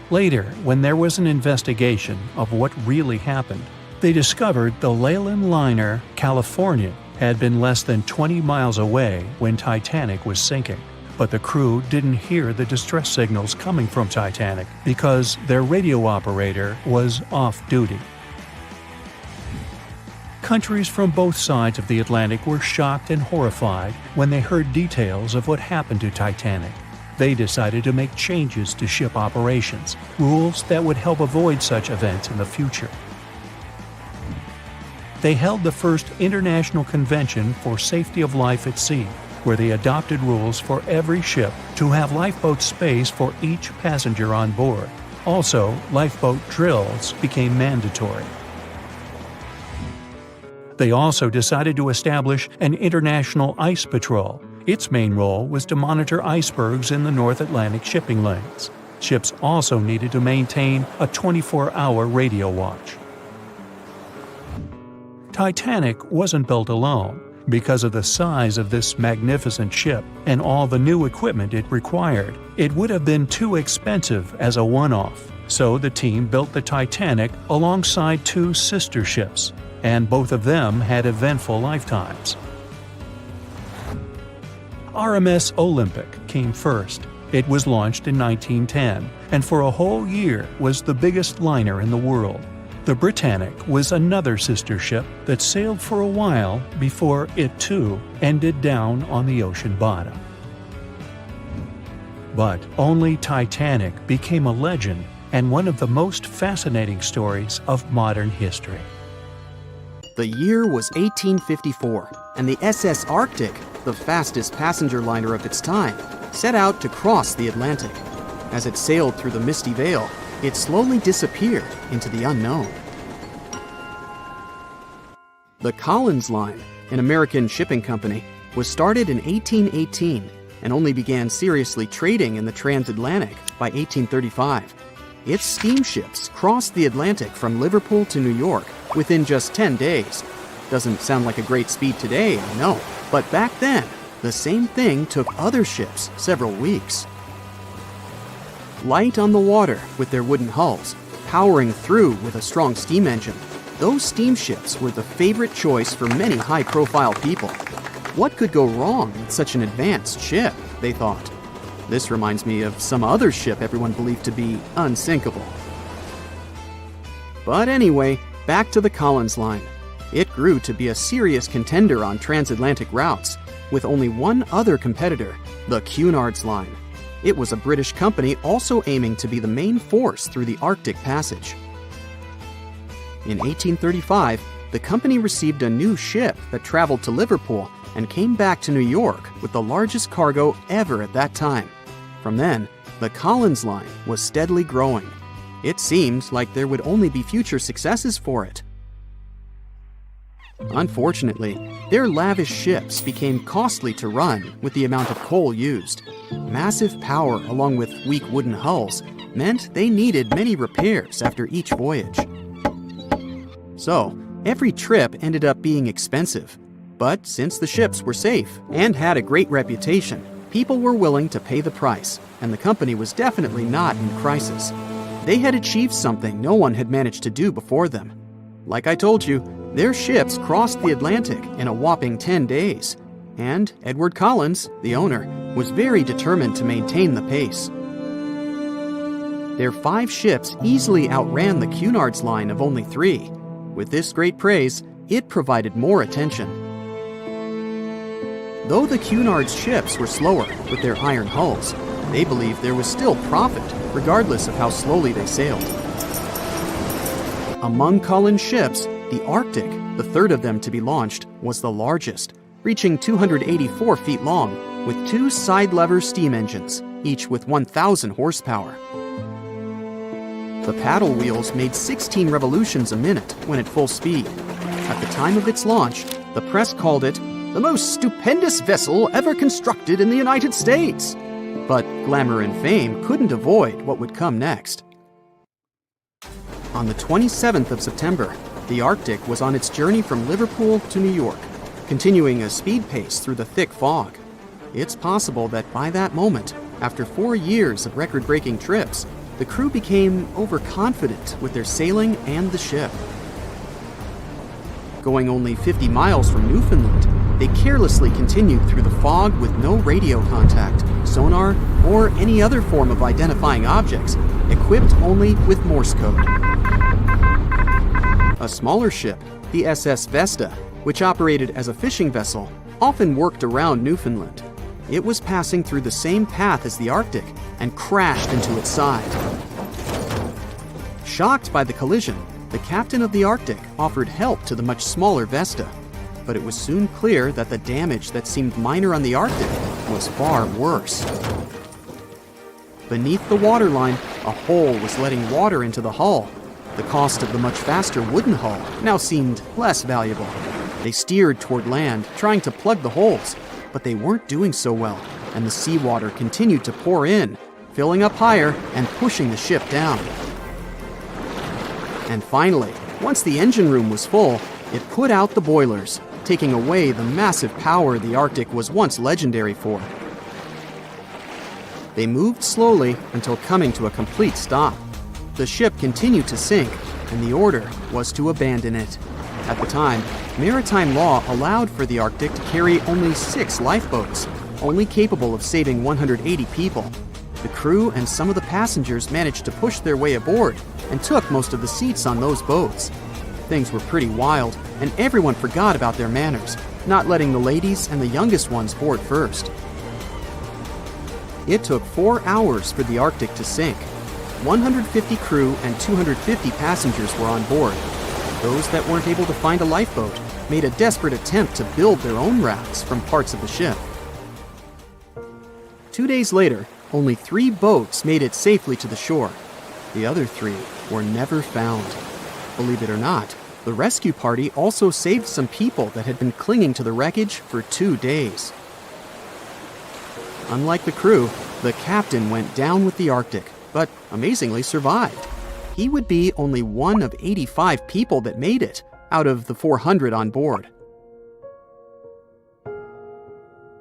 Speaker 3: Later, when there was an investigation of what really happened, they discovered the Leyland liner California had been less than 20 miles away when Titanic was sinking. But the crew didn't hear the distress signals coming from Titanic because their radio operator was off duty. Countries from both sides of the Atlantic were shocked and horrified when they heard details of what happened to Titanic. They decided to make changes to ship operations, rules that would help avoid such events in the future. They held the first International Convention for Safety of Life at Sea, where they adopted rules for every ship to have lifeboat space for each passenger on board. Also, lifeboat drills became mandatory. They also decided to establish an international ice patrol. Its main role was to monitor icebergs in the North Atlantic shipping lanes. Ships also needed to maintain a 24-hour radio watch. Titanic wasn't built alone. Because of the size of this magnificent ship and all the new equipment it required, it would have been too expensive as a one-off. So the team built the Titanic alongside 2 sister ships, and both of them had eventful lifetimes. RMS Olympic came first. It was launched in 1910, and for a whole year was the biggest liner in the world. The Britannic was another sister ship that sailed for a while before it too ended down on the ocean bottom. But only Titanic became a legend and one of the most fascinating stories of modern history.
Speaker 1: The year was 1854, and the SS Arctic, the fastest passenger liner of its time, set out to cross the Atlantic. As it sailed through the misty veil, it slowly disappeared into the unknown. The Collins Line, an American shipping company, was started in 1818 and only began seriously trading in the transatlantic by 1835. Its steamships crossed the Atlantic from Liverpool to New York within just 10 days. Doesn't sound like a great speed today, I know, but back then, the same thing took other ships several weeks. Light on the water with their wooden hulls, powering through with a strong steam engine, those steamships were the favorite choice for many high-profile people. What could go wrong with such an advanced ship, they thought. This reminds me of some other ship everyone believed to be unsinkable. But anyway, back to the Collins Line. It grew to be a serious contender on transatlantic routes, with only one other competitor, the Cunard's Line. It was a British company also aiming to be the main force through the Arctic Passage. In 1835, the company received a new ship that traveled to Liverpool and came back to New York with the largest cargo ever at that time. From then, the Collins Line was steadily growing. It seemed like there would only be future successes for it. Unfortunately, their lavish ships became costly to run with the amount of coal used. Massive power along with weak wooden hulls meant they needed many repairs after each voyage. So, every trip ended up being expensive. But since the ships were safe and had a great reputation, people were willing to pay the price, and the company was definitely not in crisis. They had achieved something no one had managed to do before them. Like I told you, their ships crossed the Atlantic in a whopping 10 days. And Edward Collins, the owner, was very determined to maintain the pace. Their 5 ships easily outran the Cunard's line of only 3. With this great praise, it provided more attention. Though the Cunard's ships were slower with their iron hulls, they believed there was still profit, regardless of how slowly they sailed. Among Collins' ships, the Arctic, the third of them to be launched, was the largest, reaching 284 feet long, with 2 side-lever steam engines, each with 1,000 horsepower. The paddle wheels made 16 revolutions a minute when at full speed. At the time of its launch, the press called it the most stupendous vessel ever constructed in the United States. But glamour and fame couldn't avoid what would come next. On the 27th of September, the Arctic was on its journey from Liverpool to New York, continuing a speed pace through the thick fog. It's possible that by that moment, after 4 years of record-breaking trips, the crew became overconfident with their sailing and the ship. Going only 50 miles from Newfoundland, they carelessly continued through the fog with no radio contact, sonar, or any other form of identifying objects, equipped only with Morse code. A smaller ship, the SS Vesta, which operated as a fishing vessel, often worked around Newfoundland. It was passing through the same path as the Arctic and crashed into its side. Shocked by the collision, the captain of the Arctic offered help to the much smaller Vesta, but it was soon clear that the damage that seemed minor on the Arctic was far worse. Beneath the waterline, a hole was letting water into the hull. The cost of the much faster wooden hull now seemed less valuable. They steered toward land, trying to plug the holes, but they weren't doing so well, and the seawater continued to pour in, filling up higher and pushing the ship down. And finally, once the engine room was full, it put out the boilers, taking away the massive power the Arctic was once legendary for. They moved slowly until coming to a complete stop. The ship continued to sink, and the order was to abandon it. At the time, maritime law allowed for the Arctic to carry only 6 lifeboats, only capable of saving 180 people. The crew and some of the passengers managed to push their way aboard and took most of the seats on those boats. Things were pretty wild, and everyone forgot about their manners, not letting the ladies and the youngest ones board first. It took 4 hours for the Arctic to sink. 150 crew and 250 passengers were on board. Those that weren't able to find a lifeboat made a desperate attempt to build their own rafts from parts of the ship. 2 days later, only 3 boats made it safely to the shore. The other 3 were never found. Believe it or not, the rescue party also saved some people that had been clinging to the wreckage for 2 days. Unlike the crew, the captain went down with the Arctic, but amazingly survived. He would be only one of 85 people that made it, out of the 400 on board.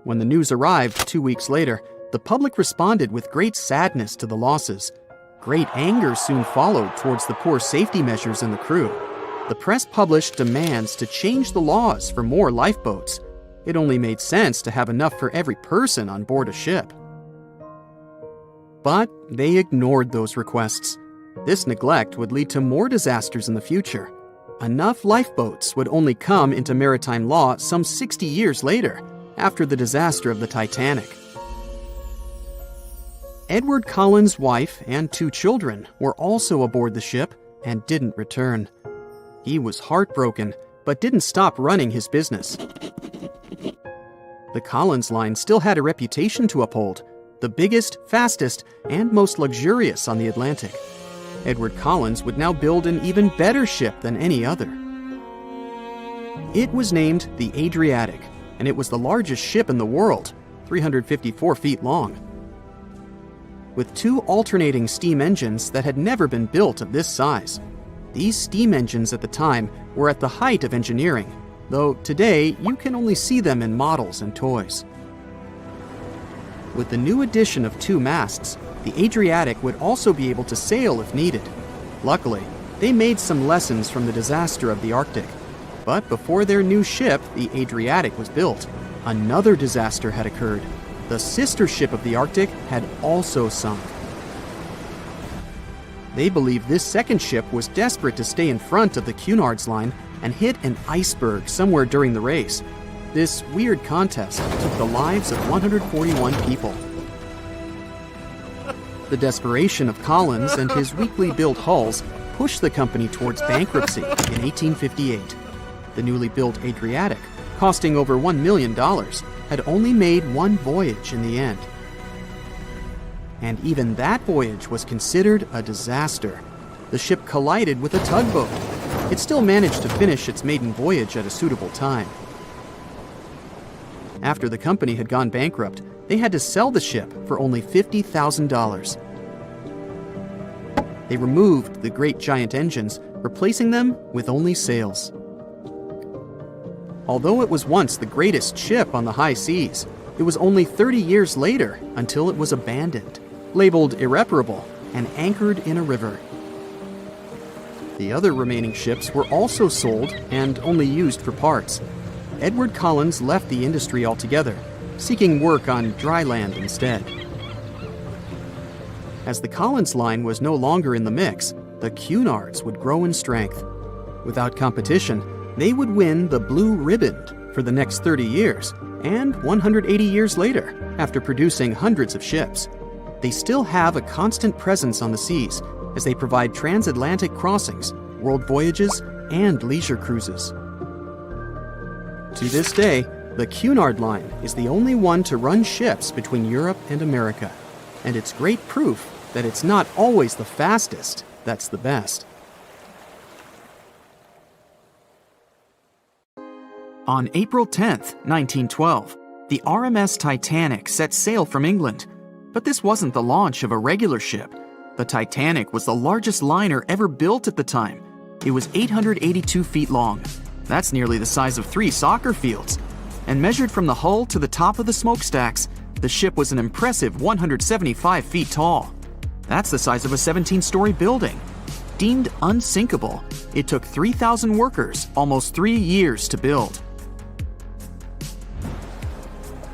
Speaker 1: When the news arrived 2 weeks later, the public responded with great sadness to the losses. Great anger soon followed towards the poor safety measures in the crew. The press published demands to change the laws for more lifeboats. It only made sense to have enough for every person on board a ship. But they ignored those requests. This neglect would lead to more disasters in the future. Enough lifeboats would only come into maritime law some 60 years later, after the disaster of the Titanic. Edward Collins' wife and 2 children were also aboard the ship and didn't return. He was heartbroken, but didn't stop running his business. The Collins line still had a reputation to uphold, the biggest, fastest, and most luxurious on the Atlantic. Edward Collins would now build an even better ship than any other. It was named the Adriatic, and it was the largest ship in the world, 354 feet long. With 2 alternating steam engines that had never been built of this size. These steam engines at the time were at the height of engineering, though today you can only see them in models and toys. With the new addition of 2 masts, the Adriatic would also be able to sail if needed. Luckily, they made some lessons from the disaster of the Arctic, But before their new ship, the Adriatic, was built, another disaster had occurred. The sister ship of the Arctic had also sunk. They believe this second ship was desperate to stay in front of the Cunard's line and hit an iceberg somewhere during the race. This weird contest took the lives of 141 people. The desperation of Collins and his weakly built hulls pushed the company towards bankruptcy in 1858. The newly built Adriatic, costing over $1 million, had only made one voyage in the end. And even that voyage was considered a disaster. The ship collided with a tugboat. It still managed to finish its maiden voyage at a suitable time. After the company had gone bankrupt, they had to sell the ship for only $50,000. They removed the great giant engines, replacing them with only sails. Although it was once the greatest ship on the high seas, it was only 30 years later until it was abandoned, labeled irreparable, and anchored in a river. The other remaining ships were also sold and only used for parts. Edward Collins left the industry altogether, seeking work on dry land instead. As the Collins line was no longer in the mix, the Cunards would grow in strength. Without competition, they would win the Blue Riband for the next 30 years, and 180 years later, after producing hundreds of ships. They still have a constant presence on the seas as they provide transatlantic crossings, world voyages, and leisure cruises. To this day, the Cunard line is the only one to run ships between Europe and America, and it's great proof that it's not always the fastest that's the best. On April 10th, 1912, the RMS Titanic set sail from England. But this wasn't the launch of a regular ship. The Titanic was the largest liner ever built at the time. It was 882 feet long. That's nearly the size of 3 soccer fields. And measured from the hull to the top of the smokestacks, the ship was an impressive 175 feet tall. That's the size of a 17-story building. Deemed unsinkable, it took 3,000 workers almost 3 years to build.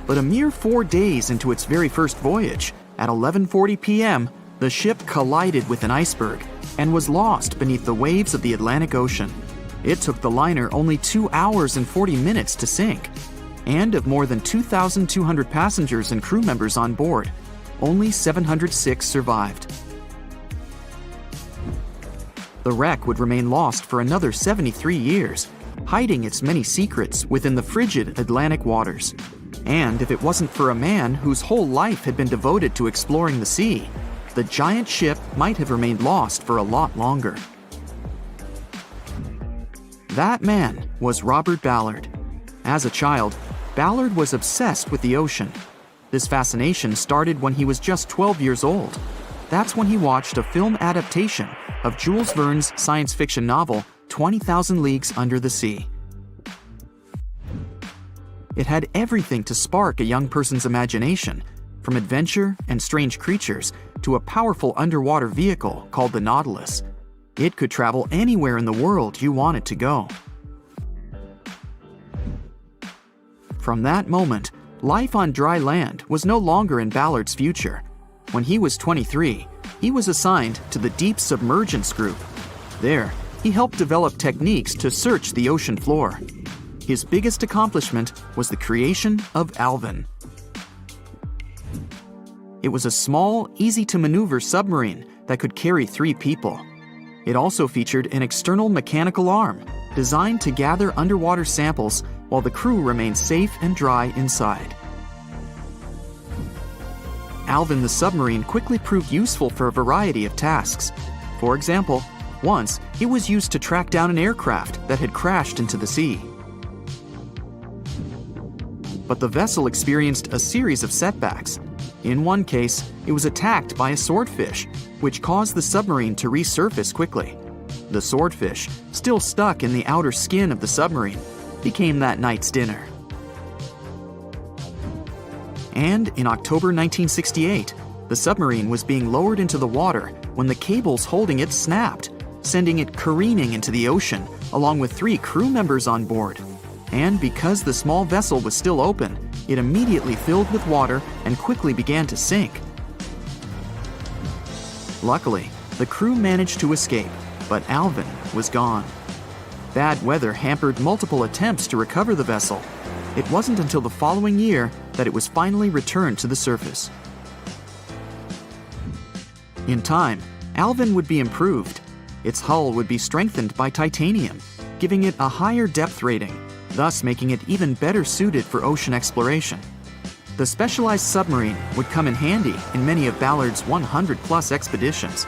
Speaker 1: But a mere 4 days into its very first voyage, at 11:40 p.m., the ship collided with an iceberg and was lost beneath the waves of the Atlantic Ocean. It took the liner only 2 hours and 40 minutes to sink. And of more than 2,200 passengers and crew members on board, only 706 survived. The wreck would remain lost for another 73 years, hiding its many secrets within the frigid Atlantic waters. And if it wasn't for a man whose whole life had been devoted to exploring the sea, the giant ship might have remained lost for a lot longer. That man was Robert Ballard. As a child, Ballard was obsessed with the ocean. This fascination started when he was just 12 years old. That's when he watched a film adaptation of Jules Verne's science fiction novel, 20,000 Leagues Under the Sea. It had everything to spark a young person's imagination, from adventure and strange creatures to a powerful underwater vehicle called the Nautilus. It could travel anywhere in the world you wanted to go. From that moment, life on dry land was no longer in Ballard's future. When he was 23, he was assigned to the Deep Submergence Group. There, he helped develop techniques to search the ocean floor. His biggest accomplishment was the creation of Alvin. It was a small, easy-to-maneuver submarine that could carry 3 people. It also featured an external mechanical arm designed to gather underwater samples while the crew remained safe and dry inside. Alvin the submarine quickly proved useful for a variety of tasks. For example, once it was used to track down an aircraft that had crashed into the sea. But the vessel experienced a series of setbacks. In one case, it was attacked by a swordfish, which caused the submarine to resurface quickly. The swordfish, still stuck in the outer skin of the submarine, became that night's dinner. And in October 1968, the submarine was being lowered into the water when the cables holding it snapped, sending it careening into the ocean along with 3 crew members on board. And because the small vessel was still open, it immediately filled with water and quickly began to sink. Luckily, the crew managed to escape, but Alvin was gone. Bad weather hampered multiple attempts to recover the vessel. It wasn't until the following year that it was finally returned to the surface. In time, Alvin would be improved. Its hull would be strengthened by titanium, giving it a higher depth rating, thus making it even better suited for ocean exploration. The specialized submarine would come in handy in many of Ballard's 100-plus expeditions.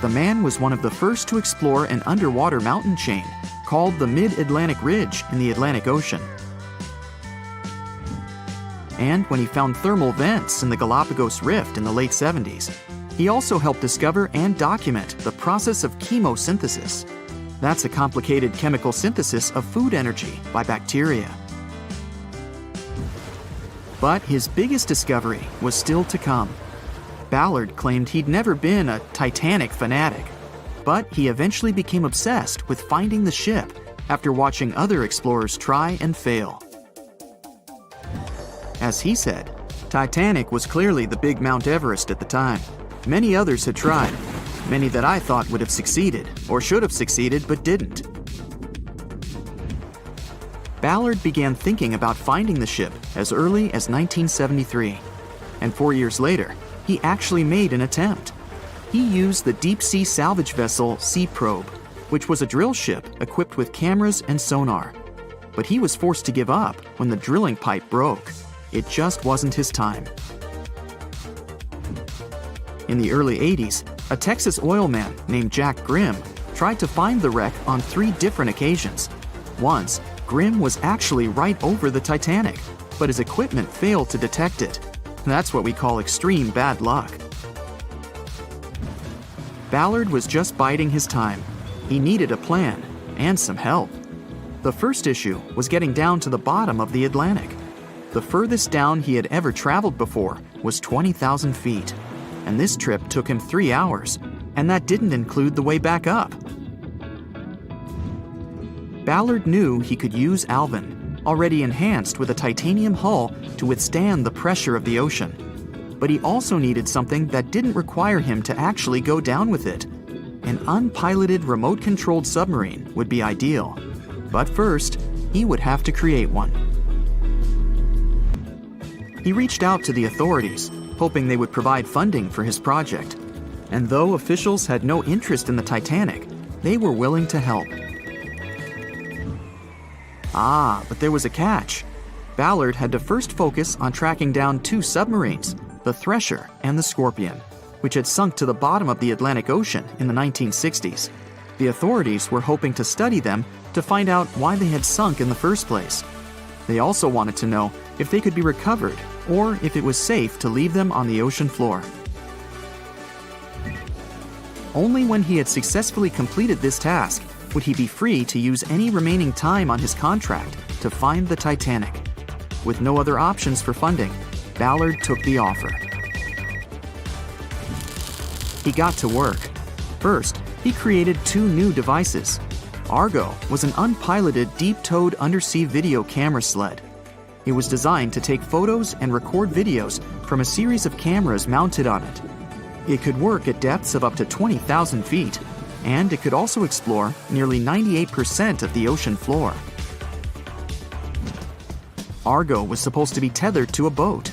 Speaker 1: The man was one of the first to explore an underwater mountain chain called the Mid-Atlantic Ridge in the Atlantic Ocean. And when he found thermal vents in the Galapagos Rift in the late 70s, he also helped discover and document the process of chemosynthesis. That's a complicated chemical synthesis of food energy by bacteria. But his biggest discovery was still to come. Ballard claimed he'd never been a Titanic fanatic, but he eventually became obsessed with finding the ship after watching other explorers try and fail. As he said, Titanic was clearly the big Mount Everest at the time. Many others had tried, many that I thought would have succeeded, or should have succeeded but didn't. Ballard began thinking about finding the ship as early as 1973, and 4 years later, he actually made an attempt. He used the deep-sea salvage vessel Sea Probe, which was a drill ship equipped with cameras and sonar. But he was forced to give up when the drilling pipe broke. It just wasn't his time. In the early 80s, a Texas oil man named Jack Grimm tried to find the wreck on 3 different occasions. Once, Grimm was actually right over the Titanic, but his equipment failed to detect it. That's what we call extreme bad luck. Ballard was just biding his time. He needed a plan and some help. The first issue was getting down to the bottom of the Atlantic. The furthest down he had ever traveled before was 20,000 feet, and this trip took him 3 hours, and that didn't include the way back up. Ballard knew he could use Alvin, already enhanced with a titanium hull, to withstand the pressure of the ocean. But he also needed something that didn't require him to actually go down with it. An unpiloted, remote-controlled submarine would be ideal. But first, he would have to create one. He reached out to the authorities, hoping they would provide funding for his project. And though officials had no interest in the Titanic, they were willing to help. But there was a catch. Ballard had to first focus on tracking down 2 submarines, the Thresher and the Scorpion, which had sunk to the bottom of the Atlantic Ocean in the 1960s. The authorities were hoping to study them to find out why they had sunk in the first place. They also wanted to know if they could be recovered or if it was safe to leave them on the ocean floor. Only when he had successfully completed this task would he be free to use any remaining time on his contract to find the Titanic. With no other options for funding, Ballard took the offer. He got to work. First, he created 2 new devices. Argo was an unpiloted, deep-towed undersea video camera sled. It was designed to take photos and record videos from a series of cameras mounted on it. It could work at depths of up to 20,000 feet, and it could also explore nearly 98% of the ocean floor. Argo was supposed to be tethered to a boat.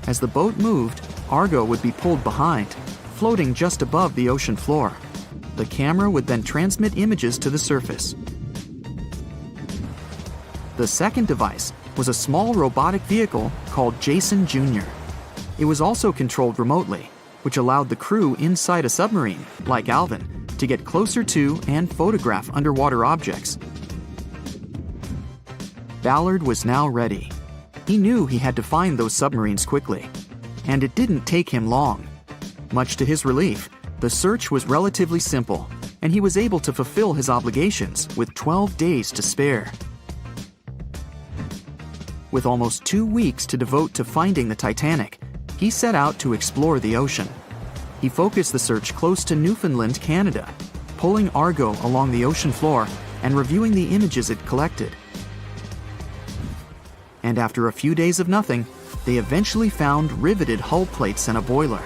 Speaker 1: As the boat moved, Argo would be pulled behind, floating just above the ocean floor. The camera would then transmit images to the surface. The second device was a small robotic vehicle called Jason Jr. It was also controlled remotely, which allowed the crew inside a submarine, like Alvin, to get closer to and photograph underwater objects. Ballard was now ready. He knew he had to find those submarines quickly, and it didn't take him long. Much to his relief, the search was relatively simple, and he was able to fulfill his obligations with 12 days to spare. With almost 2 weeks to devote to finding the Titanic, he set out to explore the ocean. He focused the search close to Newfoundland, Canada, pulling Argo along the ocean floor and reviewing the images it collected. And after a few days of nothing, they eventually found riveted hull plates and a boiler.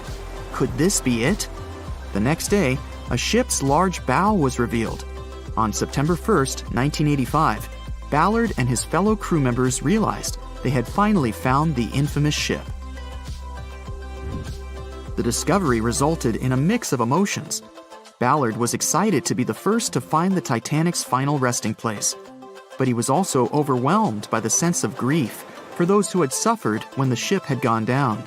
Speaker 1: Could this be it? The next day, a ship's large bow was revealed. On September 1st, 1985, Ballard and his fellow crew members realized they had finally found the infamous ship. The discovery resulted in a mix of emotions. Ballard was excited to be the first to find the Titanic's final resting place, but he was also overwhelmed by the sense of grief for those who had suffered when the ship had gone down.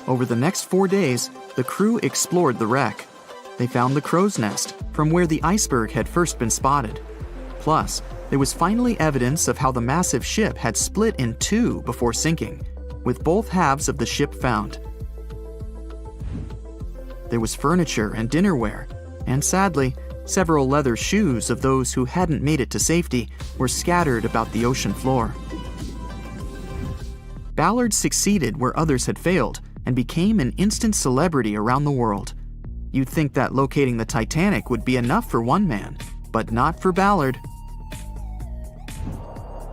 Speaker 1: Over the next 4 days, the crew explored the wreck. They found the crow's nest, from where the iceberg had first been spotted. Plus, there was finally evidence of how the massive ship had split in two before sinking, with both halves of the ship found. There was furniture and dinnerware, and sadly, several leather shoes of those who hadn't made it to safety were scattered about the ocean floor. Ballard succeeded where others had failed and became an instant celebrity around the world. You'd think that locating the Titanic would be enough for one man, but not for Ballard.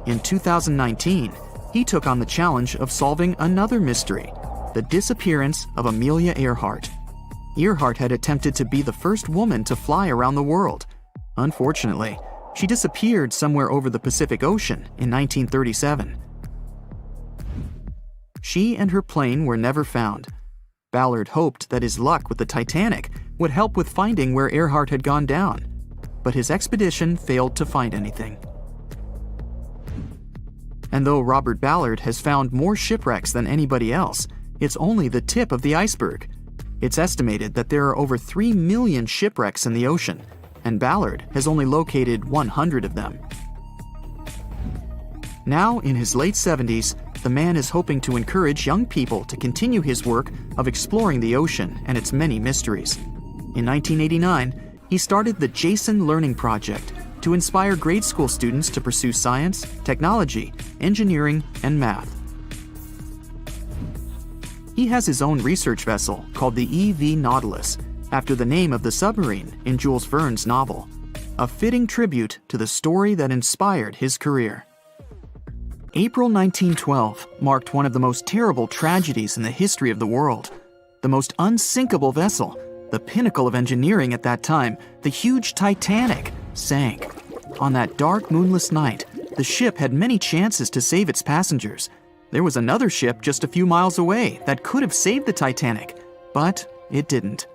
Speaker 1: In 2019, he took on the challenge of solving another mystery, the disappearance of Amelia Earhart. Earhart had attempted to be the first woman to fly around the world. Unfortunately, she disappeared somewhere over the Pacific Ocean in 1937. She and her plane were never found. Ballard hoped that his luck with the Titanic would help with finding where Earhart had gone down, but his expedition failed to find anything. And though Robert Ballard has found more shipwrecks than anybody else, it's only the tip of the iceberg. It's estimated that there are over 3 million shipwrecks in the ocean, and Ballard has only located 100 of them. Now, in his late 70s, the man is hoping to encourage young people to continue his work of exploring the ocean and its many mysteries. In 1989, he started the Jason Learning Project to inspire grade school students to pursue science, technology, engineering, and math. He has his own research vessel called the EV Nautilus, after the name of the submarine in Jules Verne's novel, a fitting tribute to the story that inspired his career. April 1912 marked one of the most terrible tragedies in the history of the world. The most unsinkable vessel, the pinnacle of engineering at that time, the huge Titanic, sank. On that dark, moonless night, the ship had many chances to save its passengers. There was another ship just a few miles away that could have saved the Titanic, but it didn't.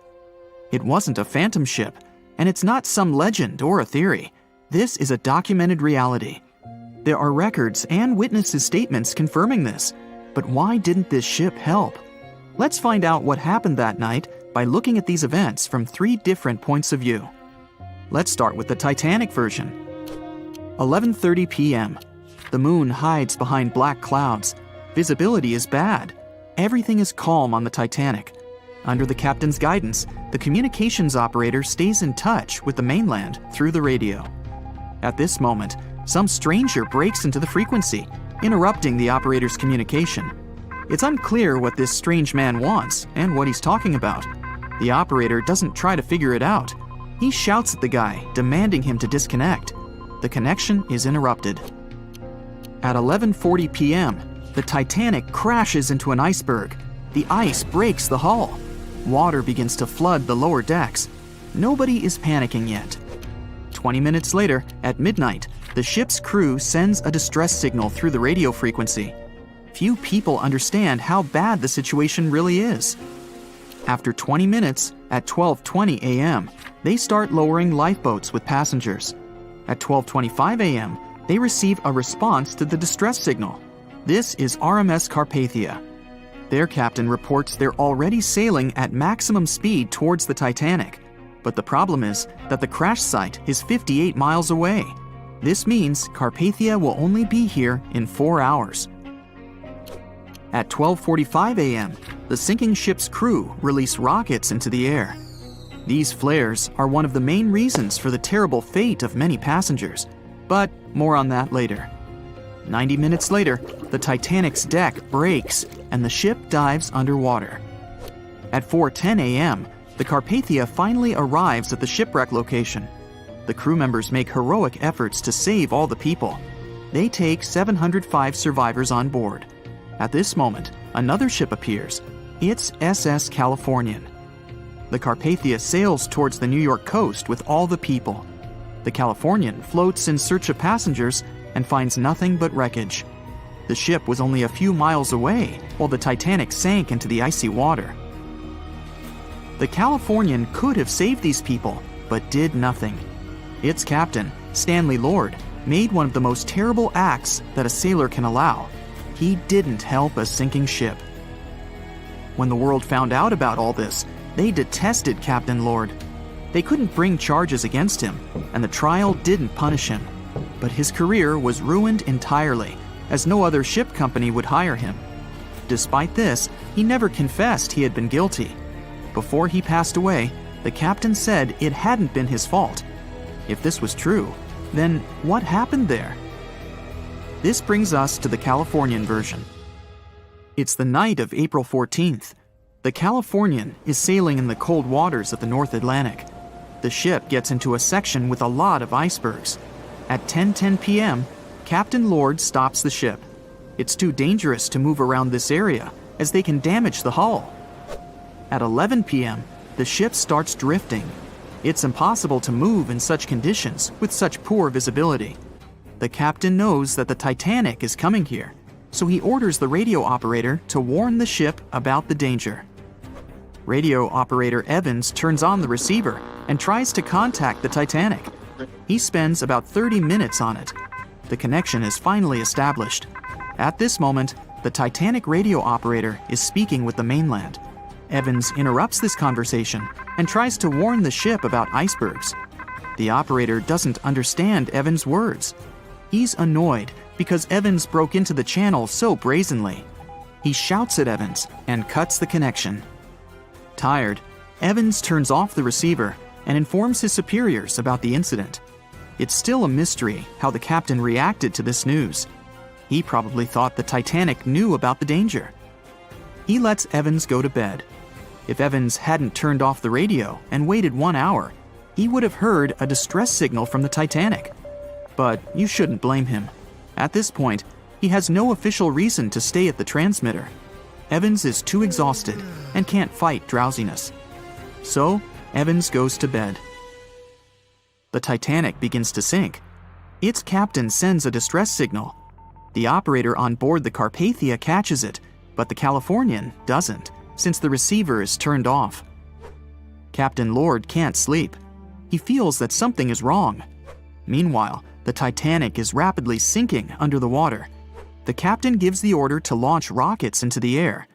Speaker 1: It wasn't a phantom ship, and it's not some legend or a theory. This is a documented reality. There are records and witnesses' statements confirming this. But why didn't this ship help? Let's find out what happened that night by looking at these events from 3 different points of view. Let's start with the Titanic version. 11:30 p.m. The moon hides behind black clouds. Visibility is bad. Everything is calm on the Titanic. Under the captain's guidance, the communications operator stays in touch with the mainland through the radio. At this moment, some stranger breaks into the frequency, interrupting the operator's communication. It's unclear what this strange man wants and what he's talking about. The operator doesn't try to figure it out. He shouts at the guy, demanding him to disconnect. The connection is interrupted. At 11:40 p.m., the Titanic crashes into an iceberg. The ice breaks the hull. Water begins to flood the lower decks. Nobody is panicking yet. 20 minutes later, at midnight, the ship's crew sends a distress signal through the radio frequency. Few people understand how bad the situation really is. After 20 minutes, at 12:20 a.m., they start lowering lifeboats with passengers. At 12:25 a.m., they receive a response to the distress signal. This is RMS Carpathia. Their captain reports they're already sailing at maximum speed towards the Titanic. But the problem is that the crash site is 58 miles away. This means Carpathia will only be here in 4 hours. At 12:45 a.m., the sinking ship's crew release rockets into the air. These flares are one of the main reasons for the terrible fate of many passengers, but more on that later. 90 minutes later, the Titanic's deck breaks and the ship dives underwater. At 4:10 a.m., the Carpathia finally arrives at the shipwreck location. The crew members make heroic efforts to save all the people. They take 705 survivors on board. At this moment, another ship appears. It's SS Californian. The Carpathia sails towards the New York coast with all the people. The Californian floats in search of passengers and finds nothing but wreckage. The ship was only a few miles away while the Titanic sank into the icy water. The Californian could have saved these people, but did nothing. Its captain, Stanley Lord, made one of the most terrible acts that a sailor can allow. He didn't help a sinking ship. When the world found out about all this, they detested Captain Lord. They couldn't bring charges against him, and the trial didn't punish him. But his career was ruined entirely, as no other ship company would hire him. Despite this, he never confessed he had been guilty. Before he passed away, the captain said it hadn't been his fault. If this was true, then what happened there? This brings us to the Californian version. It's the night of April 14th. The Californian is sailing in the cold waters of the North Atlantic. The ship gets into a section with a lot of icebergs. At 10:10 p.m., Captain Lord stops the ship. It's too dangerous to move around this area, as they can damage the hull. At 11 p.m., the ship starts drifting. It's impossible to move in such conditions with such poor visibility. The captain knows that the Titanic is coming here, so he orders the radio operator to warn the ship about the danger. Radio operator Evans turns on the receiver and tries to contact the Titanic. He spends about 30 minutes on it. The connection is finally established. At this moment, the Titanic radio operator is speaking with the mainland. Evans interrupts this conversation and tries to warn the ship about icebergs. The operator doesn't understand Evans' words. He's annoyed because Evans broke into the channel so brazenly. He shouts at Evans and cuts the connection. Tired, Evans turns off the receiver and informs his superiors about the incident. It's still a mystery how the captain reacted to this news. He probably thought the Titanic knew about the danger. He lets Evans go to bed. If Evans hadn't turned off the radio and waited 1 hour, he would have heard a distress signal from the Titanic. But you shouldn't blame him. At this point, he has no official reason to stay at the transmitter. Evans is too exhausted and can't fight drowsiness. So, Evans goes to bed. The Titanic begins to sink. Its captain sends a distress signal. The operator on board the Carpathia catches it, but the Californian doesn't, since the receiver is turned off. Captain Lord can't sleep. He feels that something is wrong. Meanwhile, the Titanic is rapidly sinking under the water. The captain gives the order to launch rockets into the air.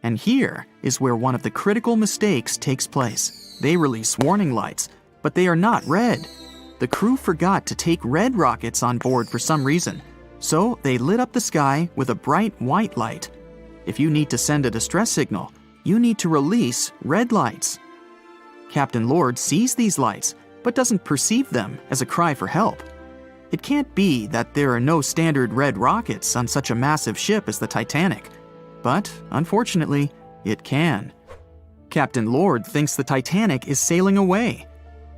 Speaker 1: And here is where one of the critical mistakes takes place. They release warning lights, but they are not red. The crew forgot to take red rockets on board for some reason, so they lit up the sky with a bright white light. If you need to send a distress signal, you need to release red lights. Captain Lord sees these lights, but doesn't perceive them as a cry for help. It can't be that there are no standard red rockets on such a massive ship as the Titanic. But, unfortunately, it can. Captain Lord thinks the Titanic is sailing away.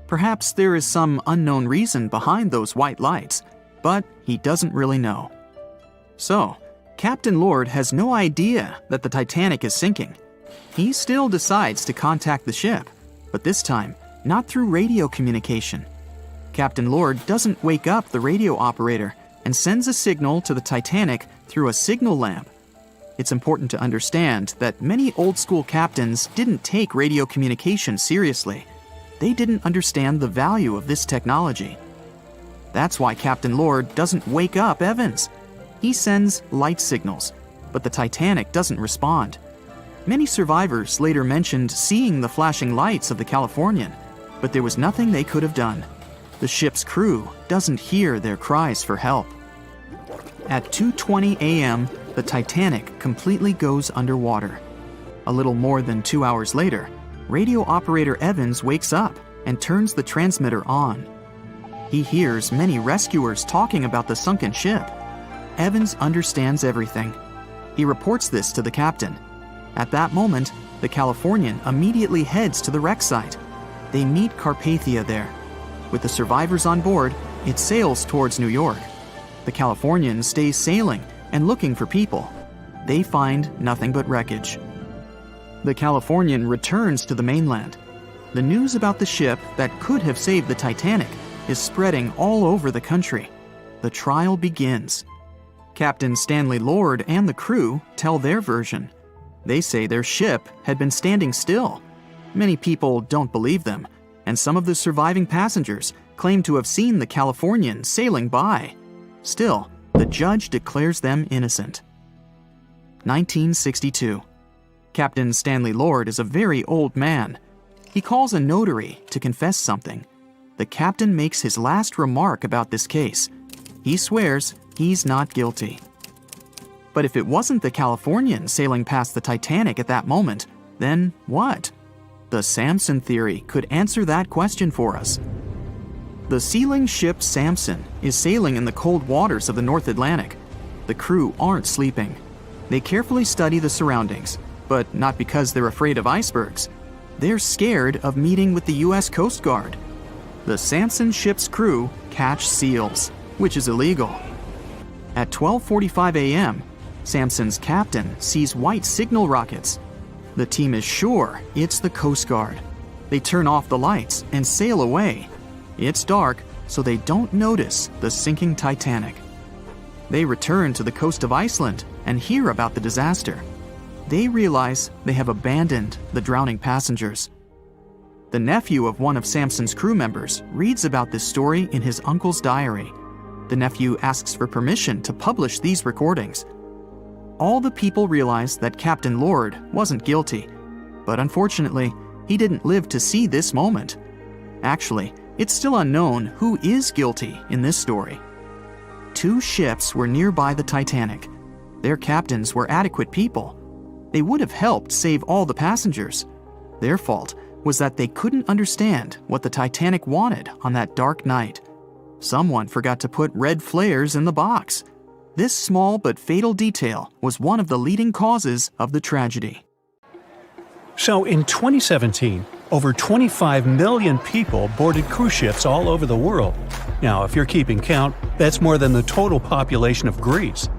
Speaker 1: Perhaps there is some unknown reason behind those white lights, but he doesn't really know. So, Captain Lord has no idea that the Titanic is sinking. He still decides to contact the ship, but this time, not through radio communication. Captain Lord doesn't wake up the radio operator and sends a signal to the Titanic through a signal lamp. It's important to understand that many old-school captains didn't take radio communication seriously. They didn't understand the value of this technology. That's why Captain Lord doesn't wake up Evans. He sends light signals, but the Titanic doesn't respond. Many survivors later mentioned seeing the flashing lights of the Californian, but there was nothing they could have done. The ship's crew doesn't hear their cries for help. At 2:20 a.m., the Titanic completely goes underwater. A little more than 2 hours later, radio operator Evans wakes up and turns the transmitter on. He hears many rescuers talking about the sunken ship. Evans understands everything. He reports this to the captain. At that moment, the Californian immediately heads to the wreck site. They meet Carpathia there. With the survivors on board, it sails towards New York. The Californian stays sailing and looking for people. They find nothing but wreckage. The Californian returns to the mainland. The news about the ship that could have saved the Titanic is spreading all over the country. The trial begins. Captain Stanley Lord and the crew tell their version. They say their ship had been standing still. Many people don't believe them, and some of the surviving passengers claim to have seen the Californian sailing by. Still, the judge declares them innocent. 1962. Captain Stanley Lord is a very old man. He calls a notary to confess something. The captain makes his last remark about this case. He swears he's not guilty. But if it wasn't the Californian sailing past the Titanic at that moment, then what? The Samson theory could answer that question for us. The sealing ship Samson is sailing in the cold waters of the North Atlantic. The crew aren't sleeping. They carefully study the surroundings, but not because they're afraid of icebergs. They're scared of meeting with the U.S. Coast Guard. The Samson ship's crew catch seals, which is illegal. At 12:45 a.m., Samson's captain sees white signal rockets. The team is sure it's the Coast Guard. They turn off the lights and sail away. It's dark, so they don't notice the sinking Titanic. They return to the coast of Iceland and hear about the disaster. They realize they have abandoned the drowning passengers. The nephew of one of Samson's crew members reads about this story in his uncle's diary. The nephew asks for permission to publish these recordings. All the people realize that Captain Lord wasn't guilty, but unfortunately, he didn't live to see this moment. Actually, it's still unknown who is guilty in this story. 2 ships were nearby the Titanic. Their captains were adequate people. They would have helped save all the passengers. Their fault was that they couldn't understand what the Titanic wanted on that dark night. Someone forgot to put red flares in the box. This small but fatal detail was one of the leading causes of the tragedy.
Speaker 3: So in 2017, over 25 million people boarded cruise ships all over the world. Now, if you're keeping count, that's more than the total population of Greece.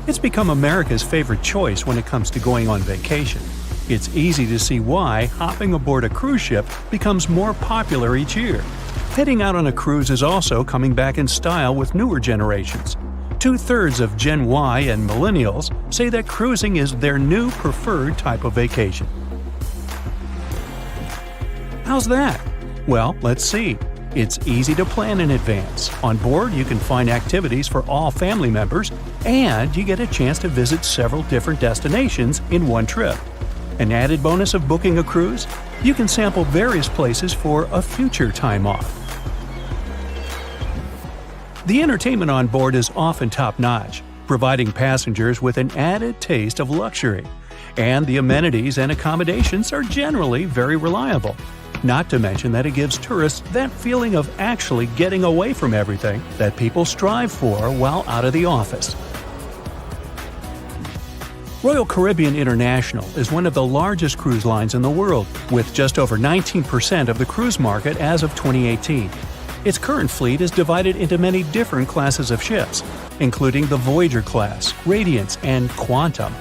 Speaker 3: It's become America's favorite choice when it comes to going on vacation. It's easy to see why hopping aboard a cruise ship becomes more popular each year. Heading out on a cruise is also coming back in style with newer generations. 2/3 of Gen Y and millennials say that cruising is their new preferred type of vacation. How's that? Well, let's see. It's easy to plan in advance. On board, you can find activities for all family members, and you get a chance to visit several different destinations in one trip. An added bonus of booking a cruise? You can sample various places for a future time off. The entertainment on board is often top-notch, providing passengers with an added taste of luxury. And the amenities and accommodations are generally very reliable. Not to mention that it gives tourists that feeling of actually getting away from everything that people strive for while out of the office. Royal Caribbean International is one of the largest cruise lines in the world, with just over 19% of the cruise market as of 2018. Its current fleet is divided into many different classes of ships, including the Voyager class, Radiance, and Quantum.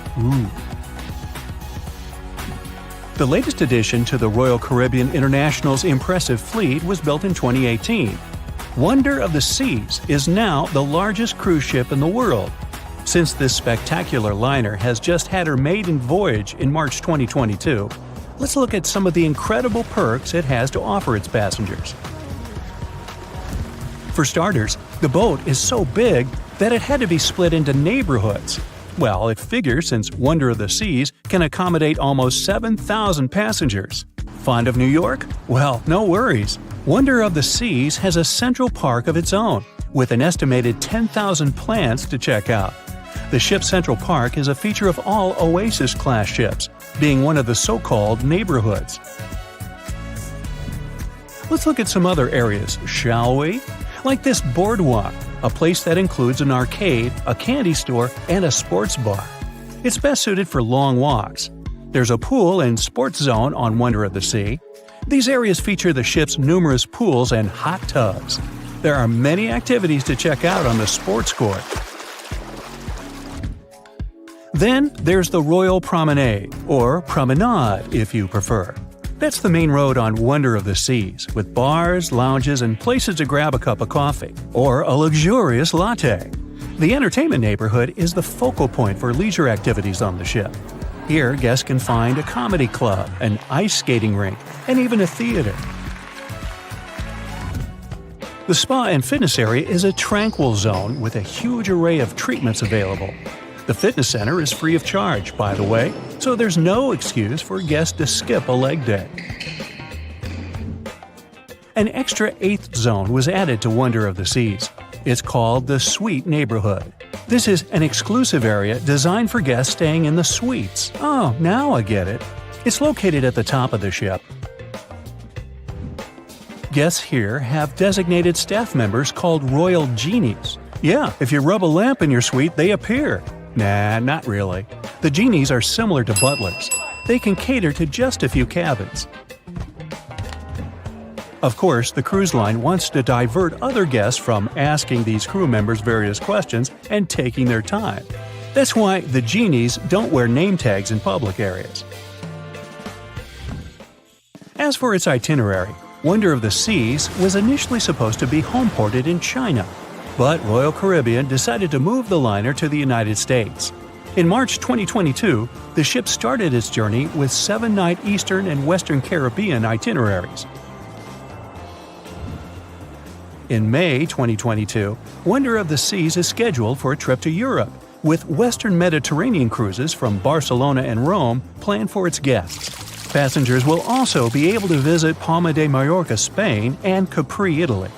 Speaker 3: The latest addition to the Royal Caribbean International's impressive fleet was built in 2018. Wonder of the Seas is now the largest cruise ship in the world. Since this spectacular liner has just had her maiden voyage in March 2022, let's look at some of the incredible perks it has to offer its passengers. For starters, the boat is so big that it had to be split into neighborhoods. Well, it figures since Wonder of the Seas can accommodate almost 7,000 passengers. Fond of New York? Well, no worries. Wonder of the Seas has a central park of its own, with an estimated 10,000 plants to check out. The ship's central park is a feature of all Oasis-class ships, being one of the so-called neighborhoods. Let's look at some other areas, shall we? Like this boardwalk, a place that includes an arcade, a candy store, and a sports bar. It's best suited for long walks. There's a pool and sports zone on Wonder of the Sea. These areas feature the ship's numerous pools and hot tubs. There are many activities to check out on the sports court. Then there's the Royal Promenade, or Promenade if you prefer. That's the main road on Wonder of the Seas, with bars, lounges, and places to grab a cup of coffee, or a luxurious latte. The entertainment neighborhood is the focal point for leisure activities on the ship. Here, guests can find a comedy club, an ice skating rink, and even a theater. The spa and fitness area is a tranquil zone with a huge array of treatments available. The fitness center is free of charge, by the way, so there's no excuse for guests to skip a leg day. An extra eighth zone was added to Wonder of the Seas. It's called the Suite Neighborhood. This is an exclusive area designed for guests staying in the suites. Oh, now I get it. It's located at the top of the ship. Guests here have designated staff members called Royal Genies. Yeah, if you rub a lamp in your suite, they appear. Nah, not really. The genies are similar to butlers. They can cater to just a few cabins. Of course, the cruise line wants to divert other guests from asking these crew members various questions and taking their time. That's why the genies don't wear name tags in public areas. As for its itinerary, Wonder of the Seas was initially supposed to be homeported in China, but Royal Caribbean decided to move the liner to the United States. In March 2022, the ship started its journey with 7-night Eastern and Western Caribbean itineraries. In May 2022, Wonder of the Seas is scheduled for a trip to Europe, with Western Mediterranean cruises from Barcelona and Rome planned for its guests. Passengers will also be able to visit Palma de Mallorca, Spain, and Capri, Italy.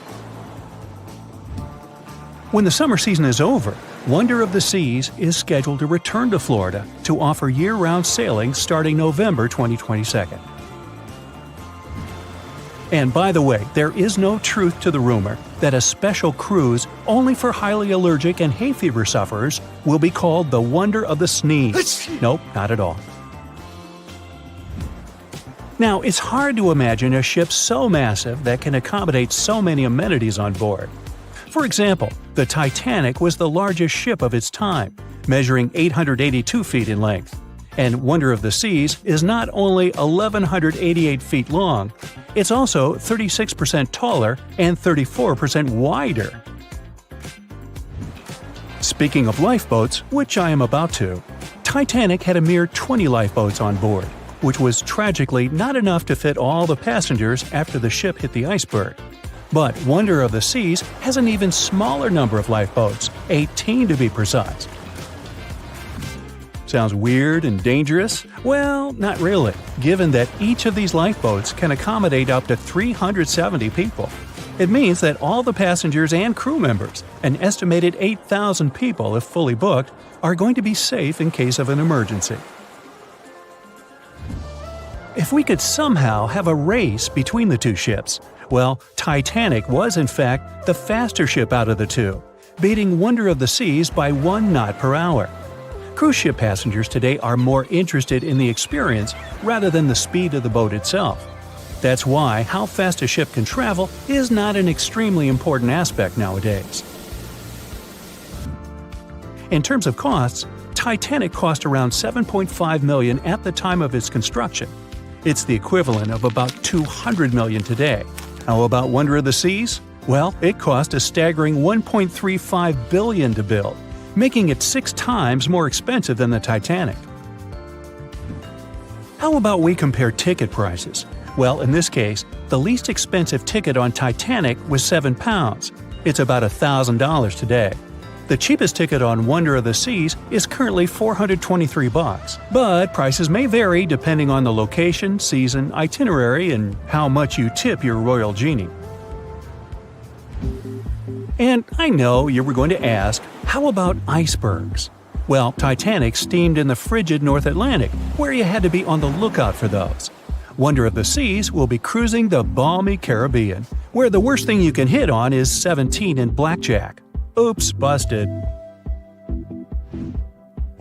Speaker 3: When the summer season is over, Wonder of the Seas is scheduled to return to Florida to offer year-round sailing starting November 2022. And by the way, there is no truth to the rumor that a special cruise only for highly allergic and hay fever sufferers will be called the Wonder of the Sneeze. Nope, not at all. Now, it's hard to imagine a ship so massive that can accommodate so many amenities on board. For example, the Titanic was the largest ship of its time, measuring 882 feet in length. And Wonder of the Seas is not only 1,188 feet long, it's also 36% taller and 34% wider. Speaking of lifeboats, which I am about to, Titanic had a mere 20 lifeboats on board, which was tragically not enough to fit all the passengers after the ship hit the iceberg. But Wonder of the Seas has an even smaller number of lifeboats, 18 to be precise. Sounds weird and dangerous? Well, not really, given that each of these lifeboats can accommodate up to 370 people. It means that all the passengers and crew members, an estimated 8,000 people if fully booked, are going to be safe in case of an emergency. If we could somehow have a race between the two ships, well, Titanic was in fact the faster ship out of the two, beating Wonder of the Seas by 1 knot per hour. Cruise ship passengers today are more interested in the experience rather than the speed of the boat itself. That's why how fast a ship can travel is not an extremely important aspect nowadays. In terms of costs, Titanic cost around $7.5 million at the time of its construction. It's the equivalent of about $200 million today. How about Wonder of the Seas? Well, it cost a staggering $1.35 billion to build, making it 6 times more expensive than the Titanic. How about we compare ticket prices? Well, in this case, the least expensive ticket on Titanic was £7. It's about $1,000 today. The cheapest ticket on Wonder of the Seas is currently $423, but prices may vary depending on the location, season, itinerary, and how much you tip your Royal Genie. And I know you were going to ask, how about icebergs? Well, Titanic steamed in the frigid North Atlantic, where you had to be on the lookout for those. Wonder of the Seas will be cruising the balmy Caribbean, where the worst thing you can hit on is 17 and blackjack. Oops, busted.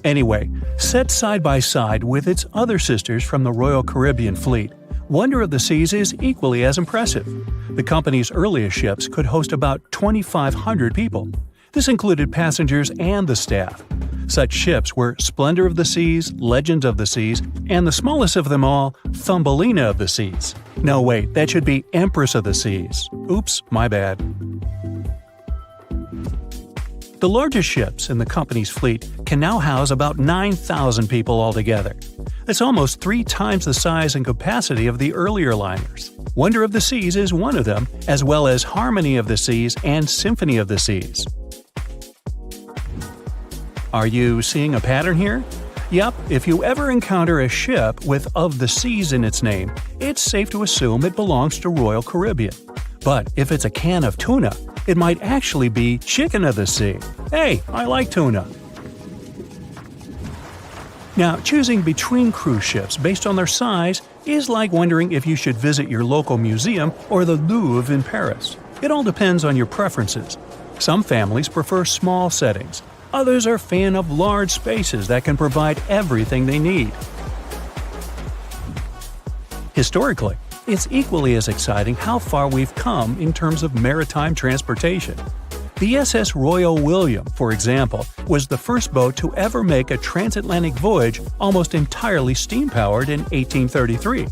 Speaker 3: Anyway, set side by side with its other sisters from the Royal Caribbean fleet, Wonder of the Seas is equally as impressive. The company's earliest ships could host about 2,500 people. This included passengers and the staff. Such ships were Splendor of the Seas, Legends of the Seas, and the smallest of them all, Thumbelina of the Seas. No, wait, that should be Empress of the Seas. Oops, my bad. The largest ships in the company's fleet can now house about 9,000 people altogether. That's almost 3 times the size and capacity of the earlier liners. Wonder of the Seas is one of them, as well as Harmony of the Seas and Symphony of the Seas. Are you seeing a pattern here? Yup, if you ever encounter a ship with "of the Seas" in its name, it's safe to assume it belongs to Royal Caribbean. But if it's a can of tuna, it might actually be Chicken of the Sea. Hey, I like tuna. Now, choosing between cruise ships based on their size is like wondering if you should visit your local museum or the Louvre in Paris. It all depends on your preferences. Some families prefer small settings. Others are fan of large spaces that can provide everything they need. Historically, it's equally as exciting how far we've come in terms of maritime transportation. The SS Royal William, for example, was the first boat to ever make a transatlantic voyage almost entirely steam-powered in 1833.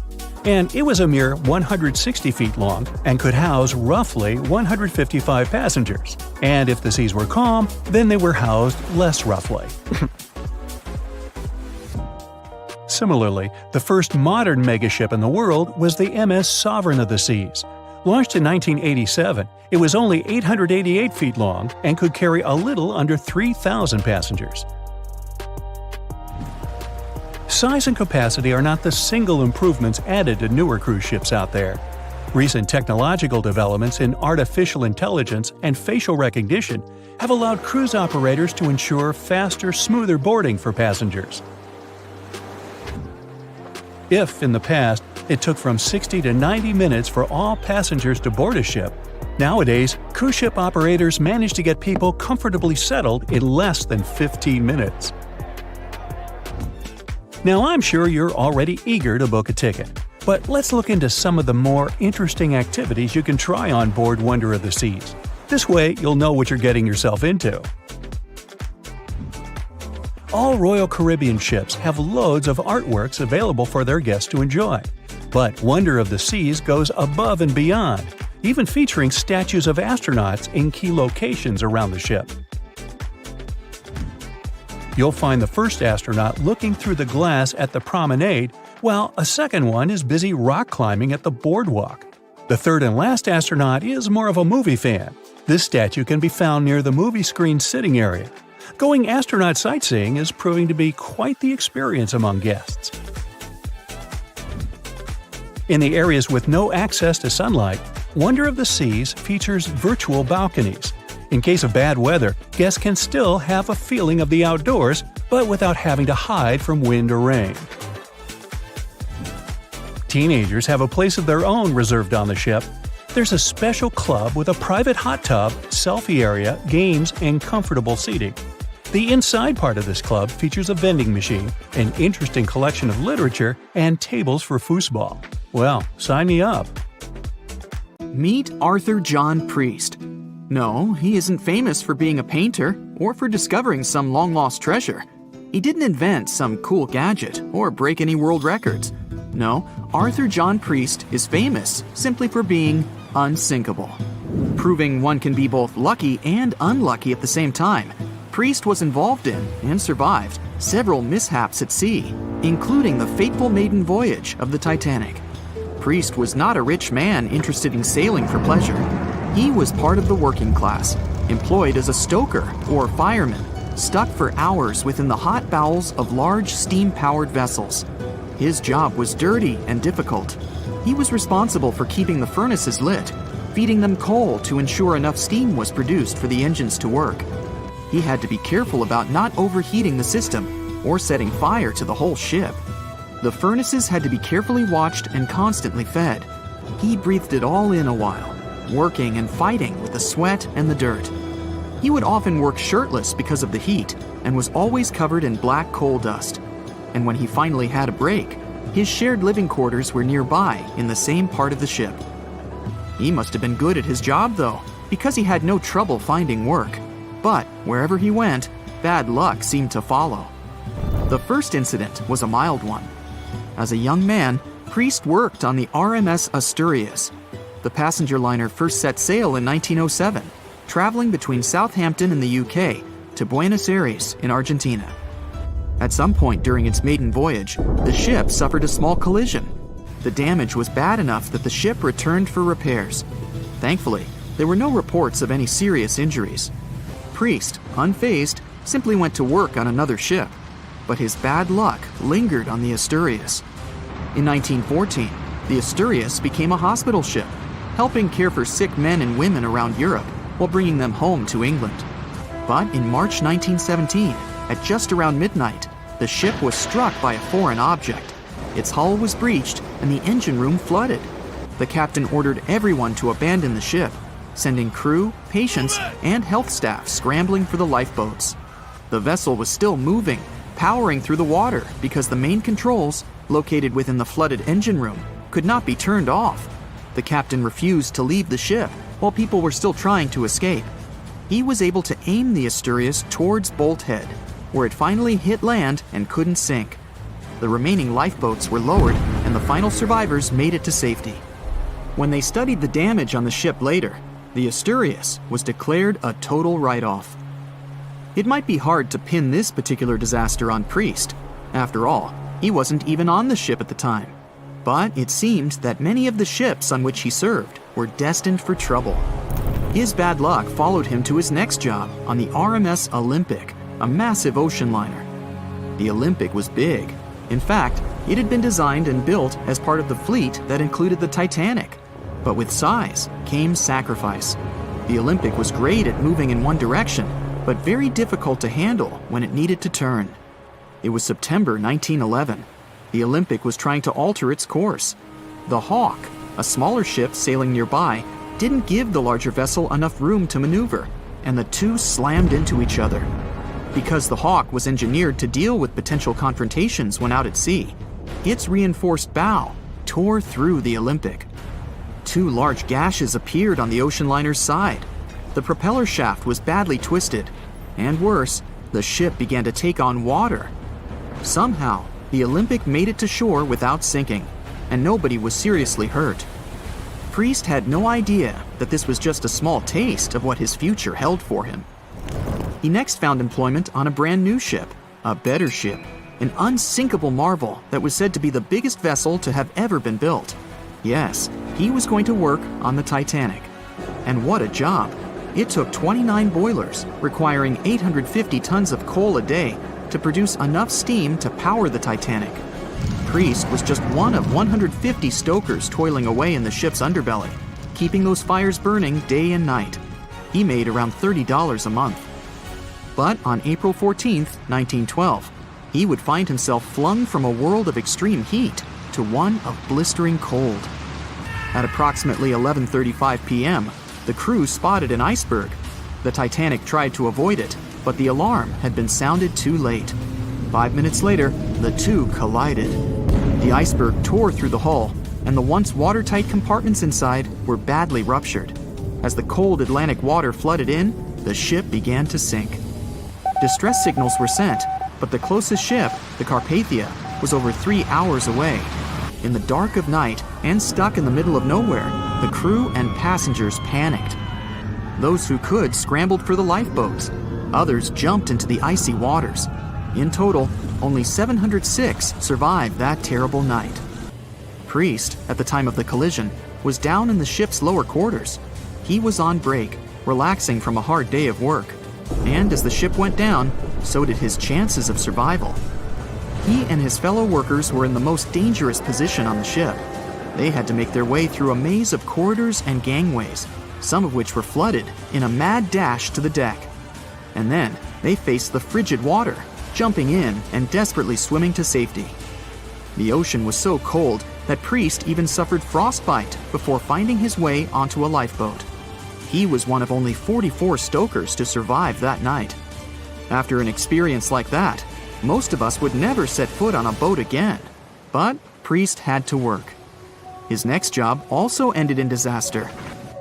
Speaker 3: And it was a mere 160 feet long and could house roughly 155 passengers. And if the seas were calm, then they were housed less roughly. Similarly, the first modern megaship in the world was the MS Sovereign of the Seas. Launched in 1987, it was only 888 feet long and could carry a little under 3,000 passengers. Size and capacity are not the single improvements added to newer cruise ships out there. Recent technological developments in artificial intelligence and facial recognition have allowed cruise operators to ensure faster, smoother boarding for passengers. If, in the past, it took from 60 to 90 minutes for all passengers to board a ship, nowadays, cruise ship operators manage to get people comfortably settled in less than 15 minutes. Now, I'm sure you're already eager to book a ticket, but let's look into some of the more interesting activities you can try on board Wonder of the Seas. This way, you'll know what you're getting yourself into. All Royal Caribbean ships have loads of artworks available for their guests to enjoy. But Wonder of the Seas goes above and beyond, even featuring statues of astronauts in key locations around the ship. You'll find the first astronaut looking through the glass at the promenade, while a second one is busy rock climbing at the boardwalk. The third and last astronaut is more of a movie fan. This statue can be found near the movie screen sitting area. Going astronaut sightseeing is proving to be quite the experience among guests. In the areas with no access to sunlight, Wonder of the Seas features virtual balconies. In case of bad weather, guests can still have a feeling of the outdoors, but without having to hide from wind or rain. Teenagers have a place of their own reserved on the ship. There's a special club with a private hot tub, selfie area, games, and comfortable seating. The inside part of this club features a vending machine, an interesting collection of literature, and tables for foosball. Well, sign me up.
Speaker 1: Meet Arthur John Priest. No, he isn't famous for being a painter or for discovering some long-lost treasure. He didn't invent some cool gadget or break any world records. No, Arthur John Priest is famous simply for being unsinkable. Proving one can be both lucky and unlucky at the same time, Priest was involved in, and survived, several mishaps at sea, including the fateful maiden voyage of the Titanic. Priest was not a rich man interested in sailing for pleasure. He was part of the working class, employed as a stoker or fireman, stuck for hours within the hot bowels of large steam-powered vessels. His job was dirty and difficult. He was responsible for keeping the furnaces lit, feeding them coal to ensure enough steam was produced for the engines to work. He had to be careful about not overheating the system or setting fire to the whole ship. The furnaces had to be carefully watched and constantly fed. He breathed it all in a while, working and fighting with the sweat and the dirt. He would often work shirtless because of the heat and was always covered in black coal dust. And when he finally had a break, His shared living quarters were nearby in the same part of the ship. He must have been good at his job, though, because he had no trouble finding work. But wherever he went, bad luck seemed to follow. The first incident was a mild one. As a young man, Priest worked on the RMS Asturias. The passenger liner first set sail in 1907, traveling between Southampton in the UK to Buenos Aires in Argentina. At some point during its maiden voyage, the ship suffered a small collision. The damage was bad enough that the ship returned for repairs. Thankfully, there were no reports of any serious injuries. Priest, unfazed, simply went to work on another ship, but his bad luck lingered on the Asturias. In 1914, the Asturias became a hospital ship, helping care for sick men and women around Europe while bringing them home to England. But in March 1917, at just around midnight, the ship was struck by a foreign object. Its hull was breached and the engine room flooded. The captain ordered everyone to abandon the ship, sending crew, patients, and health staff scrambling for the lifeboats. The vessel was still moving, powering through the water because the main controls, located within the flooded engine room, could not be turned off. The captain refused to leave the ship while people were still trying to escape. He was able to aim the Asturias towards Bolt Head, where it finally hit land and couldn't sink. The remaining lifeboats were lowered and the final survivors made it to safety. When they studied the damage on the ship later, the Asturias was declared a total write-off. It might be hard to pin this particular disaster on Priest. After all, he wasn't even on the ship at the time. But it seemed that many of the ships on which he served were destined for trouble. His bad luck followed him to his next job on the RMS Olympic, a massive ocean liner. The Olympic was big. In fact, it had been designed and built as part of the fleet that included the Titanic. But with size came sacrifice. The Olympic was great at moving in one direction, but very difficult to handle when it needed to turn. It was September 1911. The Olympic was trying to alter its course. The Hawk, a smaller ship sailing nearby, didn't give the larger vessel enough room to maneuver, and the two slammed into each other. Because the Hawk was engineered to deal with potential confrontations when out at sea, its reinforced bow tore through the Olympic. Two large gashes appeared on the ocean liner's side. The propeller shaft was badly twisted, and worse, the ship began to take on water. Somehow, the Olympic made it to shore without sinking, and nobody was seriously hurt. Priest had no idea that this was just a small taste of what his future held for him. He next found employment on a brand new ship, a better ship, an unsinkable marvel that was said to be the biggest vessel to have ever been built. Yes, he was going to work on the Titanic. And what a job! It took 29 boilers, requiring 850 tons of coal a day to produce enough steam to power the Titanic. Priest was just one of 150 stokers toiling away in the ship's underbelly, keeping those fires burning day and night. He made around $30 a month. But on April 14th, 1912, he would find himself flung from a world of extreme heat to one of blistering cold. At approximately 11:35 p.m., the crew spotted an iceberg. The Titanic tried to avoid it, but the alarm had been sounded too late. 5 minutes later, the two collided. The iceberg tore through the hull, and the once watertight compartments inside were badly ruptured. As the cold Atlantic water flooded in, the ship began to sink. Distress signals were sent, but the closest ship, the Carpathia, was over 3 hours away. In the dark of night and stuck in the middle of nowhere, the crew and passengers panicked. Those who could scrambled for the lifeboats. Others jumped into the icy waters. In total, only 706 survived that terrible night. Priest, at the time of the collision, was down in the ship's lower quarters. He was on break, relaxing from a hard day of work. And as the ship went down, so did his chances of survival. He and his fellow workers were in the most dangerous position on the ship. They had to make their way through a maze of corridors and gangways, some of which were flooded, in a mad dash to the deck. And then they faced the frigid water, jumping in and desperately swimming to safety. The ocean was so cold that Priest even suffered frostbite before finding his way onto a lifeboat. He was one of only 44 stokers to survive that night. After an experience like that, most of us would never set foot on a boat again. But Priest had to work. His next job also ended in disaster.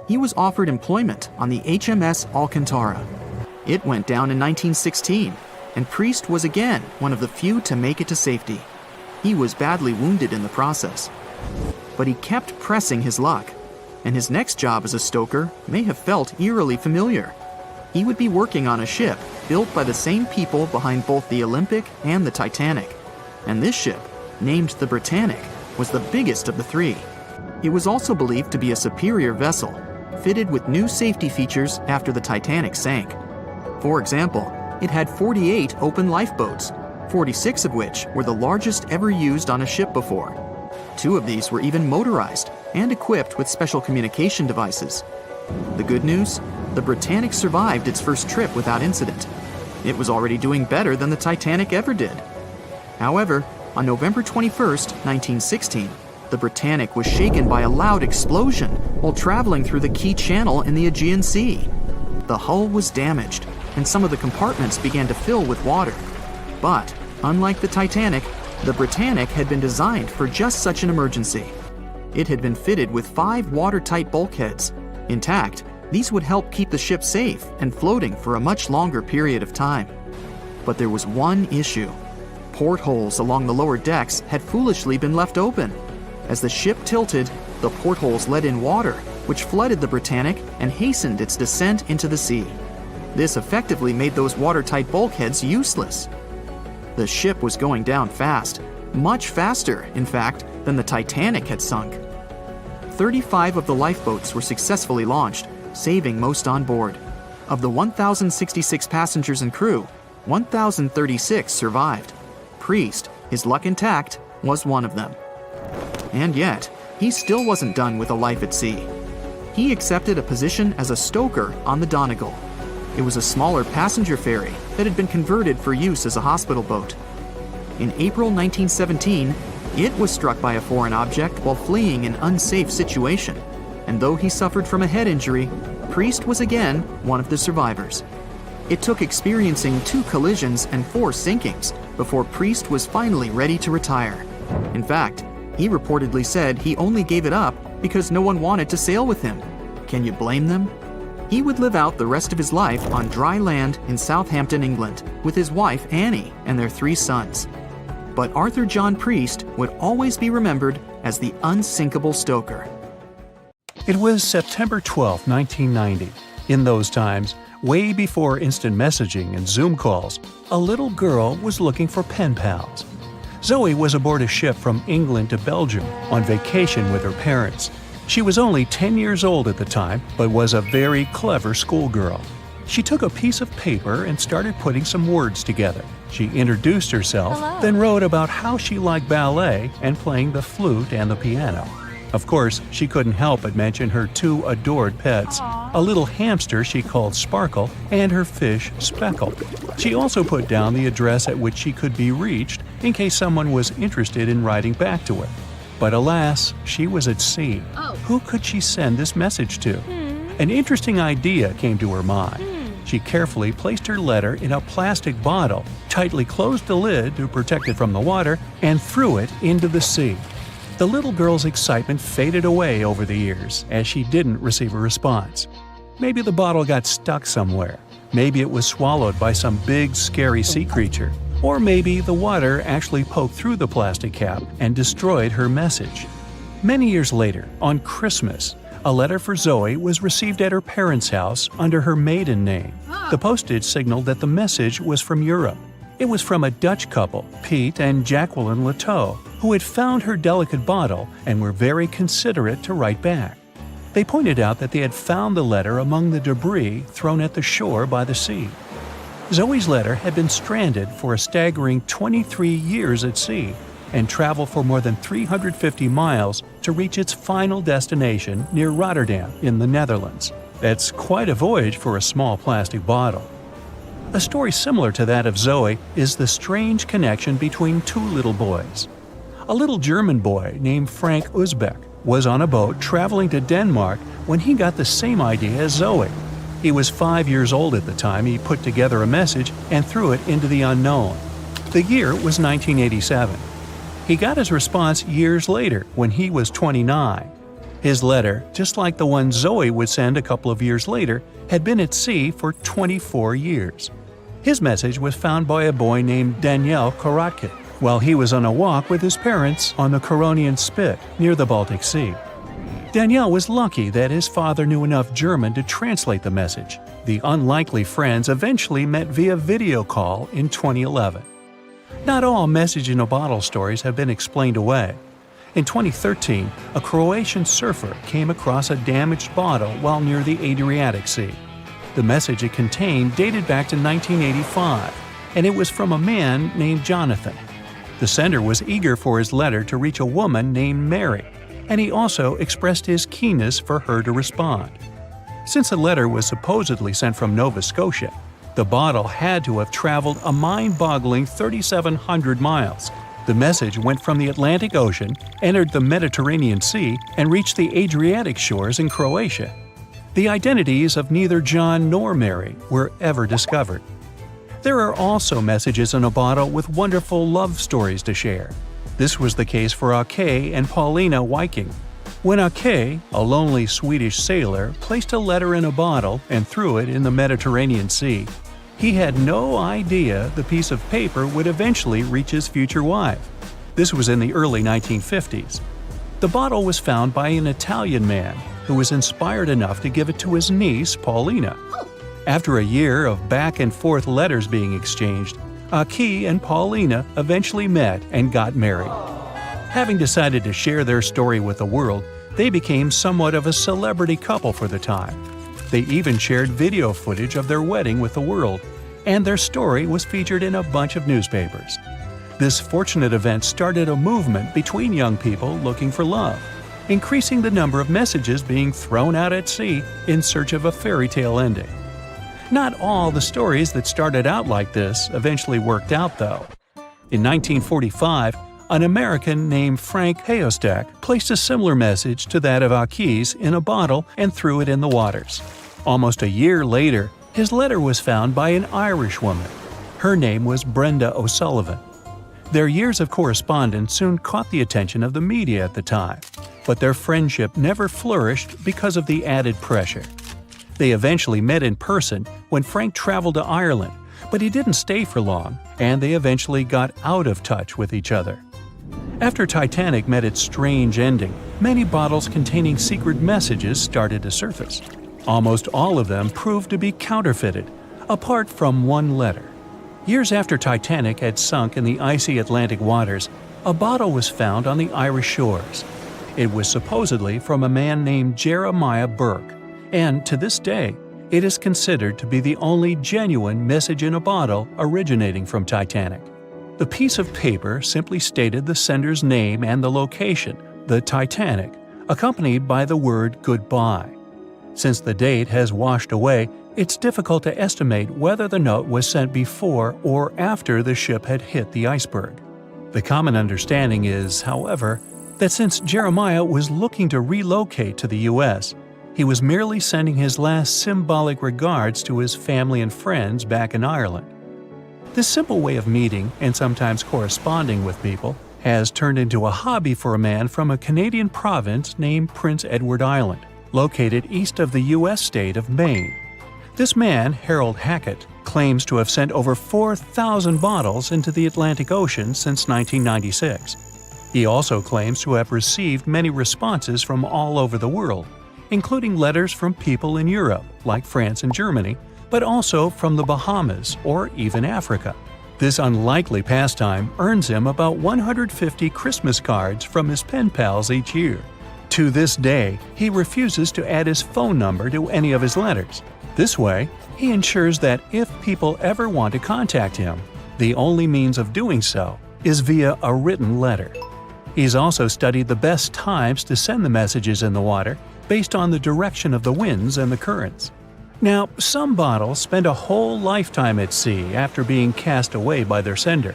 Speaker 1: He was offered employment on the HMS Alcantara. It went down in 1916, and Priest was again one of the few to make it to safety. He was badly wounded in the process. But he kept pressing his luck, and his next job as a stoker may have felt eerily familiar. He would be working on a ship built by the same people behind both the Olympic and the Titanic. And this ship, named the Britannic, was the biggest of the three. It was also believed to be a superior vessel, fitted with new safety features after the Titanic sank. For example, it had 48 open lifeboats, 46 of which were the largest ever used on a ship before. 2 of these were even motorized and equipped with special communication devices. The good news? The Britannic survived its first trip without incident. It was already doing better than the Titanic ever did. However, on November 21, 1916, the Britannic was shaken by a loud explosion while traveling through the key channel in the Aegean Sea. The hull was damaged, and some of the compartments began to fill with water. But, unlike the Titanic, the Britannic had been designed for just such an emergency. It had been fitted with 5 watertight bulkheads. Intact, these would help keep the ship safe and floating for a much longer period of time. But there was one issue. Portholes along the lower decks had foolishly been left open. As the ship tilted, the portholes let in water, which flooded the Britannic and hastened its descent into the sea. This effectively made those watertight bulkheads useless. The ship was going down fast, much faster, in fact, than the Titanic had sunk. 35 of the lifeboats were successfully launched, saving most on board. Of the 1,066 passengers and crew, 1,036 survived. Priest, his luck intact, was one of them. And yet, he still wasn't done with a life at sea. He accepted a position as a stoker on the Donegal. It was a smaller passenger ferry that had been converted for use as a hospital boat. In April 1917, it was struck by a foreign object while fleeing an unsafe situation, and though he suffered from a head injury, Priest was again one of the survivors. It took experiencing 2 collisions and 4 sinkings before Priest was finally ready to retire. In fact, he reportedly said he only gave it up because no one wanted to sail with him. Can you blame them? He would live out the rest of his life on dry land in Southampton, England, with his wife Annie and their 3 sons. But Arthur John Priest would always be remembered as the unsinkable stoker.
Speaker 3: It was September 12, 1990. In those times, way before instant messaging and Zoom calls, a little girl was looking for pen pals. Zoe was aboard a ship from England to Belgium on vacation with her parents. She was only 10 years old at the time, but was a very clever schoolgirl. She took a piece of paper and started putting some words together. She introduced herself, then wrote about how she liked ballet and playing the flute and the piano. Of course, she couldn't help but mention her 2 adored pets, a little hamster she called Sparkle and her fish Speckle. She also put down the address at which she could be reached in case someone was interested in writing back to her. But alas, she was at sea. Who could she send this message to? An interesting idea came to her mind. She carefully placed her letter in a plastic bottle, tightly closed the lid to protect it from the water, and threw it into the sea. The little girl's excitement faded away over the years as she didn't receive a response. Maybe the bottle got stuck somewhere. Maybe it was swallowed by some big, scary sea creature. Or maybe the water actually poked through the plastic cap and destroyed her message. Many years later, on Christmas, a letter for Zoe was received at her parents' house under her maiden name. The postage signaled that the message was from Europe. It was from a Dutch couple, Piet and Jacqueline Leteau, who had found her delicate bottle and were very considerate to write back. They pointed out that they had found the letter among the debris thrown at the shore by the sea. Zoe's letter had been stranded for a staggering 23 years at sea and traveled for more than 350 miles to reach its final destination near Rotterdam in the Netherlands. That's quite a voyage for a small plastic bottle. A story similar to that of Zoe is the strange connection between 2 little boys. A little German boy named Frank Uzbek was on a boat traveling to Denmark when he got the same idea as Zoe. He was 5 years old at the time he put together a message and threw it into the unknown. The year was 1987. He got his response years later when he was 29. His letter, just like the one Zoe would send a couple of years later, had been at sea for 24 years. His message was found by a boy named Daniel Korotkin while he was on a walk with his parents on the Curonian Spit near the Baltic Sea. Daniel was lucky that his father knew enough German to translate the message. The unlikely friends eventually met via video call in 2011. Not all message-in-a-bottle stories have been explained away. In 2013, a Croatian surfer came across a damaged bottle while near the Adriatic Sea. The message it contained dated back to 1985, and it was from a man named Jonathan. The sender was eager for his letter to reach a woman named Mary, and he also expressed his keenness for her to respond. Since the letter was supposedly sent from Nova Scotia, the bottle had to have traveled a mind-boggling 3,700 miles. The message went from the Atlantic Ocean, entered the Mediterranean Sea, and reached the Adriatic shores in Croatia. The identities of neither John nor Mary were ever discovered. There are also messages in a bottle with wonderful love stories to share. This was the case for Ake and Paulina Viking. When Ake, a lonely Swedish sailor, placed a letter in a bottle and threw it in the Mediterranean Sea, he had no idea the piece of paper would eventually reach his future wife. This was in the early 1950s. The bottle was found by an Italian man who was inspired enough to give it to his niece, Paulina. After a year of back-and-forth letters being exchanged, Ake and Paulina eventually met and got married. Having decided to share their story with the world, they became somewhat of a celebrity couple for the time. They even shared video footage of their wedding with the world, and their story was featured in a bunch of newspapers. This fortunate event started a movement between young people looking for love, increasing the number of messages being thrown out at sea in search of a fairy tale ending. Not all the stories that started out like this eventually worked out, though. In 1945, an American named Frank Hayostak placed a similar message to that of Ake's in a bottle and threw it in the waters. Almost a year later, his letter was found by an Irish woman. Her name was Brenda O'Sullivan. Their years of correspondence soon caught the attention of the media at the time, but their friendship never flourished because of the added pressure. They eventually met in person when Frank traveled to Ireland, but he didn't stay for long, and they eventually got out of touch with each other. After Titanic met its strange ending, many bottles containing secret messages started to surface. Almost all of them proved to be counterfeited, apart from one letter. Years after Titanic had sunk in the icy Atlantic waters, a bottle was found on the Irish shores. It was supposedly from a man named Jeremiah Burke, and to this day, it is considered to be the only genuine message in a bottle originating from Titanic. The piece of paper simply stated the sender's name and the location, the Titanic, accompanied by the word goodbye. Since the date has washed away, it's difficult to estimate whether the note was sent before or after the ship had hit the iceberg. The common understanding is, however, that since Jeremiah was looking to relocate to the U.S., he was merely sending his last symbolic regards to his family and friends back in Ireland. This simple way of meeting and sometimes corresponding with people has turned into a hobby for a man from a Canadian province named Prince Edward Island, located east of the U.S. state of Maine. This man, Harold Hackett, claims to have sent over 4,000 bottles into the Atlantic Ocean since 1996. He also claims to have received many responses from all over the world, including letters from people in Europe, like France and Germany, but also from the Bahamas or even Africa. This unlikely pastime earns him about 150 Christmas cards from his pen pals each year. To this day, he refuses to add his phone number to any of his letters. This way, he ensures that if people ever want to contact him, the only means of doing so is via a written letter. He's also studied the best times to send the messages in the water based on the direction of the winds and the currents. Now, some bottles spend a whole lifetime at sea after being cast away by their sender.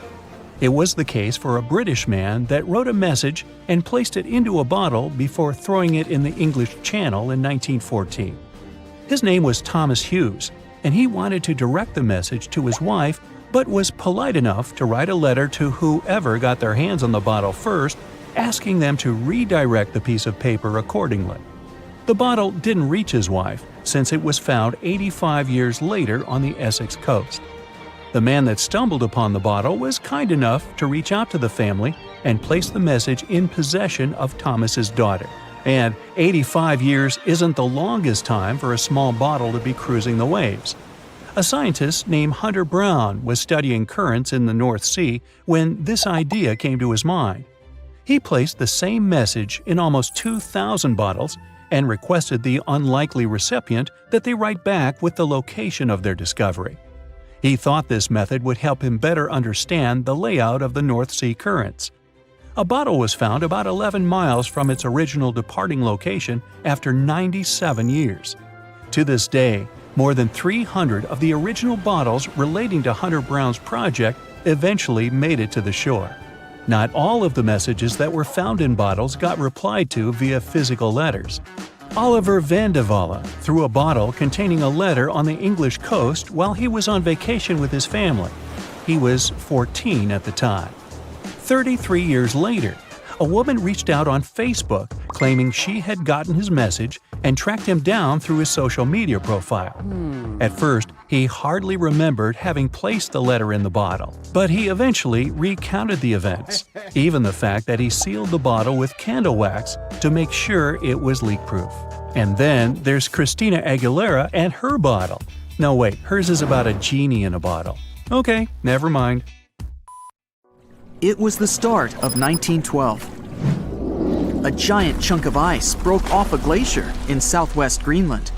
Speaker 3: It was the case for a British man that wrote a message and placed it into a bottle before throwing it in the English Channel in 1914. His name was Thomas Hughes, and he wanted to direct the message to his wife, but was polite enough to write a letter to whoever got their hands on the bottle first, asking them to redirect the piece of paper accordingly. The bottle didn't reach his wife, since it was found 85 years later on the Essex coast. The man that stumbled upon the bottle was kind enough to reach out to the family and place the message in possession of Thomas's daughter. And 85 years isn't the longest time for a small bottle to be cruising the waves. A scientist named Hunter Brown was studying currents in the North Sea when this idea came to his mind. He placed the same message in almost 2,000 bottles and requested the unlikely recipient that they write back with the location of their discovery. He thought this method would help him better understand the layout of the North Sea currents. A bottle was found about 11 miles from its original departing location after 97 years. To this day, more than 300 of the original bottles relating to Hunter Brown's project eventually made it to the shore. Not all of the messages that were found in bottles got replied to via physical letters. Oliver van de Walle threw a bottle containing a letter on the English coast while he was on vacation with his family. He was 14 at the time. 33 years later, a woman reached out on Facebook claiming she had gotten his message and tracked him down through his social media profile. At first, he hardly remembered having placed the letter in the bottle, but he eventually recounted the events, even the fact that he sealed the bottle with candle wax to make sure it was leak-proof. And then there's Christina Aguilera and her bottle. No wait, hers is about a genie in a bottle. Okay, never mind.
Speaker 1: It was the start of 1912. A giant chunk of ice broke off a glacier in southwest Greenland.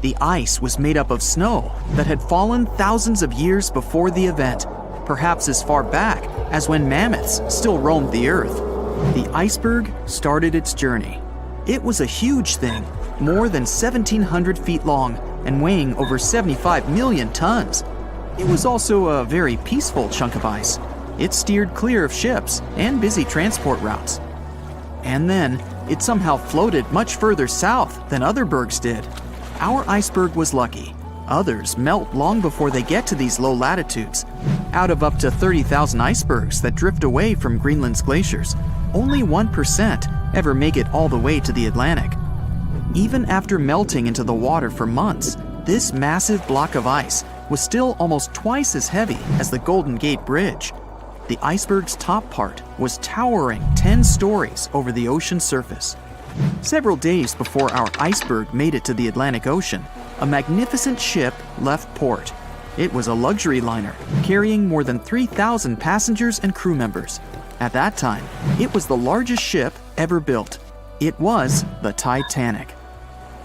Speaker 1: The ice was made up of snow that had fallen thousands of years before the event, perhaps as far back as when mammoths still roamed the earth. The iceberg started its journey. It was a huge thing, more than 1,700 feet long and weighing over 75 million tons. It was also a very peaceful chunk of ice. It steered clear of ships and busy transport routes. And then, it somehow floated much further south than other bergs did. Our iceberg was lucky. Others melt long before they get to these low latitudes. Out of up to 30,000 icebergs that drift away from Greenland's glaciers, only 1% ever make it all the way to the Atlantic. Even after melting into the water for months, this massive block of ice was still almost twice as heavy as the Golden Gate Bridge. The iceberg's top part was towering 10 stories over the ocean surface. Several days before our iceberg made it to the Atlantic Ocean, a magnificent ship left port. It was a luxury liner carrying more than 3,000 passengers and crew members. At that time, it was the largest ship ever built. It was the Titanic.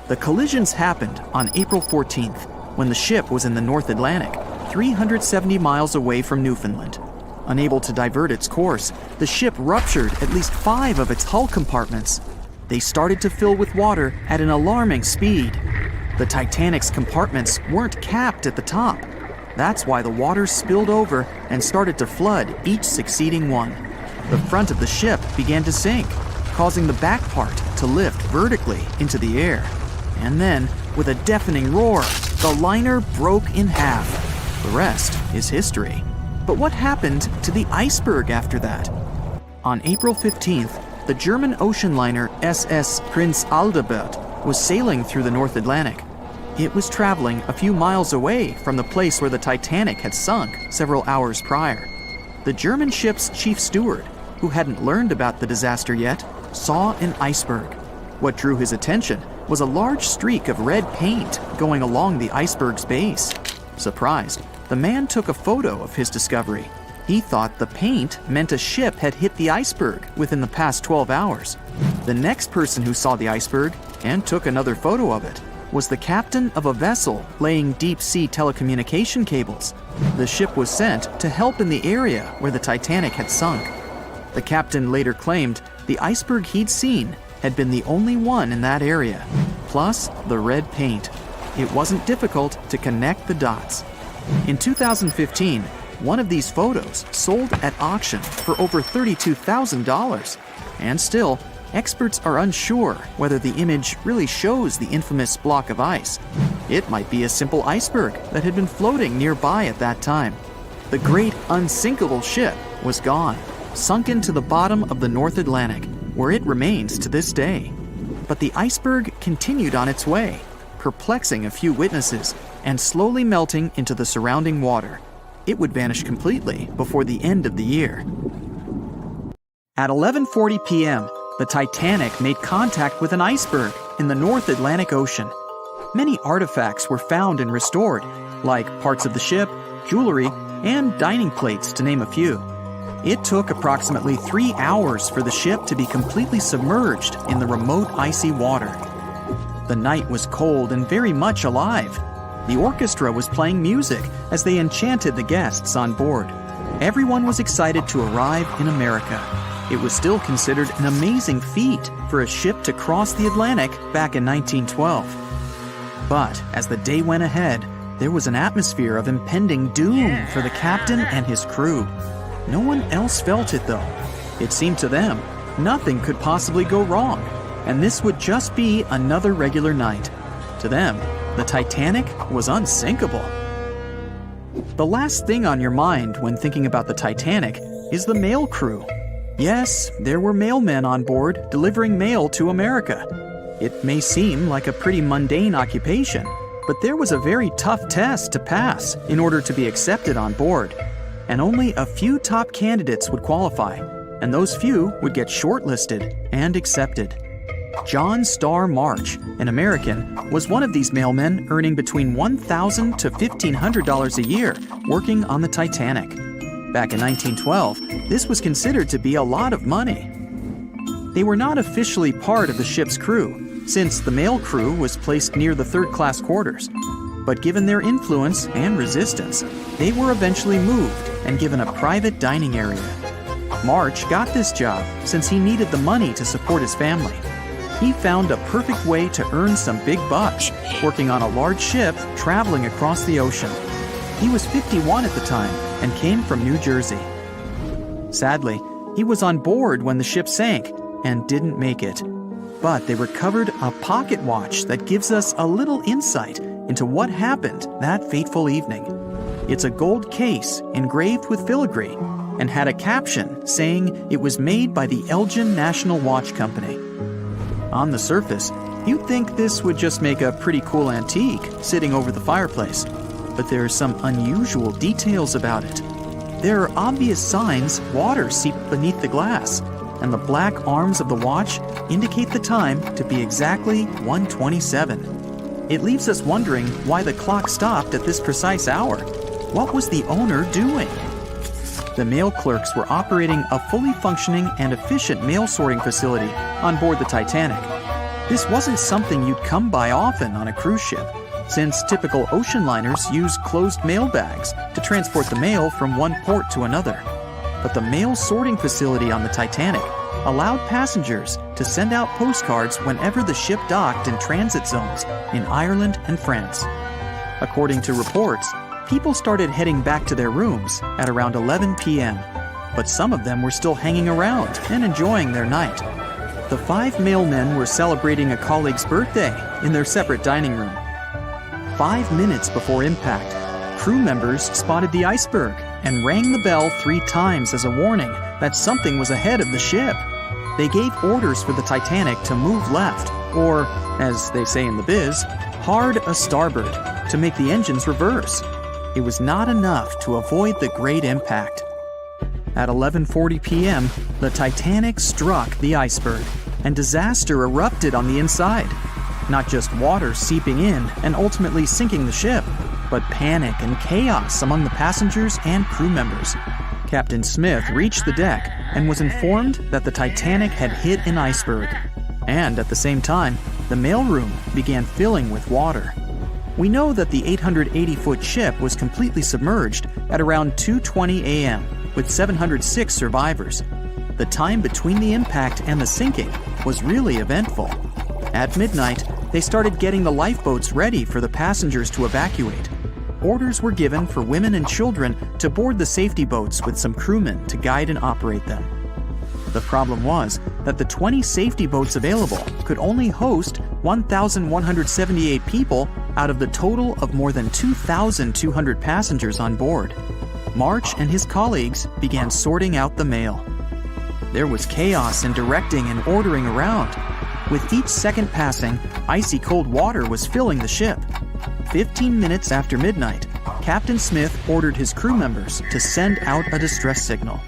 Speaker 1: The collisions happened on April 14th, when the ship was in the North Atlantic, 370 miles away from Newfoundland. Unable to divert its course, the ship ruptured at least 5 of its hull compartments. They started to fill with water at an alarming speed. The Titanic's compartments weren't capped at the top. That's why the water spilled over and started to flood each succeeding one. The front of the ship began to sink, causing the back part to lift vertically into the air. And then, with a deafening roar, the liner broke in half. The rest is history. But what happened to the iceberg after that? On April 15th, the German ocean liner SS Prinz Adalbert was sailing through the North Atlantic. It was traveling a few miles away from the place where the Titanic had sunk several hours prior. The German ship's chief steward, who hadn't learned about the disaster yet, saw an iceberg. What drew his attention was a large streak of red paint going along the iceberg's base. Surprised, the man took a photo of his discovery. He thought the paint meant a ship had hit the iceberg within the past 12 hours. The next person who saw the iceberg and took another photo of it was the captain of a vessel laying deep-sea telecommunication cables. The ship was sent to help in the area where the Titanic had sunk. The captain later claimed the iceberg he'd seen had been the only one in that area, plus the red paint. It wasn't difficult to connect the dots. In 2015, one of these photos sold at auction for over $32,000. And still, experts are unsure whether the image really shows the infamous block of ice. It might be a simple iceberg that had been floating nearby at that time. The great unsinkable ship was gone, sunken to the bottom of the North Atlantic, where it remains to this day. But the iceberg continued on its way, perplexing a few witnesses and slowly melting into the surrounding water. It would vanish completely before the end of the year. At 11:40 p.m., the Titanic made contact with an iceberg in the North Atlantic Ocean. Many artifacts were found and restored, like parts of the ship, jewelry, and dining plates, to name a few. It took approximately 3 hours for the ship to be completely submerged in the remote icy water. The night was cold and very much alive. The orchestra was playing music as they enchanted the guests on board. Everyone was excited to arrive in America. It was still considered an amazing feat for a ship to cross the Atlantic back in 1912. But as the day went ahead, there was an atmosphere of impending doom for the captain and his crew. No one else felt it, though. It seemed to them nothing could possibly go wrong, and this would just be another regular night. To them, the Titanic was unsinkable. The last thing on your mind when thinking about the Titanic is the mail crew. Yes, there were mailmen on board delivering mail to America. It may seem like a pretty mundane occupation, but there was a very tough test to pass in order to be accepted on board. And only a few top candidates would qualify, and those few would get shortlisted and accepted. John Starr March, an American, was one of these mailmen, earning between $1,000 to $1,500 a year working on the Titanic. Back in 1912, this was considered to be a lot of money. They were not officially part of the ship's crew, since the mail crew was placed near the third-class quarters. But given their influence and resistance, they were eventually moved and given a private dining area. March got this job since he needed the money to support his family. He found a perfect way to earn some big bucks, working on a large ship traveling across the ocean. He was 51 at the time and came from New Jersey. Sadly, he was on board when the ship sank and didn't make it. But they recovered a pocket watch that gives us a little insight into what happened that fateful evening. It's a gold case engraved with filigree and had a caption saying it was made by the Elgin National Watch Company. On the surface, you'd think this would just make a pretty cool antique sitting over the fireplace, but there are some unusual details about it. There are obvious signs water seeped beneath the glass, and the black arms of the watch indicate the time to be exactly 1:27. It leaves us wondering why the clock stopped at this precise hour. What was the owner doing? The mail clerks were operating a fully functioning and efficient mail sorting facility on board the Titanic. This wasn't something you'd come by often on a cruise ship, since typical ocean liners use closed mail bags to transport the mail from one port to another. But the mail sorting facility on the Titanic allowed passengers to send out postcards whenever the ship docked in transit zones in Ireland and France. According to reports, people started heading back to their rooms at around 11 p.m., but some of them were still hanging around and enjoying their night. The 5 mailmen were celebrating a colleague's birthday in their separate dining room. 5 minutes before impact, crew members spotted the iceberg and rang the bell 3 times as a warning that something was ahead of the ship. They gave orders for the Titanic to move left, or, as they say in the biz, hard a starboard, to make the engines reverse. It was not enough to avoid the great impact. At 11:40 p.m., the Titanic struck the iceberg, and disaster erupted on the inside. Not just water seeping in and ultimately sinking the ship, but panic and chaos among the passengers and crew members. Captain Smith reached the deck and was informed that the Titanic had hit an iceberg. And at the same time, the mailroom began filling with water. We know that the 880-foot ship was completely submerged at around 2:20 a.m., with 706 survivors. The time between the impact and the sinking was really eventful. At midnight, they started getting the lifeboats ready for the passengers to evacuate. Orders were given for women and children to board the safety boats with some crewmen to guide and operate them. The problem was that the 20 safety boats available could only host 1,178 people out of the total of more than 2,200 passengers on board. March and his colleagues began sorting out the mail. There was chaos in directing and ordering around. With each second passing, icy cold water was filling the ship. 15 minutes after midnight, Captain Smith ordered his crew members to send out a distress signal.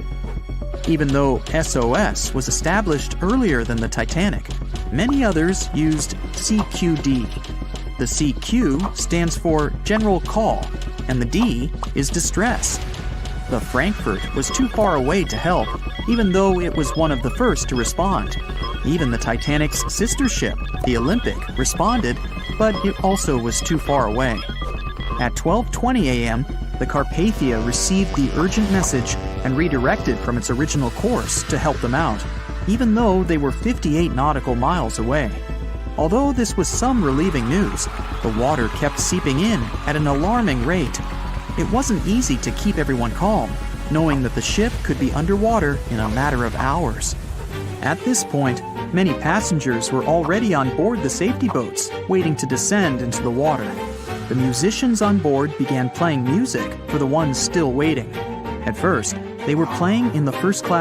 Speaker 1: Even though SOS was established earlier than the Titanic, many others used CQD. The CQ stands for General Call, and the D is Distress. The Frankfurt was too far away to help, even though it was one of the first to respond. Even the Titanic's sister ship, the Olympic, responded, but it also was too far away. At 12:20 a.m., the Carpathia received the urgent message and redirected from its original course to help them out, even though they were 58 nautical miles away. Although this was some relieving news, the water kept seeping in at an alarming rate. It wasn't easy to keep everyone calm, knowing that the ship could be underwater in a matter of hours. At this point, many passengers were already on board the safety boats, waiting to descend into the water. The musicians on board began playing music for the ones still waiting. At first, they were playing in the first-class